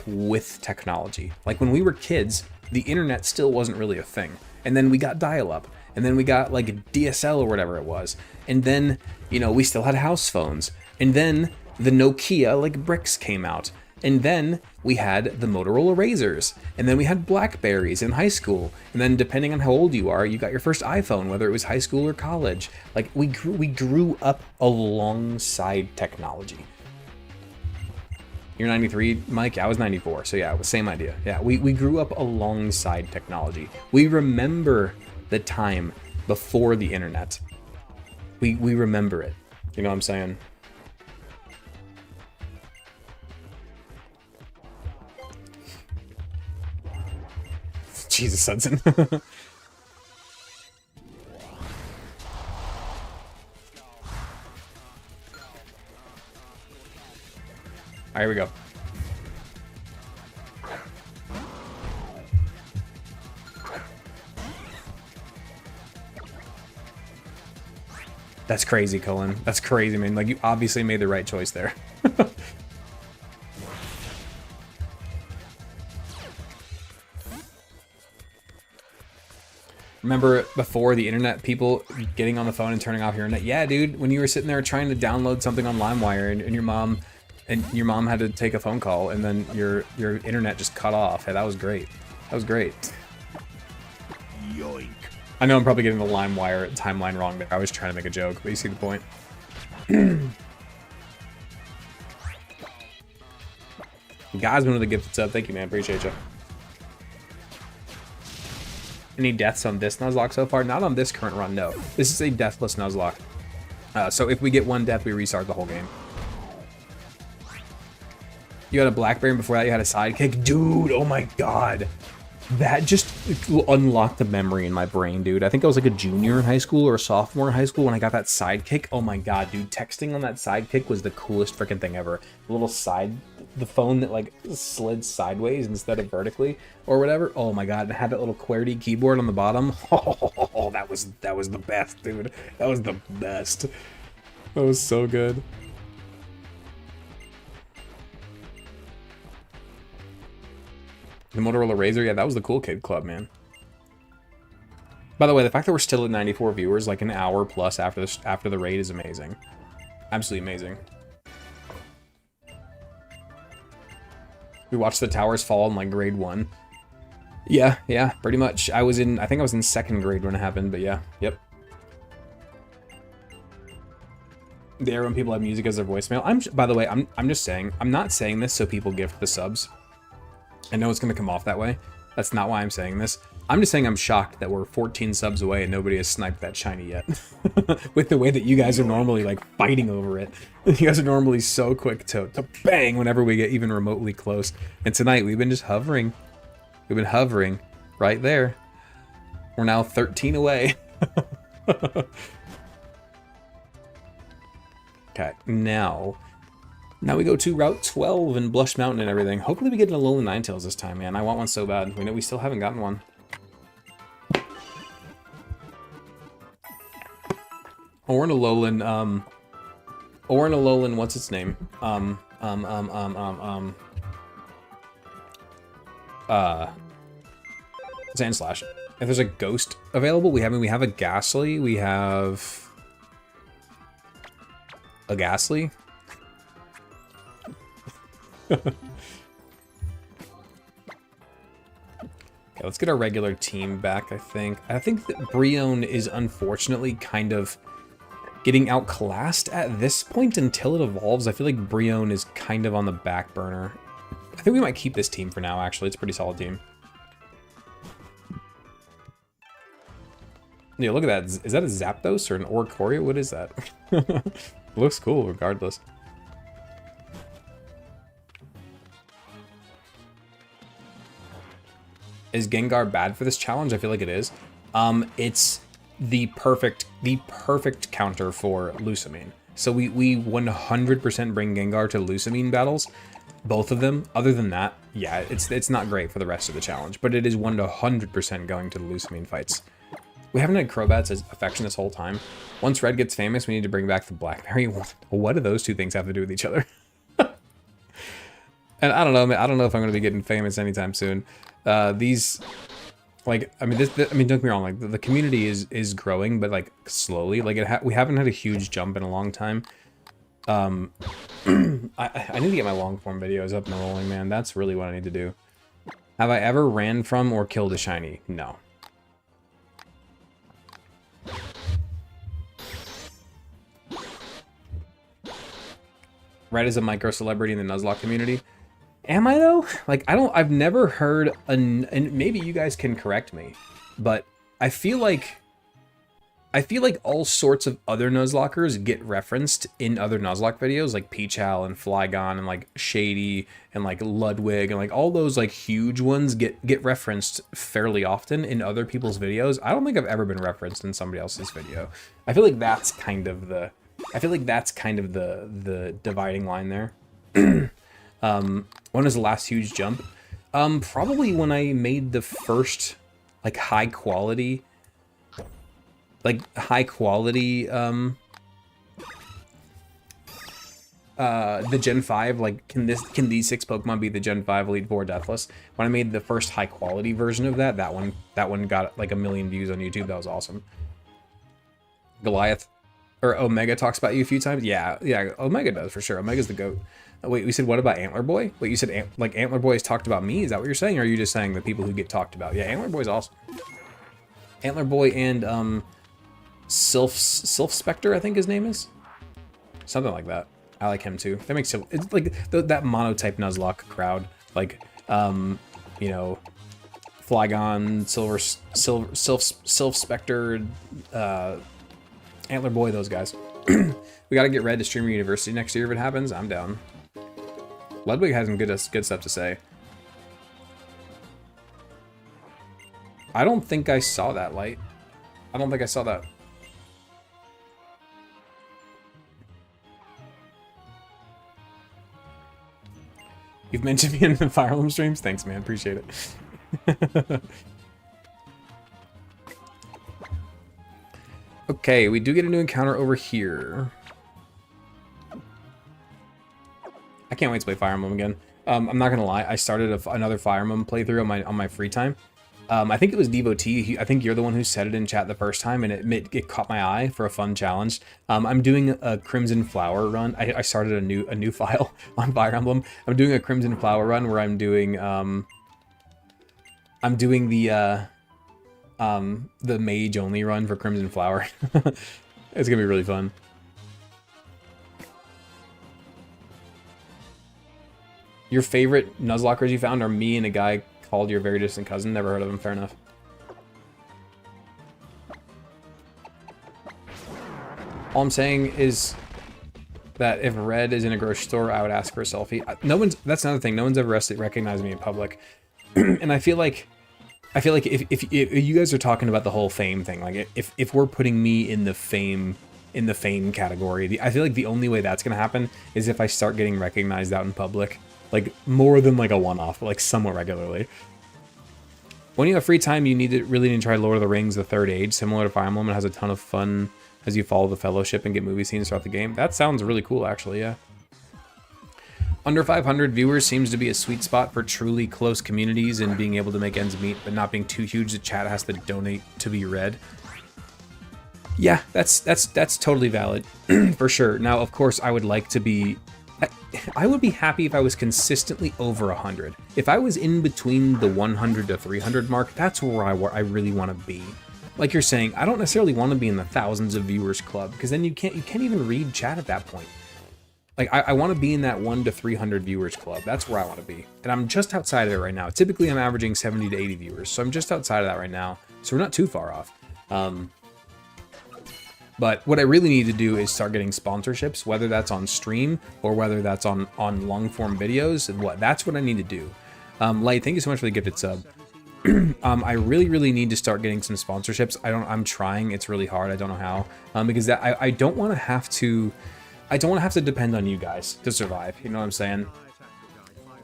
A: with technology. Like when we were kids, the internet still wasn't really a thing. And then we got dial-up, and then we got like DSL or whatever it was. And then, you know, we still had house phones. And then the Nokia like bricks came out. And then we had the Motorola Razors, and then we had Blackberries in high school, and then depending on how old you are, you got your first iPhone, whether it was high school or college. Like we grew up alongside technology. You're 93, Mike? I was 94, so yeah, it was same idea. Yeah, we grew up alongside technology. We remember the time before the internet. We remember it. You know what I'm saying? Jesus, Hudson. Alright, here we go. That's crazy, Cullen. That's crazy, man. Like, you obviously made the right choice there. Remember before the internet, people getting on the phone and turning off your internet? Yeah, dude, when you were sitting there trying to download something on LimeWire and your mom had to take a phone call and then your internet just cut off. Hey, that was great. That was great.
B: Yoink.
A: I know I'm probably getting the LimeWire timeline wrong there. I was trying to make a joke, but you see the point. Gosman with the gift sub. Thank you, man. Appreciate you. Any deaths on this Nuzlocke so far? Not on this current run, no. This is a deathless Nuzlocke. So if we get 1 death, we restart the whole game. You had a Blackberry, and before that you had a Sidekick? Dude, oh my god. That just unlocked a memory in my brain, dude. I think I was like a junior in high school or a sophomore in high school when I got that Sidekick. Oh my god, dude. Texting on that Sidekick was the coolest freaking thing ever. The little the phone that like slid sideways instead of vertically or whatever. Oh my god, it had that little QWERTY keyboard on the bottom. Oh, that was the best, dude. That was the best. That was so good. The Motorola Razor, yeah, that was the cool kid club, man. By the way, the fact that we're still at 94 viewers, like an hour plus after the raid, is amazing. Absolutely amazing. We watched the towers fall in like grade 1. Yeah, pretty much. I think I was in 2nd grade when it happened, but yeah, yep. The era when people have music as their voicemail. By the way, I'm just saying, I'm not saying this so people gift the subs. I know it's going to come off that way. That's not why I'm saying this. I'm just saying I'm shocked that we're 14 subs away and nobody has sniped that shiny yet. With the way that you guys are normally like fighting over it. You guys are normally so quick to bang whenever we get even remotely close. And tonight we've been just hovering. We've been hovering right there. We're now 13 away. Okay, now we go to Route 12 and Blush Mountain and everything. Hopefully we get an Alolan Ninetales this time, man. I want one so bad. We know we still haven't gotten one. Or an Alolan, what's its name? Sandslash. If there's a ghost available, we have a Ghastly, we have a Ghastly. Okay, let's get our regular team back, I think. I think that Brion is unfortunately kind of getting outclassed at this point until it evolves. I feel like Brion is kind of on the back burner. I think we might keep this team for now, actually. It's a pretty solid team. Yeah, look at that. Is that a Zapdos or an Oricorio? What is that? Looks cool regardless. Is Gengar bad for this challenge? I feel like it is. It's the perfect counter for Lusamine. So we 100% bring Gengar to Lusamine battles, both of them. Other than that, yeah, it's not great for the rest of the challenge, but it is 100% going to the Lusamine fights. We haven't had Crobats as affection this whole time. Once Red gets famous, we need to bring back the Blackberry. What do those two things have to do with each other? And I don't know. I don't know if I'm going to be getting famous anytime soon. These, like, I mean, don't get me wrong. Like, the community is growing, but like slowly. Like, we haven't had a huge jump in a long time. I need to get my long form videos up and rolling, man. That's really what I need to do. Have I ever ran from or killed a shiny? No. Red is a micro celebrity in the Nuzlocke community. Am I though? Like, I've never heard and maybe you guys can correct me, but I feel like all sorts of other Nuzlockers get referenced in other Nuzlocke videos, like Peachal and Flygon and like Shady and like Ludwig and like all those like huge ones get referenced fairly often in other people's videos. I don't think I've ever been referenced in somebody else's video. I feel like that's kind of the dividing line there. When was the last huge jump? Probably when I made the first like high quality the Gen 5, like can these 6 Pokemon be the Gen 5 Elite Four Deathless? When I made the first high quality version of that one got like 1 million views on YouTube. That was awesome. Goliath or Omega talks about you a few times. Yeah, Omega does for sure. Omega's the GOAT. Wait, we said what about Antler Boy? Wait, you said like Antler Boy has talked about me? Is that what you're saying? Or are you just saying the people who get talked about? Yeah, Antler Boy's awesome. Antler Boy and Sylph Spectre, I think his name is. Something like that. I like him too. That makes it's like that monotype Nuzlocke crowd. Like, you know, Flygon, Sylph Spectre, Antler Boy, those guys. We gotta get Red to Streamer University next year if it happens. I'm down. Ludwig has some good stuff to say. I don't think I saw that light. I don't think I saw that. You've mentioned me in the Fire Emblem streams? Thanks, man. Appreciate it. Okay, we do get a new encounter over here. I can't wait to play Fire Emblem again. I'm not gonna lie, I started another Fire Emblem playthrough on my free time. I think it was Devotee. I think you're the one who said it in chat the first time, and it caught my eye for a fun challenge. I'm doing a Crimson Flower run. I started a new file on Fire Emblem. I'm doing a Crimson Flower run where I'm doing the mage only run for Crimson Flower. It's gonna be really fun. Your favorite Nuzlockers you found are me and a guy called Your Very Distant Cousin. Never heard of him. Fair enough. All I'm saying is that if Red is in a grocery store, I would ask for a selfie. That's another thing. No one's ever recognized me in public. And I feel like if you guys are talking about the whole fame thing, like if we're putting me in the fame category, I feel like the only way that's gonna happen is if I start getting recognized out in public, like more than like a one-off, but like somewhat regularly. When you have free time, you really need to try Lord of the Rings: The Third Age. Similar to Fire Emblem, it has a ton of fun as you follow the Fellowship and get movie scenes throughout the game. That sounds really cool, actually. Yeah. Under 500 viewers seems to be a sweet spot for truly close communities and being able to make ends meet, but not being too huge the chat has to donate to be read. Yeah, that's totally valid, for sure. Now, of course, I would like to be... I would be happy if I was consistently over 100. If I was in between the 100 to 300 mark, that's where I really want to be. Like you're saying, I don't necessarily want to be in the thousands of viewers club, because then you can't even read chat at that point. Like, I want to be in that 1 to 300 viewers club. That's where I want to be. And I'm just outside of it right now. Typically, I'm averaging 70 to 80 viewers, so I'm just outside of that right now. So we're not too far off. But what I really need to do is start getting sponsorships, whether that's on stream or whether that's on long form videos. And that's what I need to do. Light, thank you so much for the gifted sub. I really need to start getting some sponsorships. I'm trying. It's really hard. I don't know how. Because I don't want to have to. I don't want to have to depend on you guys to survive. You know what I'm saying?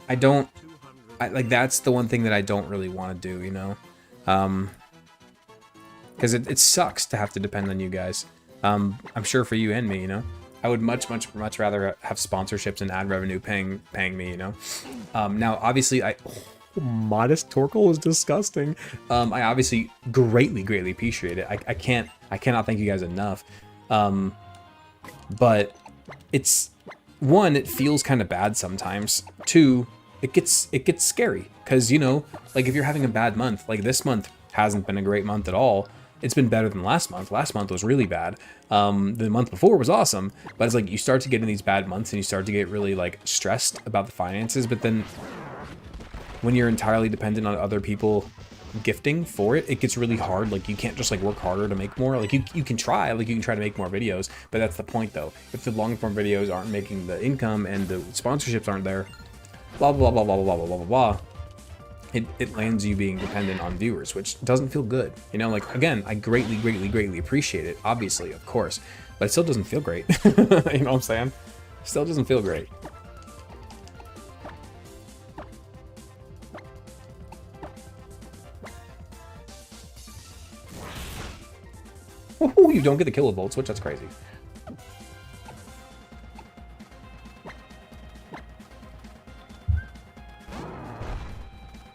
A: Like that's the one thing that I don't really want to do. You know, because it sucks to have to depend on you guys. I'm sure for you and me. You know, I would much rather have sponsorships and ad revenue paying me. You know, now obviously modest Torkoal is disgusting. I obviously greatly appreciate it. I cannot thank you guys enough. But it's one, it feels kind of bad sometimes. Two, it gets scary because, you know, like if you're having a bad month, like this month hasn't been a great month at all. It's been better than last month. Last month was really bad. The month before was awesome, but it's like you start to get in these bad months and you start to get really like stressed about the finances. But then when you're entirely dependent on other people gifting for it, it gets really hard. Like you can't just like work harder to make more. Like you can try, like you can try to make more videos, but that's the point though. If the long form videos aren't making the income and the sponsorships aren't there, blah blah blah blah blah blah blah blah blah, it lands you being dependent on viewers, which doesn't feel good. You know, like again, I greatly appreciate it, obviously, of course, but it still doesn't feel great. You know what I'm saying? Still doesn't feel great. Ooh, you don't get the kilovolts, which that's crazy.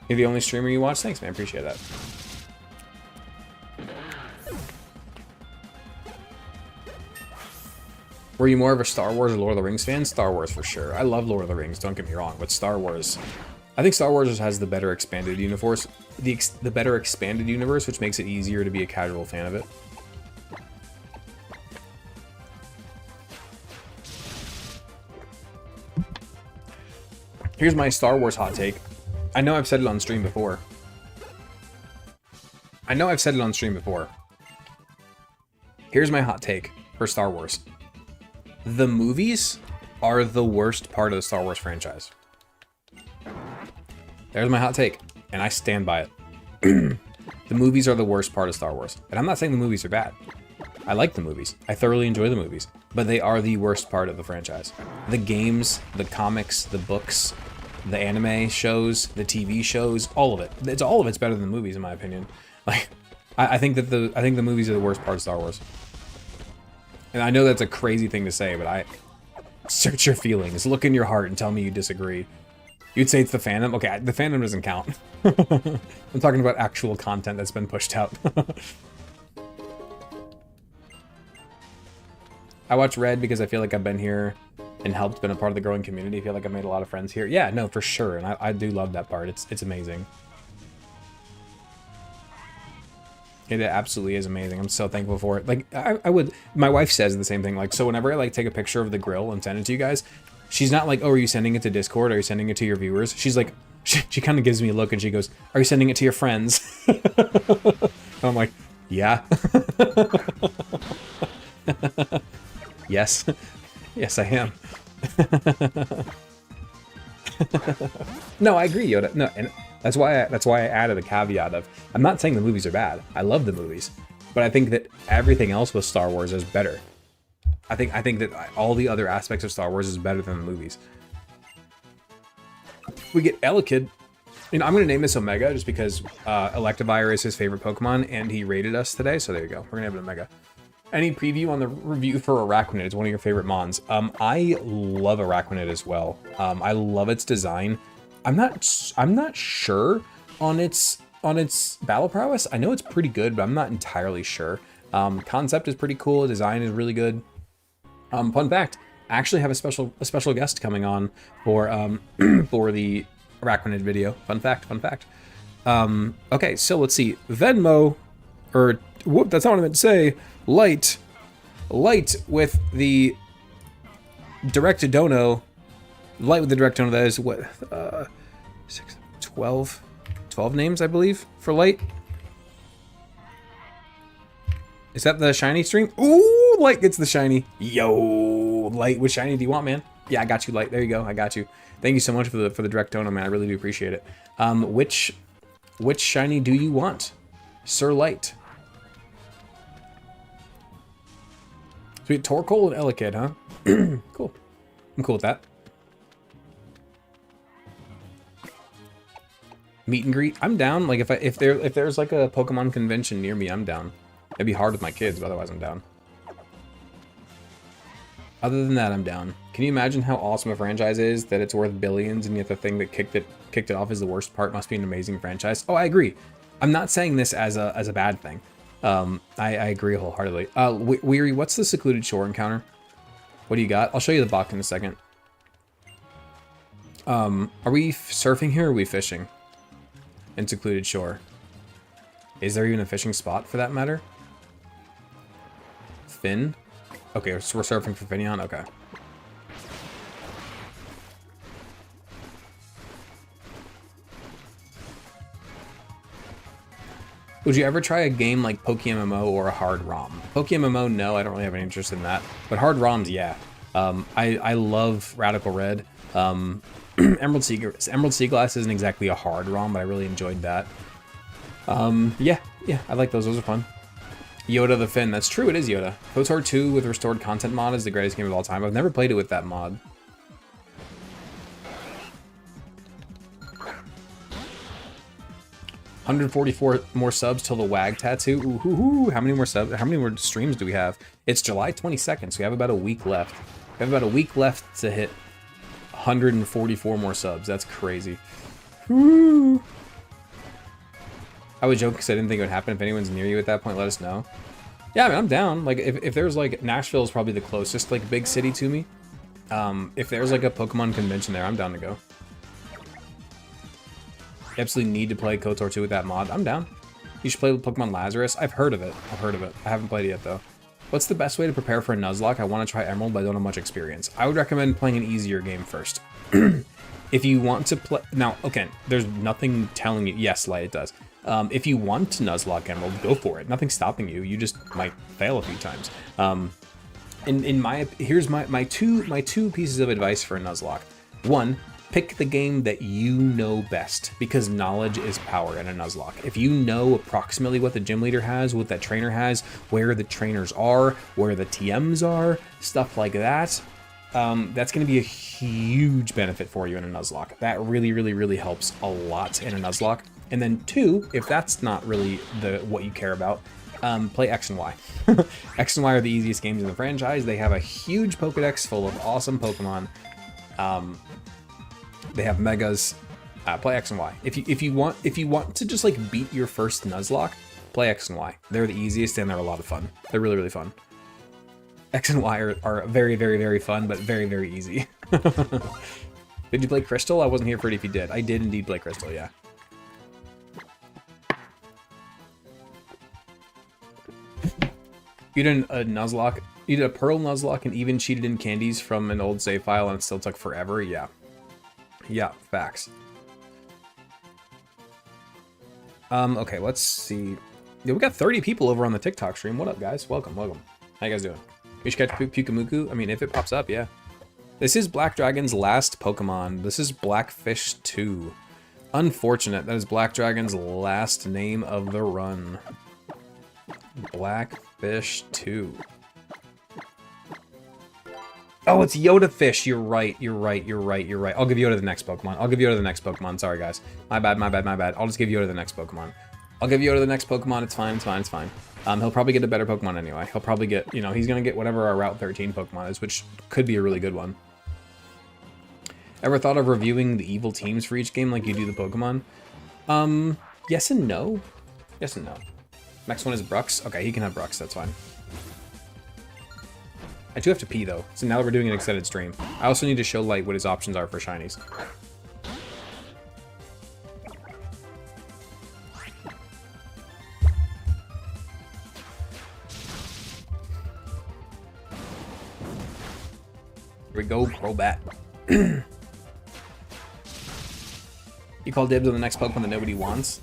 A: You're the only streamer you watch? Thanks, man. Appreciate that. Were you more of a Star Wars or Lord of the Rings fan? Star Wars for sure. I love Lord of the Rings, don't get me wrong, but Star Wars... I think Star Wars just has the better expanded universe, the better expanded universe, which makes it easier to be a casual fan of it. Here's my Star Wars hot take. I know I've said it on stream before. Here's my hot take for Star Wars. The movies are the worst part of the Star Wars franchise. There's my hot take, and I stand by it. The movies are the worst part of Star Wars. And I'm not saying the movies are bad. I like the movies. I thoroughly enjoy the movies. But they are the worst part of the franchise. The games, the comics, the books, the anime shows, the TV shows, all of it. All of it's better than the movies, in my opinion. Like, I think the movies are the worst part of Star Wars. And I know that's a crazy thing to say, but search your feelings, look in your heart, and tell me you disagree. You'd say it's the fandom? Okay, the fandom doesn't count. I'm talking about actual content that's been pushed out. I watch Red because I feel like I've been here and helped, been a part of the growing community. I feel like I've made a lot of friends here. Yeah, no, for sure. And I do love that part. It's amazing. It absolutely is amazing. I'm so thankful for it. Like, I would, my wife says the same thing. Like, so whenever I like take a picture of the grill and send it to you guys, she's not like, oh, are you sending it to Discord? Are you sending it to your viewers? She's like, she kind of gives me a look and she goes, are you sending it to your friends? I'm like, yeah. Yes. Yes, I am. No, I agree, Yoda. No, and that's why I added a caveat of, I'm not saying the movies are bad. I love the movies, but I think that everything else with Star Wars is better. I think that all the other aspects of Star Wars is better than the movies. We get Elekid. You know, I'm gonna name this Omega just because Electivire is his favorite Pokemon, and he rated us today. So there you go. We're gonna have an Omega. Any preview on the review for Araquanid? It's one of your favorite mons. I love Araquanid as well. I love its design. I'm not sure on its battle prowess. I know it's pretty good, but I'm not entirely sure. Concept is pretty cool. Design is really good. Fun fact: I actually have a special guest coming on for for the Araquanid video. Fun fact. Okay, so let's see. Venmo, or whoop, that's not what I meant to say. Light with the direct dono. Light with the direct dono. That is what 12 names, I believe, for Light. Is that the shiny stream? Ooh, Light gets the shiny. Yo, Light, which shiny do you want, man? Yeah, I got you, Light. There you go. I got you. Thank you so much for the direct tone, man. I really do appreciate it. Which shiny do you want, Sir Light? Sweet Torkoal and Elekid, huh? Cool. I'm cool with that. Meet and greet. I'm down. Like if there's like a Pokemon convention near me, I'm down. It'd be hard with my kids, but otherwise I'm down. Other than that, I'm down. Can you imagine how awesome a franchise is, that it's worth billions, and yet the thing that kicked it off is the worst part? Must be an amazing franchise. Oh, I agree. I'm not saying this as a bad thing. I agree wholeheartedly. Weary, what's the secluded shore encounter? What do you got? I'll show you the box in a second. Are we surfing here or are we fishing? In secluded shore. Is there even a fishing spot for that matter? Finn? Okay, so we're surfing for Finneon? Okay. Would you ever try a game like PokeMMO or a hard ROM? PokeMMO, no, I don't really have any interest in that. But hard ROMs, yeah. I love Radical Red. Emerald Sea Glass isn't exactly a hard ROM, but I really enjoyed that. Yeah, I like those. Those are fun. Yoda the Finn. That's true, it is Yoda. KOTOR 2 with restored content mod is the greatest game of all time. I've never played it with that mod. $144 more subs till the WAG tattoo. Ooh, how many more subs? How many more streams do we have? It's July 22nd, so we have about a week left. We have about a week left to hit 144 more subs. That's crazy. Woo. I would joke because I didn't think it would happen. If anyone's near you at that point, let us know. Yeah, I mean, I'm down. Like, if there's like, Nashville is probably the closest like big city to me. If there's like a Pokemon convention there, I'm down to go. You absolutely need to play KOTOR 2 with that mod. I'm down. You should play with Pokemon Lazarus. I've heard of it. I haven't played it yet though. What's the best way to prepare for a Nuzlocke? I want to try Emerald, but I don't have much experience. I would recommend playing an easier game first. If you want to play... Now, okay, there's nothing telling you... Yes, Light, it does. If you want to Nuzlocke Emerald, go for it. Nothing's stopping you. You just might fail a few times. Here's my two pieces of advice for a Nuzlocke. One, pick the game that you know best, because knowledge is power in a Nuzlocke. If you know approximately what the gym leader has, what that trainer has, where the trainers are, where the TMs are, stuff like that, that's going to be a huge benefit for you in a Nuzlocke. That really helps a lot in a Nuzlocke. And then two, if that's not really what you care about, play X and Y. X and Y are the easiest games in the franchise. They have a huge Pokedex full of awesome Pokemon. They have megas. Play X and Y. If you want to just like beat your first Nuzlocke, play X and Y. They're the easiest and they're a lot of fun. They're really fun. X and Y are very fun, but very easy. Did you play Crystal? I wasn't here for it if you did. I did indeed play Crystal, yeah. You did a Nuzlocke. You did a Pearl Nuzlocke and even cheated in candies from an old save file and it still took forever? Yeah. Yeah, facts. Okay, let's see. Yeah, we got 30 people over on the TikTok stream. What up, guys? Welcome. How you guys doing? We should catch Pukamuku. I mean, if it pops up, yeah. This is Black Dragon's last Pokemon. This is Blackfish 2. Unfortunate. That is Black Dragon's last name of the run. Blackfish 2. Oh, it's Yoda Fish. You're right. I'll give Yoda the next Pokemon. Sorry, guys. My bad. I'll just give Yoda the next Pokemon. It's fine. He'll probably get a better Pokemon anyway. He'll probably get, he's going to get whatever our Route 13 Pokemon is, which could be a really good one. Ever thought of reviewing the evil teams for each game like you do the Pokemon? Yes and no. Next one is Brux. Okay, he can have Brux. That's fine. I do have to pee, though. So now that we're doing an extended stream. I also need to show Light what his options are for shinies. Here we go, Crobat. You call dibs on the next Pokemon that nobody wants?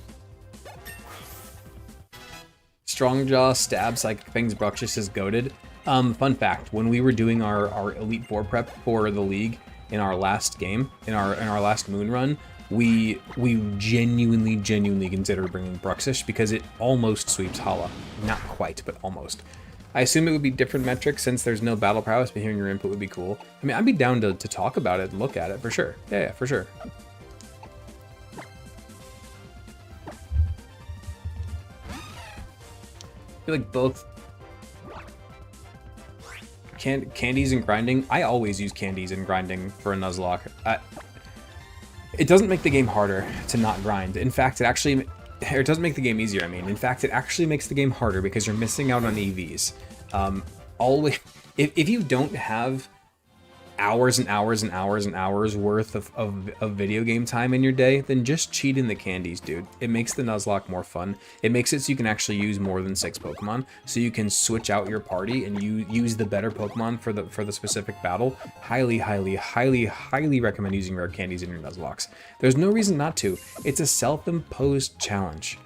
A: Strongjaw stabs like things Bruxish is goated. Fun fact, when we were doing our Elite Four prep for the league in our last game, in our last moon run, we genuinely considered bringing Bruxish because it almost sweeps Hala. Not quite, but almost. I assume it would be different metrics since there's no battle prowess, but hearing your input would be cool. I mean, I'd be down to talk about it and look at it for sure. Yeah, for sure. I feel like both candies and grinding. I always use candies and grinding for a Nuzlocke. It doesn't make the game harder to not grind. In fact, it doesn't make the game easier, I mean. In fact, it actually makes the game harder because you're missing out on EVs. Always, if you don't have hours and hours and hours and hours worth of video game time in your day, then just cheat in the candies, dude. It makes the Nuzlocke more fun. It makes it so you can actually use more than 6 Pokemon, so you can switch out your party and you use the better Pokemon for the specific battle. Highly recommend using rare candies in your Nuzlockes. There's no reason not to. It's a self-imposed challenge.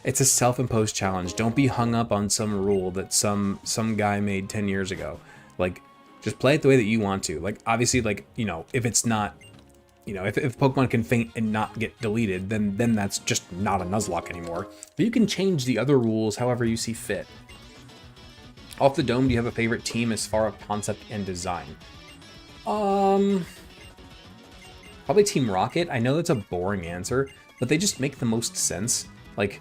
A: It's a self-imposed challenge. Don't be hung up on some rule that some guy made 10 years ago. Like, just play it the way that you want to. Like, obviously, like, you know, if it's not, you know, if Pokemon can faint and not get deleted, then that's just not a Nuzlocke anymore. But you can change the other rules however you see fit. Off the dome, do you have a favorite team as far as concept and design? Probably Team Rocket. I know that's a boring answer, but they just make the most sense. Like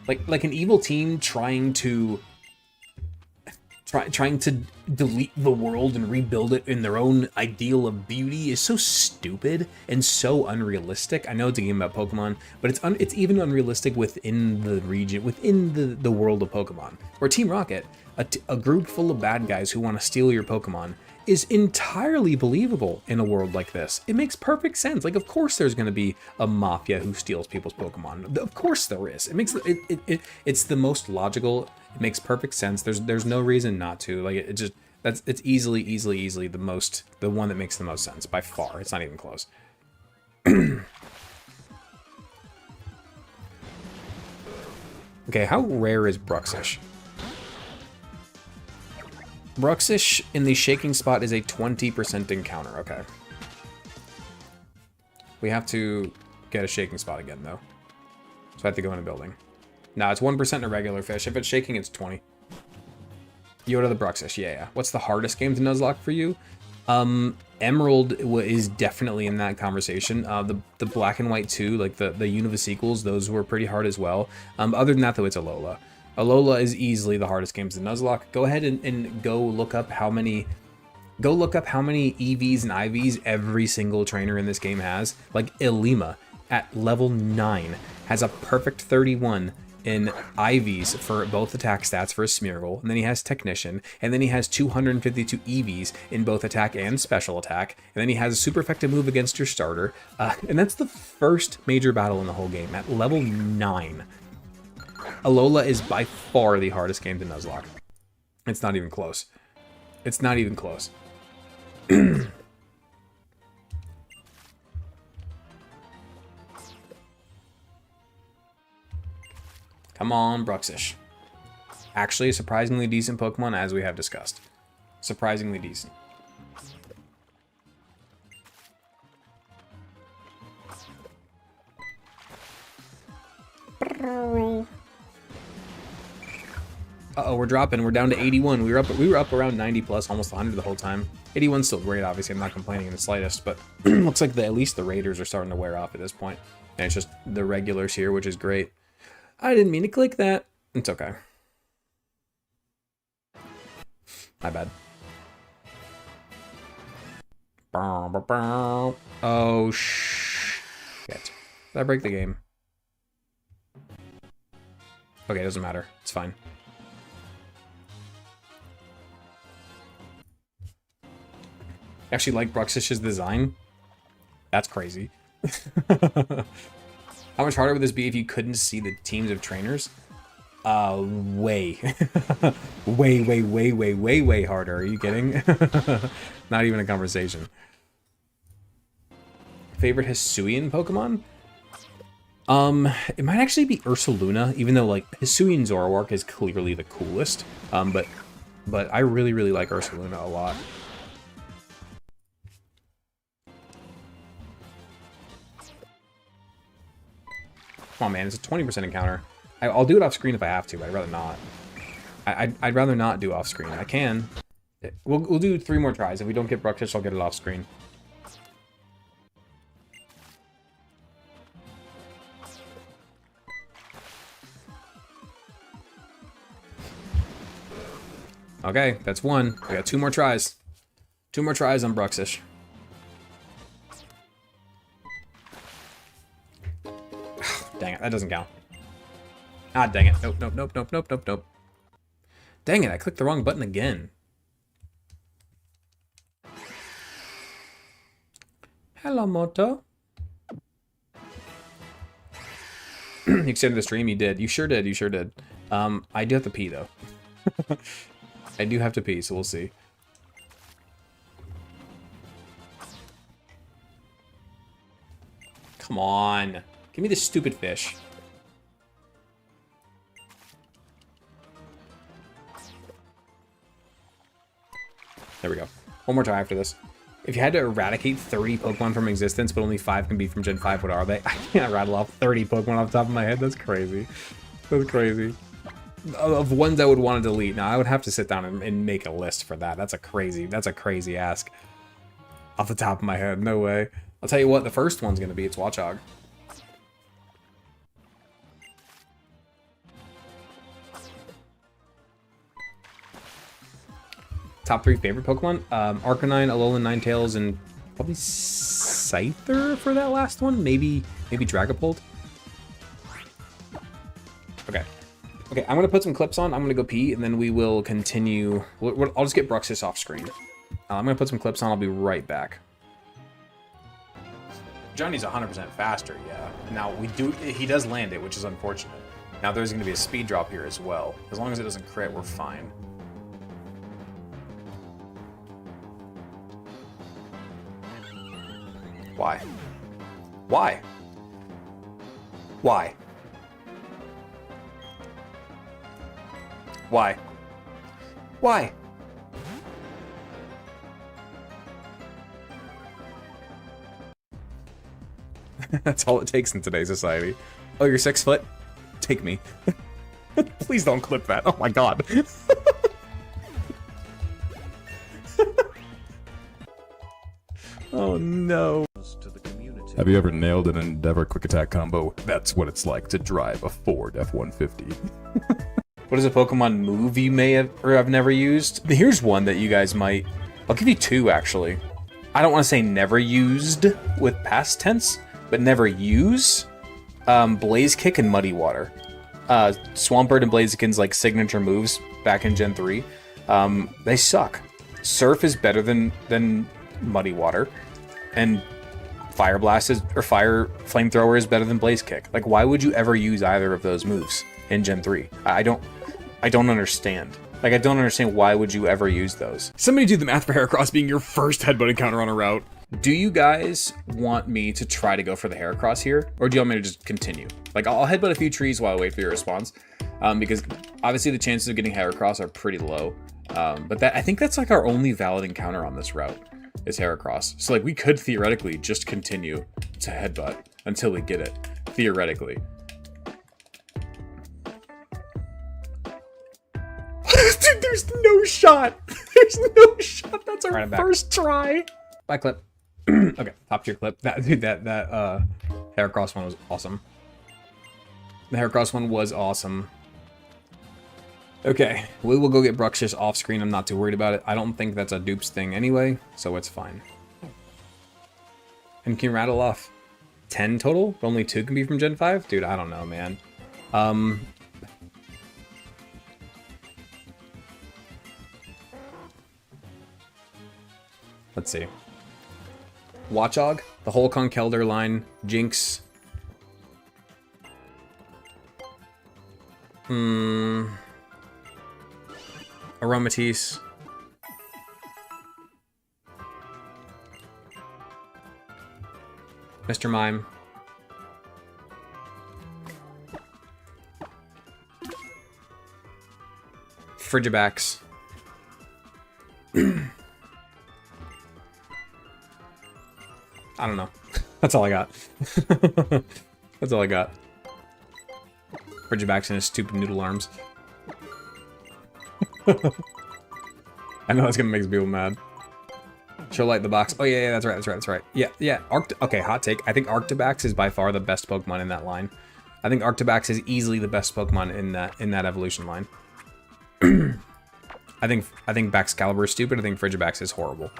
A: an evil team trying to delete the world and rebuild it in their own ideal of beauty is so stupid and so unrealistic. I know it's a game about Pokemon, but it's even unrealistic within the region, within the world of Pokemon. Where Team Rocket, a group full of bad guys who want to steal your Pokemon, is entirely believable in a world like this. It makes perfect sense. Like, of course there's going to be a mafia who steals people's Pokemon. Of course there is. It's the most logical. It makes perfect sense. There's no reason not to. Like, it's easily the one that makes the most sense by far. It's not even close. Okay, how rare is Bruxish? Bruxish in the shaking spot is a 20% encounter. Okay. We have to get a shaking spot again, though. So I have to go in a building. No, it's 1% in a regular fish. If it's shaking, it's 20. Yoda the Bruxish, yeah. What's the hardest game to Nuzlocke for you? Emerald is definitely in that conversation. The Black and White 2, like the Unova sequels, those were pretty hard as well. Other than that, though, it's Alola. Alola is easily the hardest game to Nuzlocke. Go ahead and go look up how many EVs and IVs every single trainer in this game has. Like Ilima at level 9 has a perfect 31 in IVs for both attack stats for a Smeargle, and then he has Technician, and then he has 252 EVs in both attack and special attack, and then he has a super effective move against your starter, and that's the first major battle in the whole game at level 9. Alola is by far the hardest game to Nuzlocke. It's not even close. It's not even close. Come on, Bruxish. Actually, a surprisingly decent Pokemon, as we have discussed. Surprisingly decent. Uh-oh, we're dropping. We're down to 81. We were up around 90 plus, almost 100 the whole time. 81's still great, obviously. I'm not complaining in the slightest, but looks like at least the Raiders are starting to wear off at this point. And it's just the regulars here, which is great. I didn't mean to click that. It's okay. My bad. Oh, shit. Did I break the game? Okay, it doesn't matter. It's fine. Actually like Bruxish's design. That's crazy. How much harder would this be if you couldn't see the teams of trainers? Way. way harder. Are you kidding? Not even a conversation. Favorite Hisuian Pokemon? It might actually be Ursaluna, even though, like, Hisuian Zoroark is clearly the coolest. But but I really, really like Ursaluna a lot. Come on, man. It's a 20% encounter. I'll do it off screen if I have to, but I'd rather not. I'd rather not do off screen. I can. We'll do 3 more tries. If we don't get Bruxish, I'll get it off screen. Okay, that's 1. We got 2 more tries. 2 more tries on Bruxish. Dang it, that doesn't count. Ah, dang it. Nope, nope, nope, nope, nope, nope, nope. Dang it, I clicked the wrong button again. Hello, Moto. You extended the stream? You did. You sure did. You sure did. I do have to pee, though. I do have to pee, so we'll see. Come on. Give me this stupid fish. There we go. One more time after this. If you had to eradicate 30 Pokemon from existence, but only 5 can be from Gen 5, what are they? I can't rattle off 30 Pokemon off the top of my head. That's crazy. That's crazy. Of ones I would want to delete. Now, I would have to sit down and make a list for that. That's a crazy ask. Off the top of my head. No way. I'll tell you what, the first one's going to be, it's Watchog. Top 3 favorite Pokemon? Arcanine, Alolan Ninetales, and probably Scyther for that last one? Maybe Dragapult? Okay. Okay, I'm going to put some clips on. I'm going to go pee, and then we will continue. I'll just get Bruxish off screen. I'm going to put some clips on. I'll be right back. Johnny's 100% faster, yeah. Now, he does land it, which is unfortunate. Now, there's going to be a speed drop here as well. As long as it doesn't crit, we're fine. Why? Why? Why? Why? Why? That's all it takes in today's society. Oh, you're 6 foot? Take me. Please don't clip that. Oh my god. Oh no. Have you ever nailed an Endeavor quick attack combo? That's what it's like to drive a Ford F-150. What is a Pokemon move you may have or have never used? Here's one that you guys might. I'll give you 2 actually. I don't want to say never used with past tense, but never use. Blaze Kick and Muddy Water. Swampert and Blaziken's like signature moves back in Gen 3. They suck. Surf is better than Muddy Water, and Fire Blast or Fire Flamethrower is better than Blaze Kick. Like, why would you ever use either of those moves in Gen 3? I don't understand. Like, I don't understand why would you ever use those. Somebody do the math for Heracross being your first headbutt encounter on a route. Do you guys want me to try to go for the Heracross here, or do you want me to just continue? Like, I'll headbutt a few trees while I wait for your response, because obviously the chances of getting Heracross are pretty low. But I think that's like our only valid encounter on this route. Is Heracross. So like we could theoretically just continue to headbutt until we get it. Theoretically. Dude, there's no shot. There's no shot. That's our first try. Bye clip. Okay, top tier clip. That Heracross one was awesome. The Heracross one was awesome. Okay, we will go get Bruxish off screen. I'm not too worried about it. I don't think that's a dupes thing anyway, so it's fine. And can you rattle off 10 total? Only 2 can be from Gen 5? Dude, I don't know, man. Let's see. Watchog, the whole Conkeldurr line, Jinx. Aromatisse. Mr. Mime. Frigibax. I don't know. That's all I got. That's all I got. Frigibax and his stupid noodle arms. I know that's gonna make people mad. She'll light the box. Oh yeah, that's right. Yeah. Okay, hot take. I think Arctibax is by far the best Pokemon in that line. I think Arctibax is easily the best Pokemon in that evolution line. I think Baxcalibur is stupid. I think Frigibax is horrible.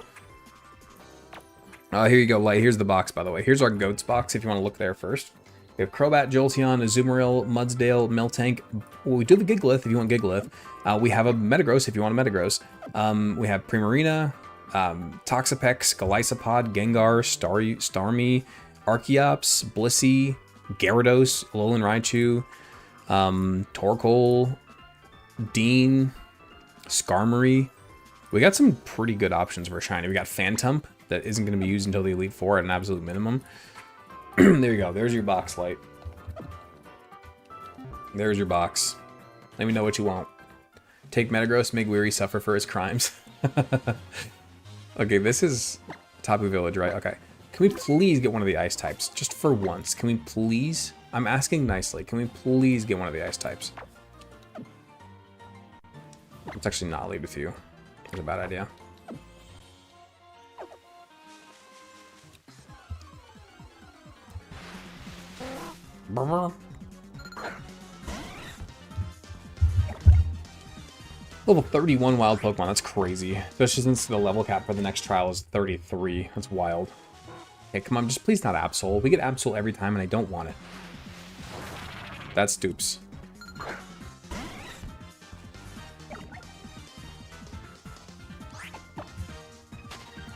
A: Here you go, Light. Here's the box, by the way. Here's our goats box if you want to look there first. We have Crobat, Jolteon, Azumarill, Mudsdale, Miltank. Well, we do have a Gigalith if you want Gigalith. We have a Metagross if you want a Metagross. We have Primarina, Toxapex, Golisopod, Gengar, Starmie, Archeops, Blissey, Gyarados, Alolan Raichu, Torkoal, Dean, Skarmory. We got some pretty good options for shiny. We got Phantump that isn't going to be used until the Elite Four at an absolute minimum. There you go. There's your box, Light. There's your box. Let me know what you want. Take Metagross, make Weary suffer for his crimes. Okay, this is Tapu Village, right? Okay. Can we please get one of the ice types? Just for once. Can we please? I'm asking nicely. Can we please get one of the ice types? Let's actually not leave with you. It's a bad idea. Level 31 wild Pokemon, that's crazy. Especially since the level cap for the next trial is 33. That's wild. Okay, come on, just please not Absol. We get Absol every time and I don't want it. That stoops.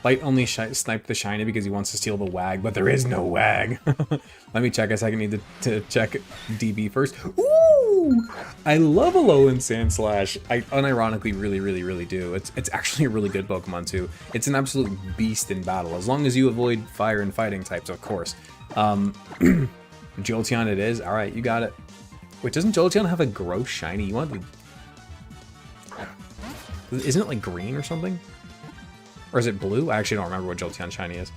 A: Light only sniped the shiny because he wants to steal the WAG, but there is no WAG. Let me check a second. Need to check DB first. Ooh! I love Alolan Sandslash. I unironically really do. It's actually a really good Pokemon too. It's an absolute beast in battle, as long as you avoid fire and fighting types, of course. Jolteon it is. Alright, you got it. Wait, doesn't Jolteon have a gross shiny? You want the... Isn't it like green or something? Or is it blue? I actually don't remember what Jolteon shiny is.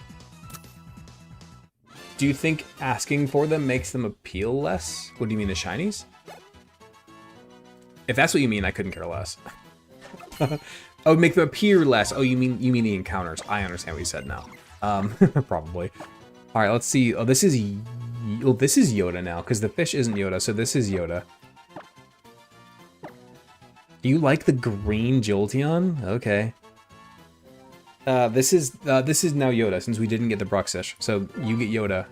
A: Do you think asking for them makes them appeal less? What do you mean, the shinies? If that's what you mean, I couldn't care less. Oh, make them appear less. Oh, you mean the encounters. I understand what you said now. Probably. All right, let's see. Oh, this is Yoda now, because the fish isn't Yoda, so this is Yoda. Do you like the green Jolteon? Okay. This is now Yoda, since we didn't get the Bruxish. So you get Yoda.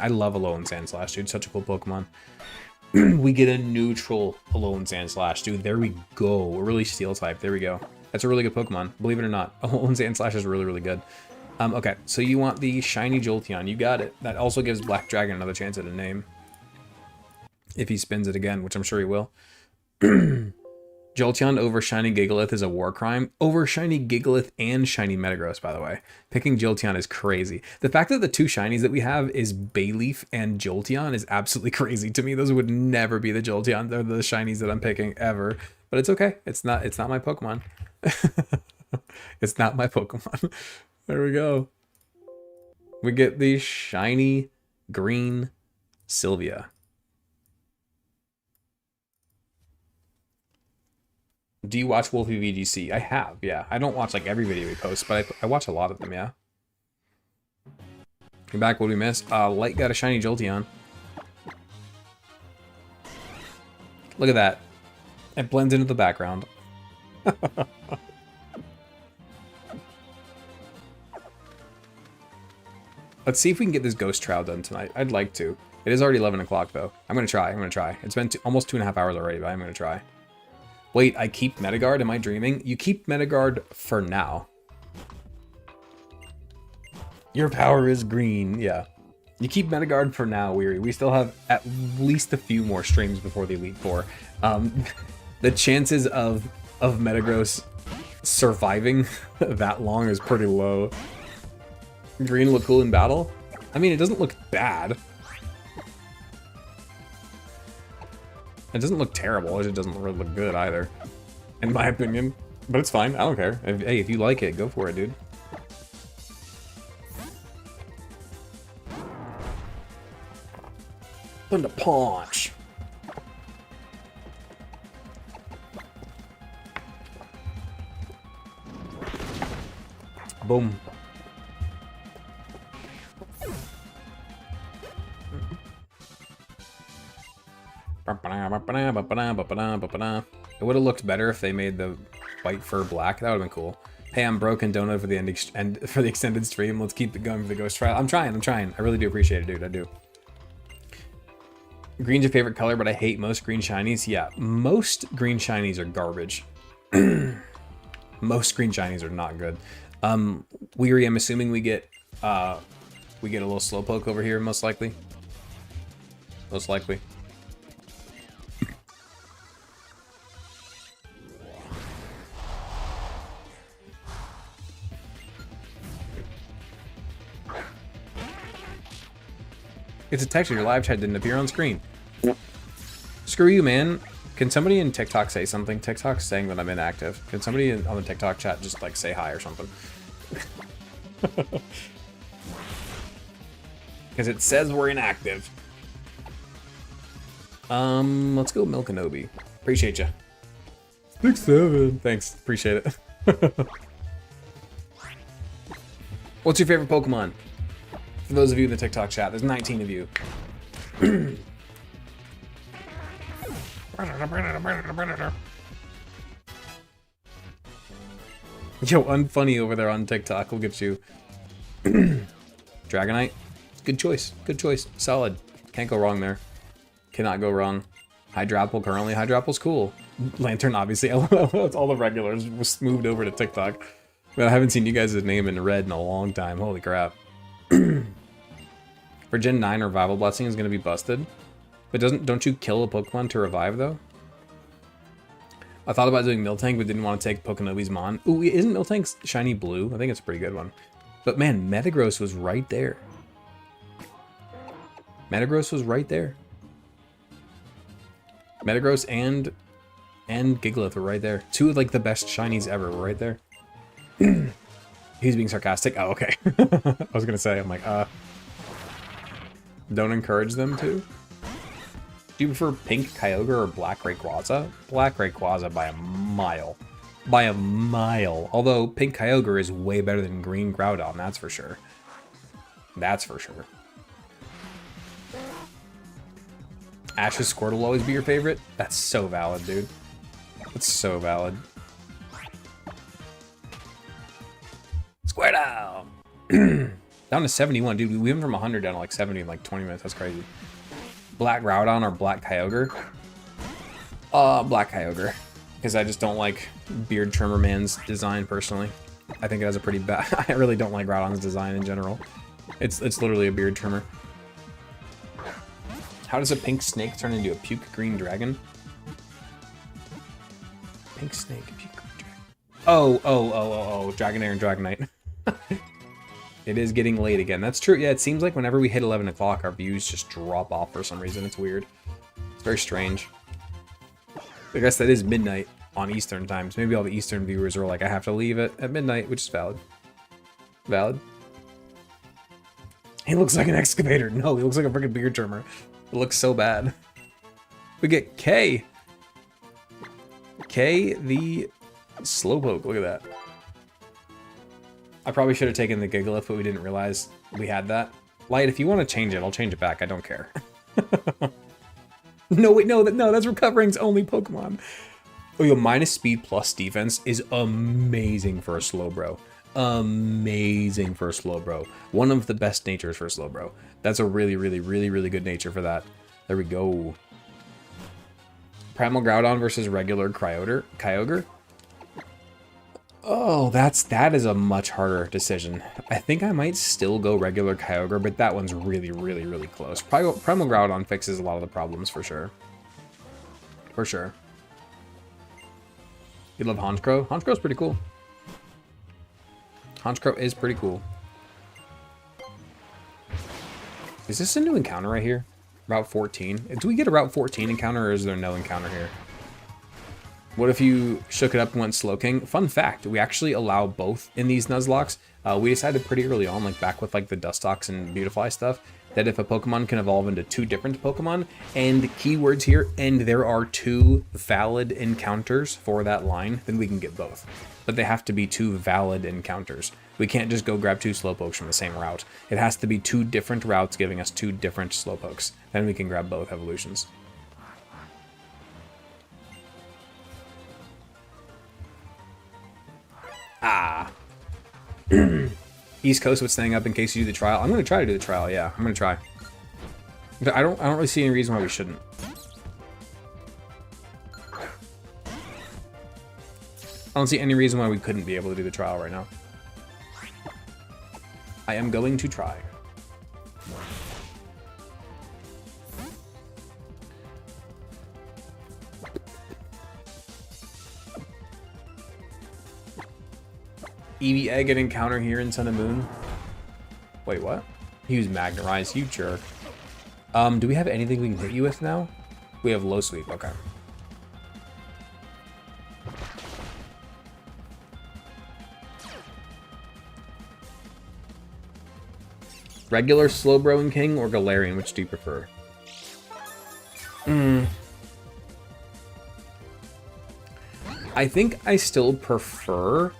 A: I love Alolan Sandslash, dude. Such a cool Pokemon. We get a neutral Alolan Sandslash, dude. There we go. A really steel type. There we go. That's a really good Pokemon. Believe it or not. Alolan Sandslash is really good. Okay, so you want the shiny Jolteon. You got it. That also gives Black Dragon another chance at a name. If he spins it again, which I'm sure he will. Jolteon over Shiny Gigalith is a war crime. Over Shiny Gigalith and Shiny Metagross, by the way. Picking Jolteon is crazy. The fact that the two shinies that we have is Bayleaf and Jolteon is absolutely crazy to me. Those would never be the Jolteon. They're the shinies that I'm picking ever. But it's okay. It's not my Pokemon. It's not my Pokemon. There we go. We get the shiny green Sylvia. Do you watch Wolfie VGC? I have, yeah. I don't watch like every video he posts, but I watch a lot of them, yeah. Come back, what do we miss? Light got a shiny Jolteon. Look at that. It blends into the background. Let's see if we can get this ghost trial done tonight. I'd like to. It is already 11 o'clock though. I'm gonna try. It's been almost 2.5 hours already, but I'm gonna try. Wait, I keep Metagard? Am I dreaming? You keep Metagard for now. Your power is green. Yeah. You keep Metagard for now, Weary. We still have at least a few more streams before the Elite Four. The chances of Metagross surviving that long is pretty low. Green look cool in battle? I mean, it doesn't look bad. It doesn't look terrible, it doesn't really look good either, in my opinion. But it's fine, I don't care. Hey, if you like it, go for it, dude. Thunder Punch. Boom. It would have looked better if they made the white fur black. That would have been cool. Hey, I'm broke and donut for the end for the extended stream. Let's keep it going for the ghost trial. I'm trying. I really do appreciate it, dude. I do. Green's your favorite color, but I hate most green shinies. Yeah, most green shinies are garbage. Most green shinies are not good. Weary, I'm assuming we get a little slowpoke over here, most likely. Most likely. It's a text your live chat didn't appear on screen. Screw you, man. Can somebody in TikTok say something? TikTok's saying that I'm inactive. Can somebody on the TikTok chat just like say hi or something? Because it says we're inactive. Let's go Milkanobi. Appreciate you. 6-7. Thanks, appreciate it. What's your favorite Pokemon? For those of you in the TikTok chat, there's 19 of you. Yo, unfunny over there on TikTok. Look at you. Dragonite. Good choice. Good choice. Solid. Can't go wrong there. Cannot go wrong. Hydrapple currently. Hydrapple's cool. Lantern, obviously. It's all the regulars. Was moved over to TikTok. But I haven't seen you guys' name in red in a long time. Holy crap. For Gen 9, Revival Blessing is going to be busted. But don't you kill a Pokemon to revive, though? I thought about doing Miltank, but didn't want to take Pokenobi's Mon. Ooh, isn't Miltank's shiny blue? I think it's a pretty good one. But man, Metagross was right there. Metagross was right there. Metagross and Gigalith were right there. Two of like the best shinies ever were right there. He's being sarcastic. Oh, okay. I was gonna say, I'm like, don't encourage them to. Do you prefer pink Kyogre or black Rayquaza? Black Rayquaza by a mile. By a mile. Although pink Kyogre is way better than green Groudon, that's for sure. That's for sure. Ash's Squirtle will always be your favorite? That's so valid, dude. That's so valid. Squirtle! Down to 71, dude. We went from 100 down to like 70 in like 20 minutes. That's crazy. Black Groudon or Black Kyogre? Black Kyogre. Because I just don't like Beard Trimmer Man's design personally. I think it has a pretty bad... I really don't like Groudon's design in general. It's literally a beard trimmer. How does a pink snake turn into a puke green dragon? Pink snake, puke green dragon. Oh. Dragonair and Dragonite. It is getting late again. That's true. Yeah, it seems like whenever we hit 11 o'clock, our views just drop off for some reason. It's weird. It's very strange. I guess that is midnight on Eastern times. Maybe all the Eastern viewers are like, I have to leave it at midnight, which is valid. Valid. He looks like an excavator. No, he looks like a freaking beard trimmer. It looks so bad. We get K. K the Slowpoke. Look at that. I probably should have taken the Gigalith, but we didn't realize we had that. Light, if you want to change it, I'll change it back. I don't care. No, wait, no, that's Recovering's only Pokemon. Oh, yo, minus speed plus defense is amazing for a Slowbro. Amazing for a Slowbro. One of the best natures for a Slowbro. That's a really good nature for that. There we go. Primal Groudon versus regular Kyogre. Oh, that is a much harder decision. I think I might still go regular Kyogre, but that one's really close. Primal Groudon fixes a lot of the problems for sure. For sure. You love Honchkrow? Honchkrow's pretty cool. Honchkrow is pretty cool. Is this a new encounter right here? Route 14? Do we get a Route 14 encounter, or is there no encounter here? What if you shook it up and went Slowking? Fun fact, we actually allow both in these Nuzlocks. We decided pretty early on, like back with like the Dustox and Beautifly stuff, that if a Pokemon can evolve into 2 different Pokemon, and the keywords here, and there are 2 valid encounters for that line, then we can get both. But they have to be 2 valid encounters. We can't just go grab 2 Slowpokes from the same route. It has to be 2 different routes giving us 2 different Slowpokes. Then we can grab both evolutions. Ah. East Coast with staying up in case you do the trial. I'm going to try to do the trial, yeah. I'm going to try. I don't really see any reason why we shouldn't. I don't see any reason why we couldn't be able to do the trial right now. I am going to try. Eevee Egg and encounter here in Sun and Moon. Wait, what? Use Magnerize, you jerk. Do we have anything we can hit you with now? We have Low Sweep, okay. Regular Slowbro King or Galarian, which do you prefer? I think I still prefer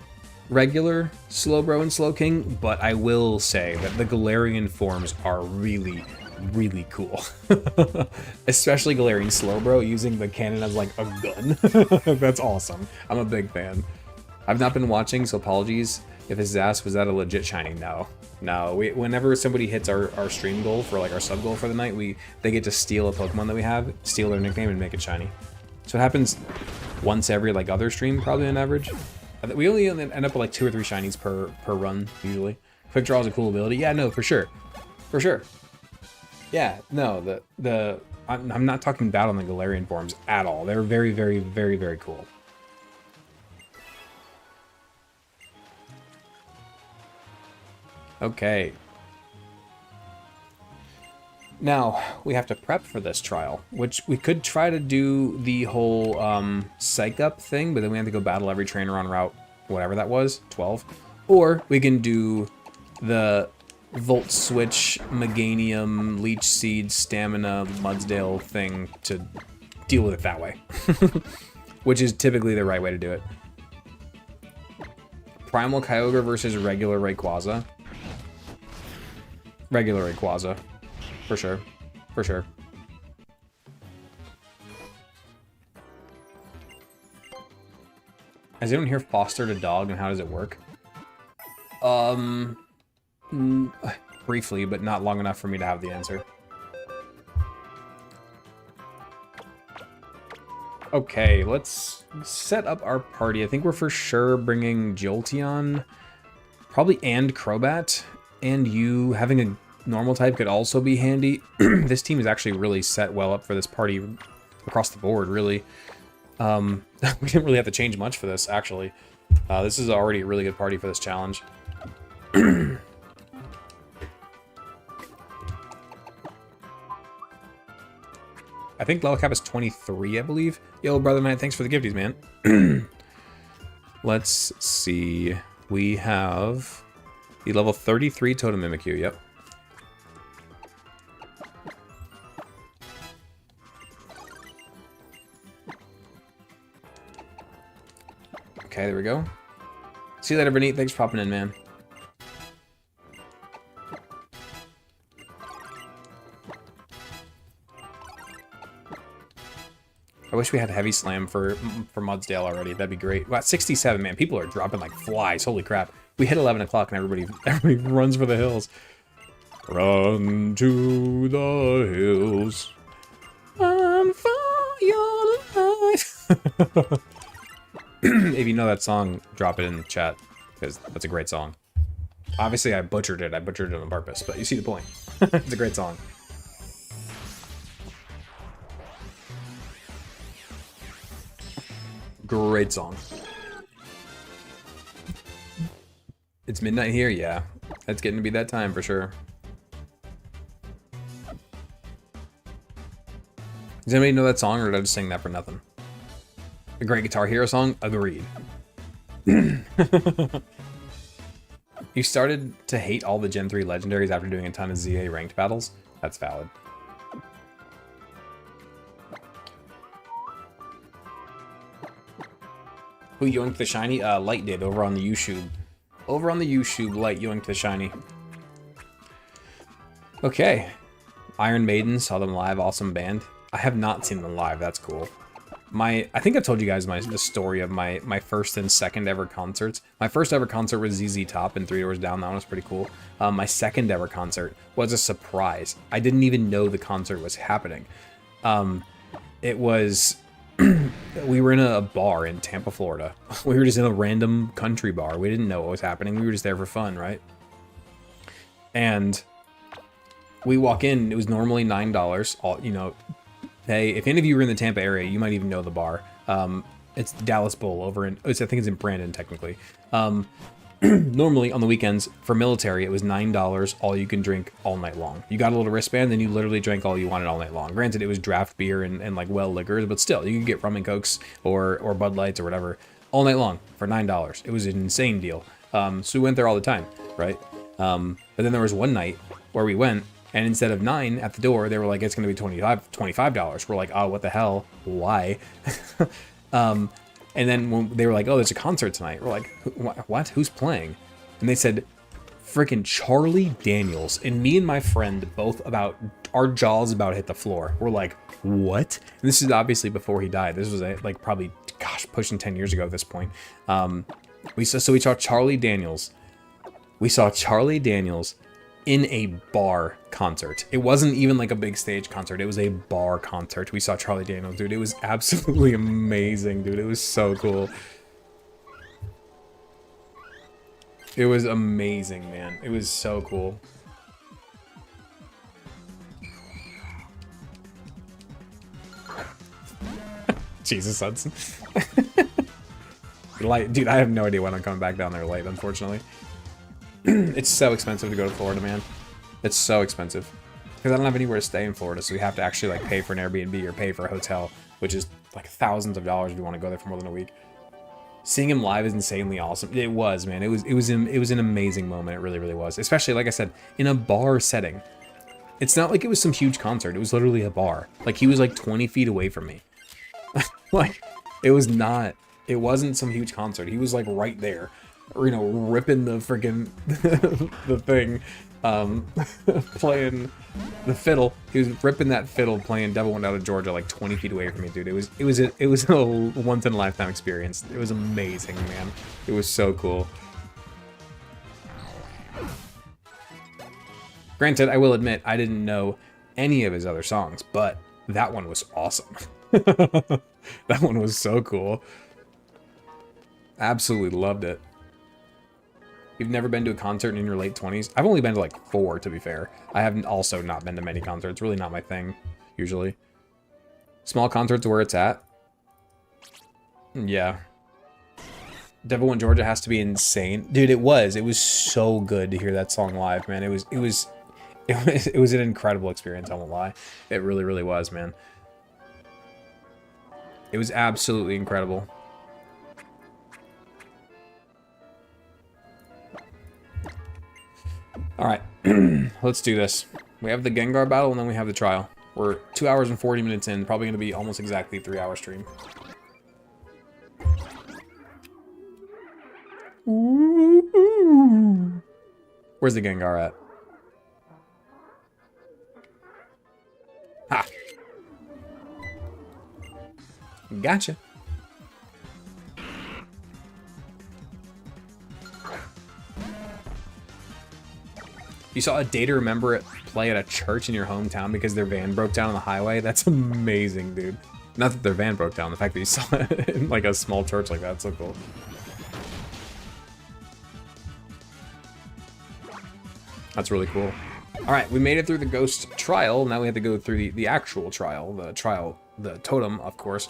A: regular Slowbro and Slowking, but I will say that the Galarian forms are really, really cool. Especially Galarian Slowbro using the cannon as like a gun. That's awesome. I'm a big fan. I've not been watching, so apologies if his ass was that a legit shiny. No. Whenever somebody hits our stream goal for like our sub goal for the night, they get to steal a Pokemon that we have, steal their nickname, and make it shiny. So it happens once every like other stream, probably on average. We only end up with like 2 or 3 shinies per run usually. Quick Draw is a cool ability. Yeah, no, for sure. Yeah, no, I'm not talking bad on the Galarian forms at all. They're very, very, very, very cool. Okay. Now, we have to prep for this trial, which we could try to do the whole psych up thing, but then we have to go battle every trainer on route, whatever that was, 12. Or we can do the Volt Switch, Meganium, Leech Seed, Stamina, Mudsdale thing to deal with it that way. Which is typically the right way to do it. Primal Kyogre versus regular Rayquaza. Regular Rayquaza. For sure. For sure. Has anyone here fostered a dog, and how does it work? Briefly, but not long enough for me to have the answer. Okay, let's set up our party. I think we're for sure bringing Jolteon, probably, and Crobat, and you having a normal type could also be handy. This team is actually really set well up for this party across the board, really. We didn't really have to change much for this, actually. This is already a really good party for this challenge. I think level cap is 23, I believe. Yo, Brother Knight, thanks for the gifties, man. Let's see. We have the level 33 Totem Mimikyu, yep. Okay, there we go. See you later, Benit. Thanks for popping in, man. I wish we had Heavy Slam for Mudsdale already. That'd be great. Wow, 67, man. People are dropping like flies. Holy crap. We hit 11 o'clock and everybody runs for the hills. Run to the hills. Run for your life. If you know that song, drop it in the chat, because that's a great song. Obviously, I butchered it. I butchered it on purpose, but you see the point. It's a great song. Great song. It's midnight here? Yeah. It's getting to be that time for sure. Does anybody know that song, or did I just sing that for nothing? A great Guitar Hero song? Agreed. You started to hate all the Gen 3 legendaries after doing a ton of ZA ranked battles? That's valid. Who yoinked the shiny? Light did over on the YouTube. Over on the YouTube, Light yoinked the shiny. Okay. Iron Maiden, saw them live, awesome band. I have not seen them live, that's cool. I think I've told you guys the story of my first and second ever concerts. My first ever concert was ZZ Top in 3 Doors Down, that one was pretty cool. My second ever concert was a surprise. I didn't even know the concert was happening. It was... we were in a bar in Tampa, Florida. We were just in a random country bar. We didn't know what was happening. We were just there for fun, right? And we walk in. It was normally $9. All, you know, hey, if any of you are in the Tampa area, you might even know the bar. It's the Dallas Bowl over in... I think it's in Brandon, technically. Normally on the weekends for military it was $9 all you can drink all night long. You got a little wristband, then you literally drank all you wanted all night long. Granted, it was draft beer and like well liquors, but still you could get rum and cokes or Bud Lights or whatever all night long for $9. It was an insane deal. So we went there all the time, right? But then there was one night where we went, and instead of $9 at the door, they were like, it's gonna be $25. We're like, oh, what the hell? Why? And then when they were like, oh, there's a concert tonight. We're like, what? Who's playing? And they said, freaking Charlie Daniels. And me and my friend both our jaws about hit the floor. We're like, what? And this is obviously before he died. This was like probably, gosh, pushing 10 years ago at this point. We saw Charlie Daniels. We saw Charlie Daniels in a bar concert. It wasn't even like a big stage concert. It was a bar concert. We saw Charlie Daniels, dude. It was absolutely amazing, dude. It was so cool. It was amazing, man. It was so cool. Jesus, Hudson. Light, dude, I have no idea when I'm coming back down there late, unfortunately. It's so expensive to go to Florida, man. It's so expensive. Because I don't have anywhere to stay in Florida, so we have to actually like pay for an Airbnb or pay for a hotel, which is like thousands of dollars if you want to go there for more than a week. Seeing him live is insanely awesome. It was, man. It was an amazing moment. It really, really was. Especially, like I said, in a bar setting. It's not like it was some huge concert. It was literally a bar. Like, he was like 20 feet away from me. Like, it wasn't some huge concert. He was like right there. Or, you know, ripping the freaking the thing, playing the fiddle. He was ripping that fiddle, playing "Devil Went Out of Georgia" like 20 feet away from me, dude. It was a once in a lifetime experience. It was amazing, man. It was so cool. Granted, I will admit I didn't know any of his other songs, but that one was awesome. That one was so cool. Absolutely loved it. You've never been to a concert in your late 20s? I've only been to like 4, to be fair. I haven't also not been to many concerts. Really not my thing, usually. Small concerts where it's at. Yeah. Devil Went Georgia has to be insane. Dude, it was. It was so good to hear that song live, man. It was an incredible experience, I won't lie. It really, really was, man. It was absolutely incredible. Alright, let's do this. We have the Gengar battle and then we have the trial. We're 2 hours and 40 minutes in, probably going to be almost exactly a 3-hour stream. Where's the Gengar at? Ha! Gotcha. You saw a Day to Remember It play at a church in your hometown because their van broke down on the highway? That's amazing, dude. Not that their van broke down, the fact that you saw it in like a small church like that's so cool. That's really cool. Alright, we made it through the ghost trial. Now we have to go through the actual trial. The totem, of course.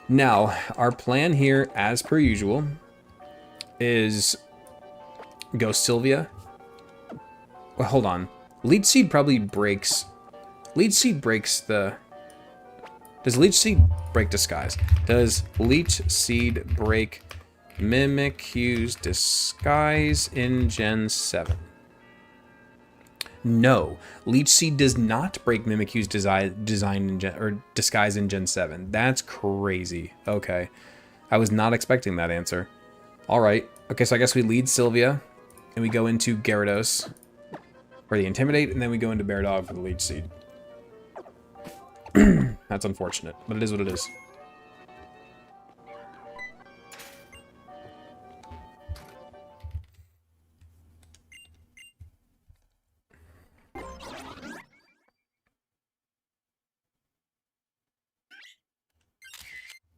A: Now, our plan here, as per usual, is Ghost Sylvia. Well, hold on. Leech Seed probably breaks... Leech Seed breaks the... Does Leech Seed break Disguise? Does Leech Seed break Mimikyu's Disguise in Gen 7? No, Leech Seed does not break Mimikyu's design in disguise in Gen 7. That's crazy. Okay. I was not expecting that answer. All right. Okay, so I guess we lead Sylvia, and we go into Gyarados for the Intimidate, and then we go into Bear Dog for the Leech Seed. That's unfortunate, but it is what it is.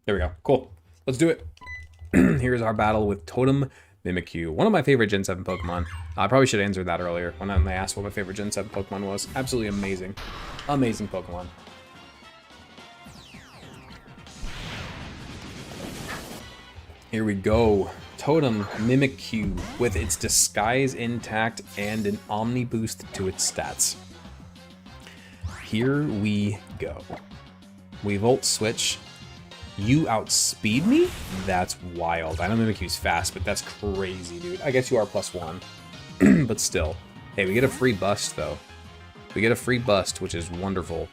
A: There we go. Cool. Let's do it. Here's our battle with Totem Mimikyu. One of my favorite Gen 7 Pokemon. I probably should have answered that earlier when I asked what my favorite Gen 7 Pokemon was. Absolutely amazing. Amazing Pokemon. Here we go. Totem Mimikyu with its disguise intact and an Omni boost to its stats. Here we go. We Volt Switch. You outspeed me? That's wild. I know Mimikyu's fast, but that's crazy, dude. I guess you are +1. But still. Hey, we get a free bust, though. We get a free bust, which is wonderful.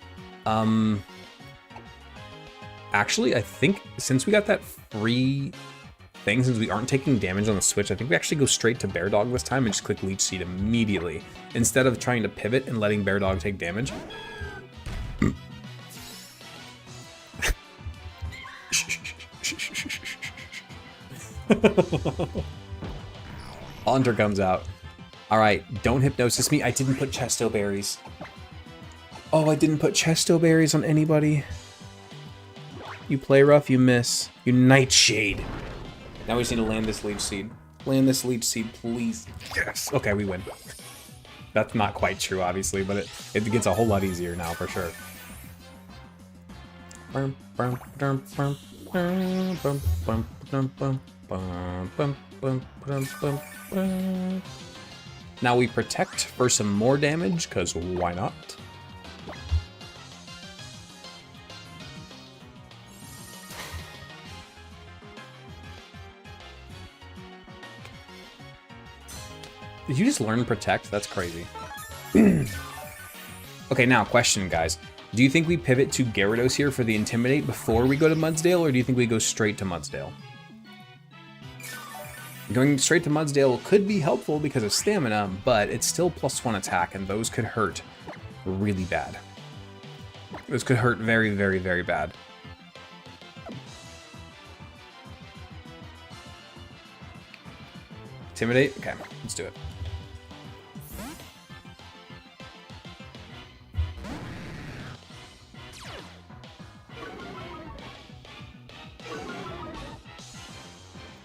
A: Actually, I think since we got that free thing, since we aren't taking damage on the Switch, I think we actually go straight to Bear Dog this time and just click Leech Seed immediately. Instead of trying to pivot and letting Bear Dog take damage. Haunter comes out. Alright, don't hypnosis me. I didn't put Chesto Berries. Oh, I didn't put Chesto Berries on anybody. You play rough, you miss. You Nightshade. Now we just need to land this Leech Seed. Land this Leech Seed, please. Yes. Okay, we win. That's not quite true, obviously, but it gets a whole lot easier now, for sure. Now we protect for some more damage, because why not? Did you just learn Protect? That's crazy. Okay, now question, guys. Do you think we pivot to Gyarados here for the Intimidate before we go to Mudsdale, or do you think we go straight to Mudsdale? Going straight to Mudsdale could be helpful because of stamina, but it's still +1 attack, and those could hurt really bad. Those could hurt very, very, very bad. Intimidate? Okay, let's do it.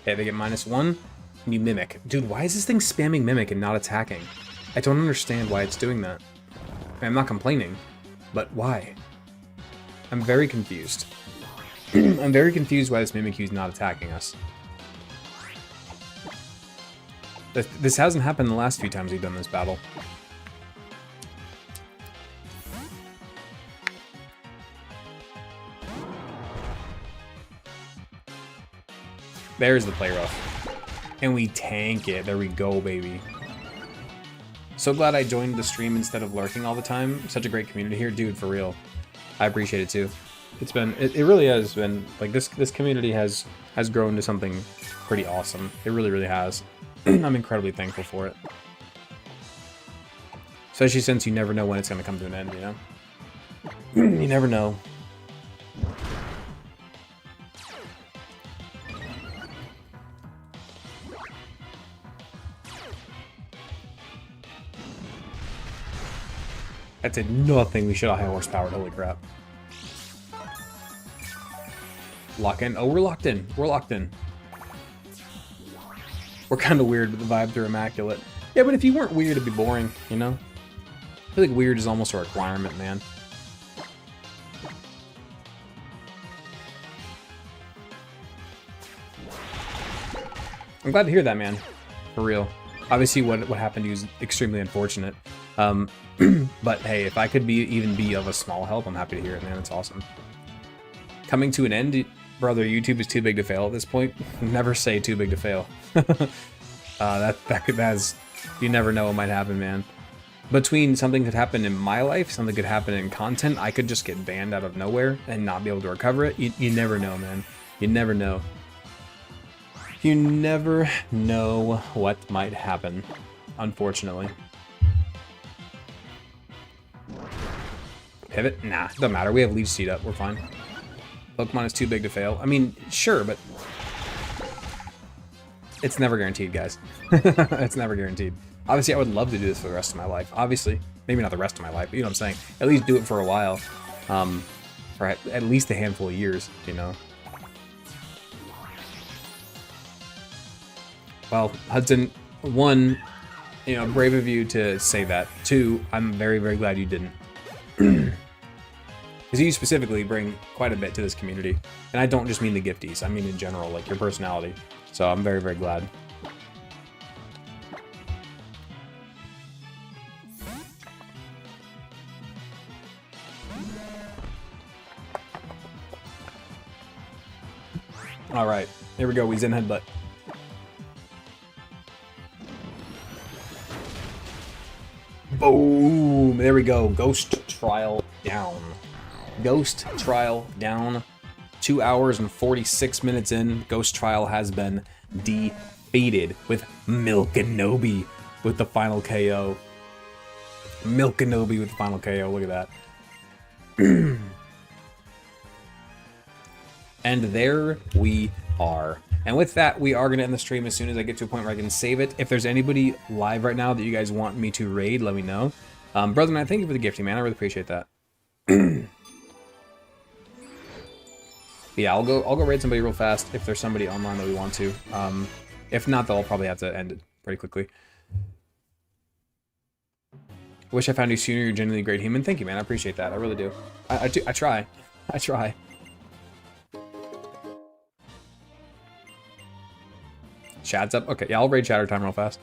A: Okay, they get -1, and you Mimic. Dude, why is this thing spamming Mimic and not attacking? I don't understand why it's doing that. I'm not complaining, but why? I'm very confused. I'm very confused why this Mimikyu is not attacking us. This hasn't happened the last few times we've done this battle. There's the play rough. And we tank it. There we go, baby. So glad I joined the stream instead of lurking all the time. Such a great community here. Dude, for real. I appreciate it too. It's been, it really has been, like, this community has grown to something pretty awesome. It really, really has. I'm incredibly thankful for it. Especially since you never know when it's going to come to an end, you know? You never know. That did nothing. We should have high horsepower. Holy crap. Lock in. Oh, we're locked in. We're locked in. We're kind of weird, but the vibes are immaculate. Yeah, but if you weren't weird, it'd be boring, you know? I feel like weird is almost a requirement, man. I'm glad to hear that, man. For real. Obviously, what happened to you is extremely unfortunate. But hey, if I could even be of a small help, I'm happy to hear it, man. It's awesome. Coming to an end, brother. YouTube is too big to fail at this point. Never say too big to fail. That has, you never know what might happen, man. between something could happen in my life, something could happen in content, I could just get banned out of nowhere and not be able to recover it. You never know, man. You never know. You never know what might happen, unfortunately. Pivot? Nah, doesn't matter. We have leech seed up. We're fine. Pokemon is too big to fail. I mean, sure, but it's never guaranteed, guys. It's never guaranteed. Obviously, I would love to do this for the rest of my life. Obviously, maybe not the rest of my life, but you know what I'm saying. At least do it for a while, for at least a handful of years, you know. Well, Hudson, one, you know, brave of you to say that. Two, I'm very, very glad you didn't. Because you specifically bring quite a bit to this community. And I don't just mean the gifties, I mean in general, like your personality. So I'm very, very glad. Alright, here we go, we Zen Headbutt. Boom! There we go. Ghost Trial down. Ghost Trial down. 2 hours and 46 minutes in. Ghost Trial has been defeated with Milkanobi with the final KO. Milkanobi with the final KO. Look at that. And there we are. And with that, we are going to end the stream as soon as I get to a point where I can save it. If there's anybody live right now that you guys want me to raid, let me know. Brother man, thank you for the gifting, man. I really appreciate that. Yeah, I'll go raid somebody real fast if there's somebody online that we want to. If not, though, I'll probably have to end it pretty quickly. Wish I found you sooner. You're genuinely a great human. Thank you, man. I appreciate that. I really do. I try. I try. Shad's up? Okay, yeah, I'll raid Shatter Time real fast.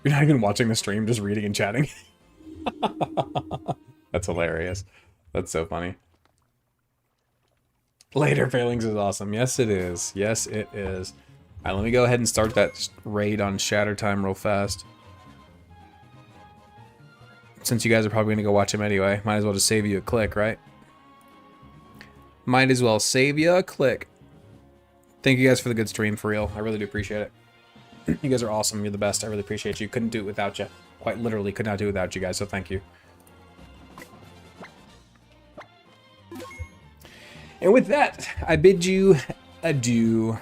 A: You're not even watching the stream, just reading and chatting. That's hilarious. That's so funny. Later Failings is awesome. Yes, it is. Yes, it is. Alright, let me go ahead and start that raid on Shatter Time real fast. Since you guys are probably going to go watch him anyway, might as well just save you a click, right? Might as well save you a click. Thank you guys for the good stream, for real. I really do appreciate it. You guys are awesome. You're the best. I really appreciate you. Couldn't do it without you. Quite literally could not do it without you guys, so thank you. And with that, I bid you adieu.